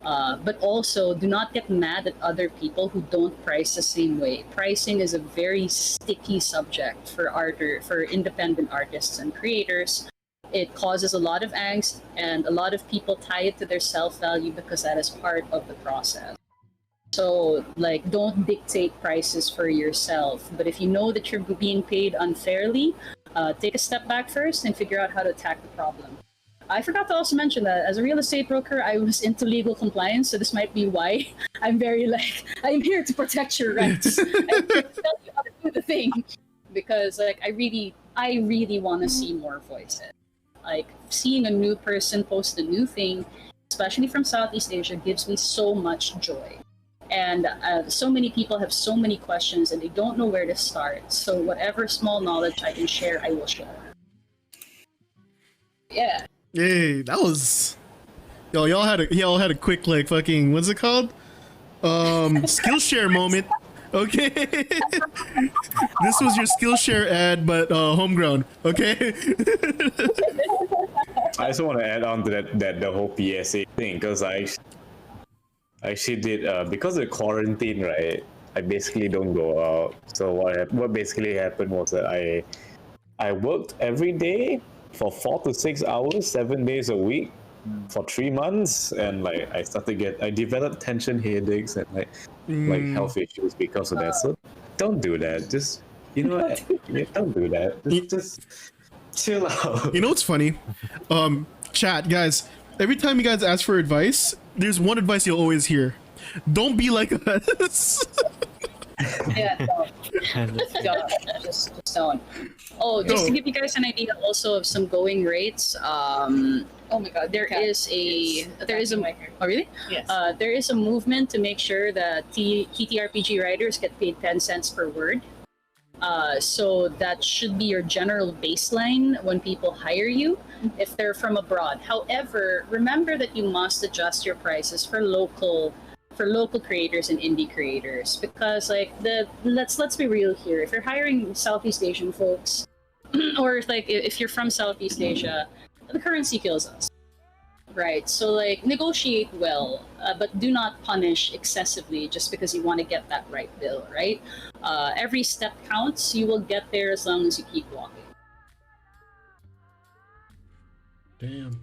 [SPEAKER 5] But also, do not get mad at other people who don't price the same way. Pricing is a very sticky subject for independent artists and creators. It causes a lot of angst, and a lot of people tie it to their self-value because that is part of the process. So, like, don't dictate prices for yourself. But if you know that you're being paid unfairly, take a step back first and figure out how to attack the problem. I forgot to also mention that as a real estate broker, I was into legal compliance, so this might be why I'm very I'm here to protect your rights and to tell you how to do the thing. Because I really want to see more voices. Like, seeing a new person post a new thing, especially from Southeast Asia, gives me so much joy. And so many people have so many questions and they don't know where to start. So whatever small knowledge I can share, I will share. Yeah.
[SPEAKER 1] Yay, that was y'all had a quick fucking, what's it called? Skillshare moment. Okay. This was your Skillshare ad, but homegrown. Okay.
[SPEAKER 3] I just want to add on to that the whole PSA thing, because I actually did because of the quarantine, right? I basically don't go out. So what basically happened was that I worked every day for 4 to 6 hours, 7 days a week for 3 months, and I developed tension headaches and health issues because of that. So don't do that. Just don't do that. Just chill out.
[SPEAKER 1] You know what's funny? Chat, guys, every time you guys ask for advice, there's one advice you'll always hear. Don't be like us.
[SPEAKER 5] Yeah, just don't. Oh, just to give you guys an idea also of some going rates. Oh my God, there is a oh really?
[SPEAKER 2] Yes.
[SPEAKER 5] There is a movement to make sure that TTRPG writers get paid 10 cents per word. So that should be your general baseline when people hire you if they're from abroad. However, remember that you must adjust your prices for local creators and indie creators, because let's be real here. If you're hiring Southeast Asian folks, or if you're from Southeast Asia, the currency kills us. Right, so negotiate well, but do not punish excessively just because you want to get that right bill, right? Every step counts. You will get there as long as you keep walking.
[SPEAKER 1] Damn.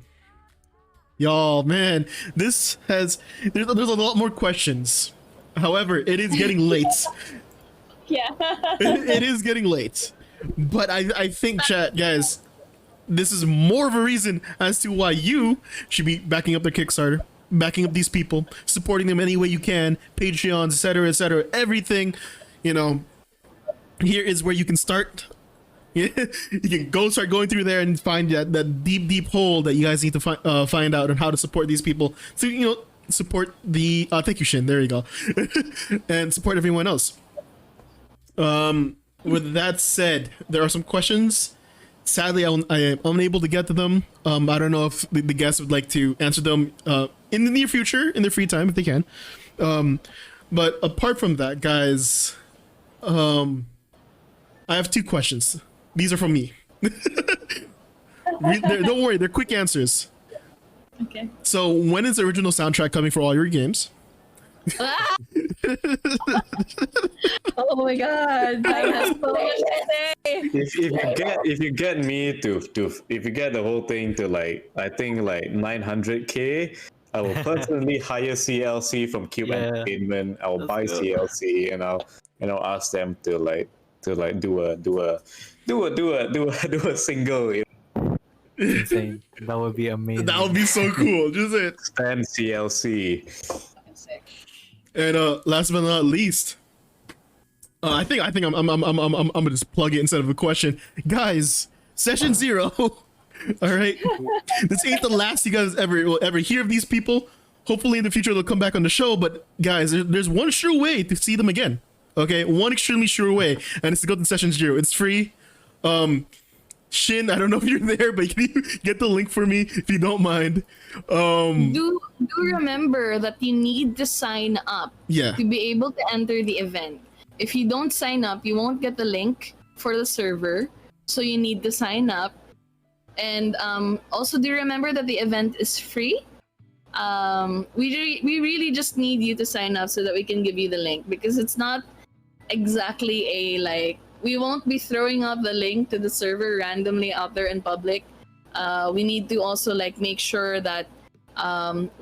[SPEAKER 1] Y'all, man, there's a lot more questions. However, it is getting late.
[SPEAKER 2] Yeah.
[SPEAKER 1] It is getting late. But I think, chat, guys, this is more of a reason as to why you should be backing up their Kickstarter, backing up these people, supporting them any way you can, Patreons, etc., everything. Here is where you can start. You can start going through there and find that deep hole that you guys need to find out on how to support these people. So support the thank you, Shin. There you go, and support everyone else. With that said, there are some questions. Sadly, I am unable to get to them. I don't know if the guests would like to answer them in the near future, in their free time, if they can. But apart from that, guys, I have 2 questions. These are from me. Don't worry, they're quick answers.
[SPEAKER 2] Okay.
[SPEAKER 1] So, when is the original soundtrack coming for all your games?
[SPEAKER 2] Ah! Oh my god, that has so much to say.
[SPEAKER 3] If you get me to if you get the whole thing to like I think like 900K, I will personally hire CLC from Cube
[SPEAKER 4] Yeah.
[SPEAKER 3] Entertainment. I will
[SPEAKER 4] Let's
[SPEAKER 3] buy
[SPEAKER 4] go.
[SPEAKER 3] CLC and I'll ask them to do a single.
[SPEAKER 4] Insane. That would be amazing.
[SPEAKER 1] That would be so cool. Just it.
[SPEAKER 3] Stand CLC.
[SPEAKER 5] Fucking sick.
[SPEAKER 1] And last but not least, I think I'm gonna just plug it instead of a question, guys. Session 0. All right, this ain't the last you guys will ever hear of these people. Hopefully in the future they'll come back on the show. But guys, there's one sure way to see them again. Okay, one extremely sure way, and it's to go to Session 0. It's free. Shin, I don't know if you're there, but can you get the link for me if you don't mind?
[SPEAKER 2] Do remember that you need to sign up
[SPEAKER 1] Yeah.
[SPEAKER 2] to be able to enter the event. If you don't sign up, you won't get the link for the server. So you need to sign up. And also do remember that the event is free. We really just need you to sign up so that we can give you the link, because it's not exactly a like, we won't be throwing out the link to the server randomly out there in public. We need to also like make sure that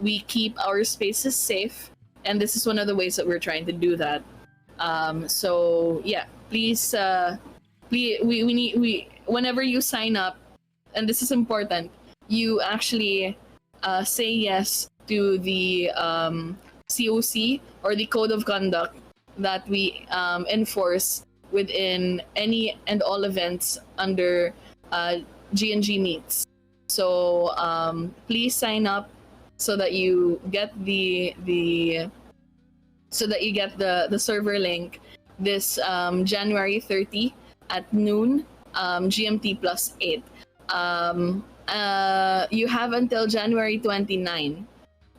[SPEAKER 2] we keep our spaces safe, and this is one of the ways that we're trying to do that. So yeah, please, we whenever you sign up, and this is important, you actually say yes to the COC or the code of conduct that we enforce within any and all events under G&G Meets. So please sign up so that you get the server link this January 30 at noon GMT plus 8. You have until January 29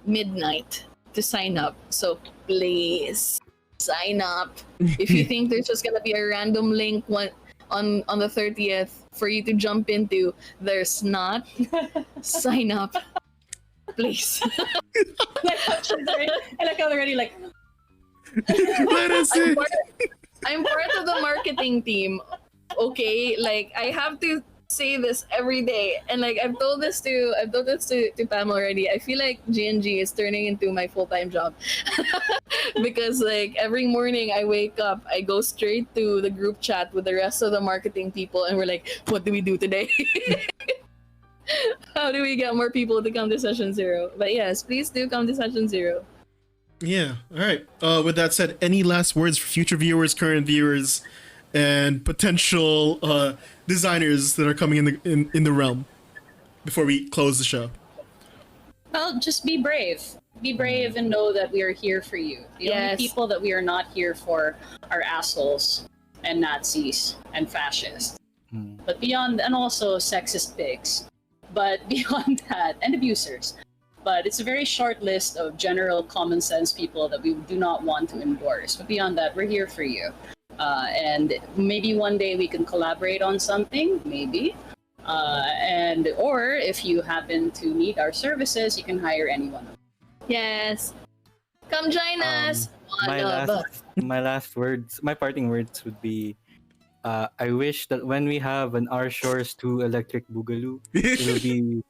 [SPEAKER 2] midnight to sign up. So please sign up. If you think there's just gonna be a random link on the 30th for you to jump into, there's not. Sign up, please.
[SPEAKER 5] I like how they're already like,
[SPEAKER 1] Let us in.
[SPEAKER 2] I'm part of the marketing team. Okay, like I have to say this every day, and like I've told this to Pam already. I feel like G&G is turning into my full-time job because like every morning I wake up, I go straight to the group chat with the rest of the marketing people, and we're like, what do we do today? How do we get more people to come to Session 0? But yes, please do come to Session 0.
[SPEAKER 1] Yeah. All right. With that said, any last words for future viewers, current viewers, and potential designers that are coming in the realm before we close the show?
[SPEAKER 5] well, just be brave. Be brave and know that we are here for you. The only
[SPEAKER 2] Yes.
[SPEAKER 5] people that we are not here for are assholes and Nazis and fascists.
[SPEAKER 4] Hmm.
[SPEAKER 5] But beyond, and also sexist pigs. But beyond that, and abusers. But it's a very short list of general common sense people that we do not want to endorse. But beyond that, we're here for you. And maybe one day we can collaborate on something, maybe. Or if you happen to need our services, you can hire anyone.
[SPEAKER 2] Yes, come join us. One of us.
[SPEAKER 4] My parting words would be, I wish that when we have an Our Shores 2 Electric Boogaloo, it will be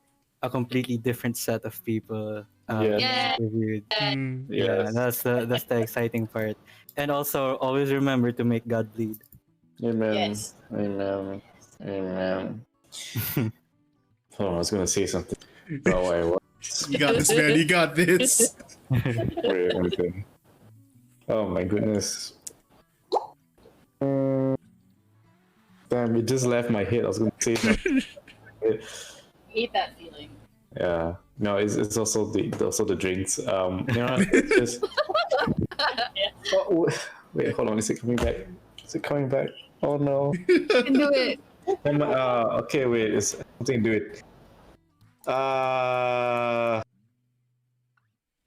[SPEAKER 4] a completely different set of people.
[SPEAKER 2] Yeah.
[SPEAKER 4] Reviewed.
[SPEAKER 1] Mm.
[SPEAKER 4] Yeah,
[SPEAKER 3] Yes.
[SPEAKER 4] that's the exciting part. And also, always remember to make God bleed.
[SPEAKER 3] Amen.
[SPEAKER 5] Yes.
[SPEAKER 3] Amen. Amen. Oh, I was gonna say something. Oh, wait, what?
[SPEAKER 1] You got this, man. You got this.
[SPEAKER 3] Wait, one thing. Oh my goodness. Damn, it just left my head. I was gonna say something.
[SPEAKER 5] Hate that feeling.
[SPEAKER 3] Yeah. No, it's also the drinks. It's just. Oh, wait, hold on. Is it coming back? Is it coming back? Oh no.
[SPEAKER 2] You can do it.
[SPEAKER 3] Okay, wait. It's something to do with.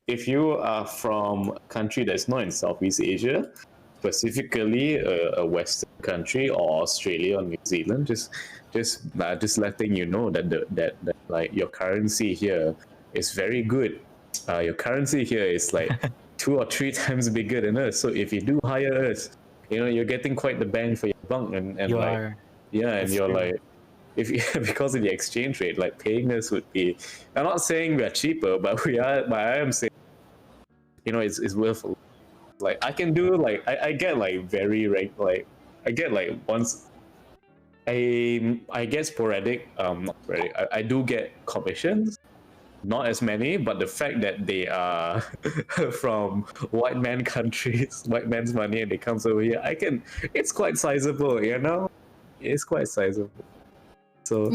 [SPEAKER 3] If you are from a country that's not in Southeast Asia, specifically a Western country or Australia or New Zealand, just letting you know that that like your currency here is very good. Your currency here is like 2 or 3 times bigger than us. So if you do hire us, you're getting quite the bang for your buck, and
[SPEAKER 4] You
[SPEAKER 3] like
[SPEAKER 4] are.
[SPEAKER 3] yeah, and
[SPEAKER 4] That's
[SPEAKER 3] you're
[SPEAKER 4] true.
[SPEAKER 3] like if you, because of the exchange rate, like paying us would be. I'm not saying we're cheaper, but we are. But I am saying, it's worth. Like I can do like I get like very like I get like once. I get sporadic. Not sporadic. I do get commissions, not as many, but the fact that they are from white man countries, white man's money, and they comes over here, it's quite sizable. It's quite sizable. So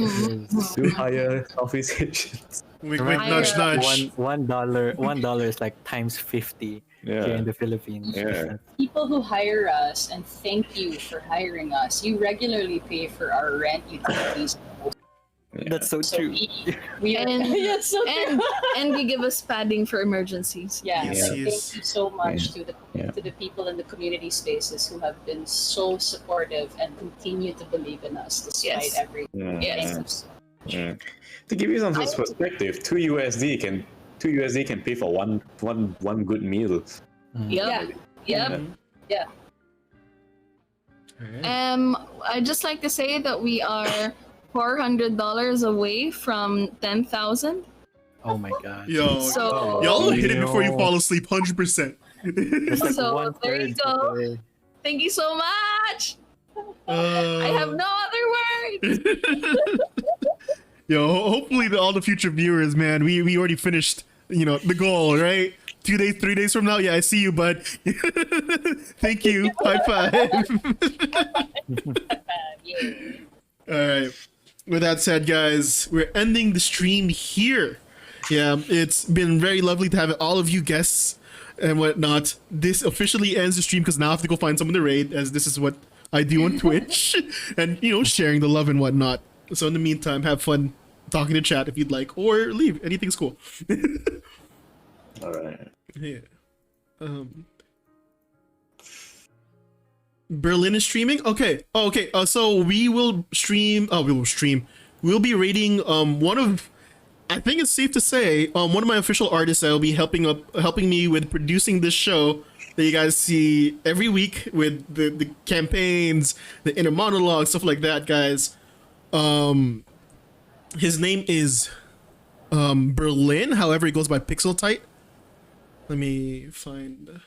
[SPEAKER 3] do hire Southeast Asians.
[SPEAKER 1] Wink,
[SPEAKER 4] Remember,
[SPEAKER 1] wink, nudge, nudge.
[SPEAKER 4] $1 is like times 50 here in
[SPEAKER 3] Yeah,
[SPEAKER 4] the Philippines.
[SPEAKER 3] yeah.
[SPEAKER 5] People who hire us and thank you for hiring us. You regularly pay for our rent, utilities.
[SPEAKER 4] That's so
[SPEAKER 5] So
[SPEAKER 4] true.
[SPEAKER 5] we are,
[SPEAKER 2] And-
[SPEAKER 5] yes, so
[SPEAKER 2] And and you give us padding for emergencies.
[SPEAKER 5] yeah,
[SPEAKER 1] Yes,
[SPEAKER 5] so
[SPEAKER 1] yes.
[SPEAKER 5] thank you so much to the
[SPEAKER 3] Yeah.
[SPEAKER 5] to the people in the community spaces who have been so supportive and continue to believe in us despite
[SPEAKER 2] Yes.
[SPEAKER 5] everything.
[SPEAKER 3] Mm,
[SPEAKER 2] Yes.
[SPEAKER 5] Thank you so much.
[SPEAKER 3] mm. To give you some perspective, 2 USD can pay for one good meal.
[SPEAKER 4] Mm.
[SPEAKER 2] Yep. Yep.
[SPEAKER 5] Yeah.
[SPEAKER 2] I'd just like to say that we are $400 away from 10,000.
[SPEAKER 4] Oh my god.
[SPEAKER 1] Yo,
[SPEAKER 2] So-
[SPEAKER 1] y'all hit it before you
[SPEAKER 4] Yo.
[SPEAKER 1] fall asleep, 100%.
[SPEAKER 4] It's like
[SPEAKER 2] So,
[SPEAKER 4] one
[SPEAKER 2] there you
[SPEAKER 4] third
[SPEAKER 2] go.
[SPEAKER 4] away.
[SPEAKER 2] Thank you so much. I have no other words.
[SPEAKER 1] Yo, hopefully all the future viewers, man, we already finished, the goal, right? 2 days, 3 days from now, yeah, I see you, bud. Thank you. High five.
[SPEAKER 5] Yeah.
[SPEAKER 1] All right. With that said, guys, we're ending the stream here. Yeah, it's been very lovely to have all of you guests and whatnot. This officially ends the stream because now I have to go find someone to raid, as this is what I do on Twitch, and sharing the love and whatnot. So in the meantime, have fun talking to chat if you'd like, or leave. Anything's cool.
[SPEAKER 3] All right.
[SPEAKER 1] Yeah. Berlin is streaming. Okay. Oh, okay. So we will stream. Oh, we will stream. We'll be rating one of. I think it's safe to say one of my official artists that will be helping me with producing this show that you guys see every week with the campaigns, the inner monologue, stuff like that, guys. His name is Berlin. However, he goes by Pixel Tight. Let me find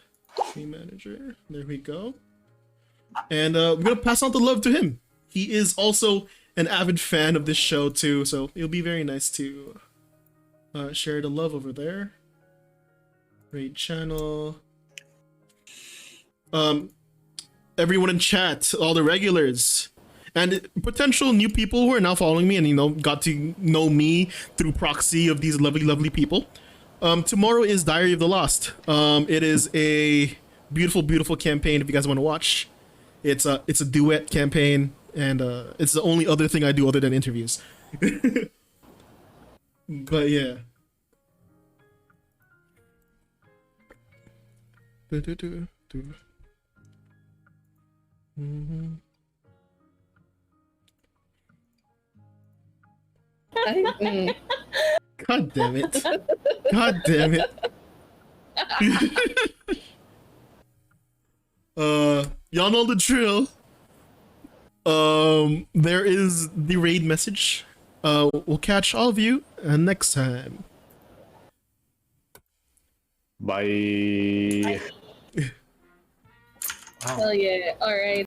[SPEAKER 1] Stream Manager. There we go. And we're gonna pass on the love to him. He is also an avid fan of this show too, so it'll be very nice to share the love over there. Raid channel. Everyone in chat, all the regulars, and potential new people who are now following me and got to know me through proxy of these lovely, lovely people. Tomorrow is Diary of the Lost. It is a beautiful, beautiful campaign if you guys want to watch. It's a duet campaign, and it's the only other thing I do other than interviews. But yeah. God damn it. God damn it. Y'all know the drill. There is the raid message. We'll catch all of you next time.
[SPEAKER 3] Bye.
[SPEAKER 5] Hell yeah. All right.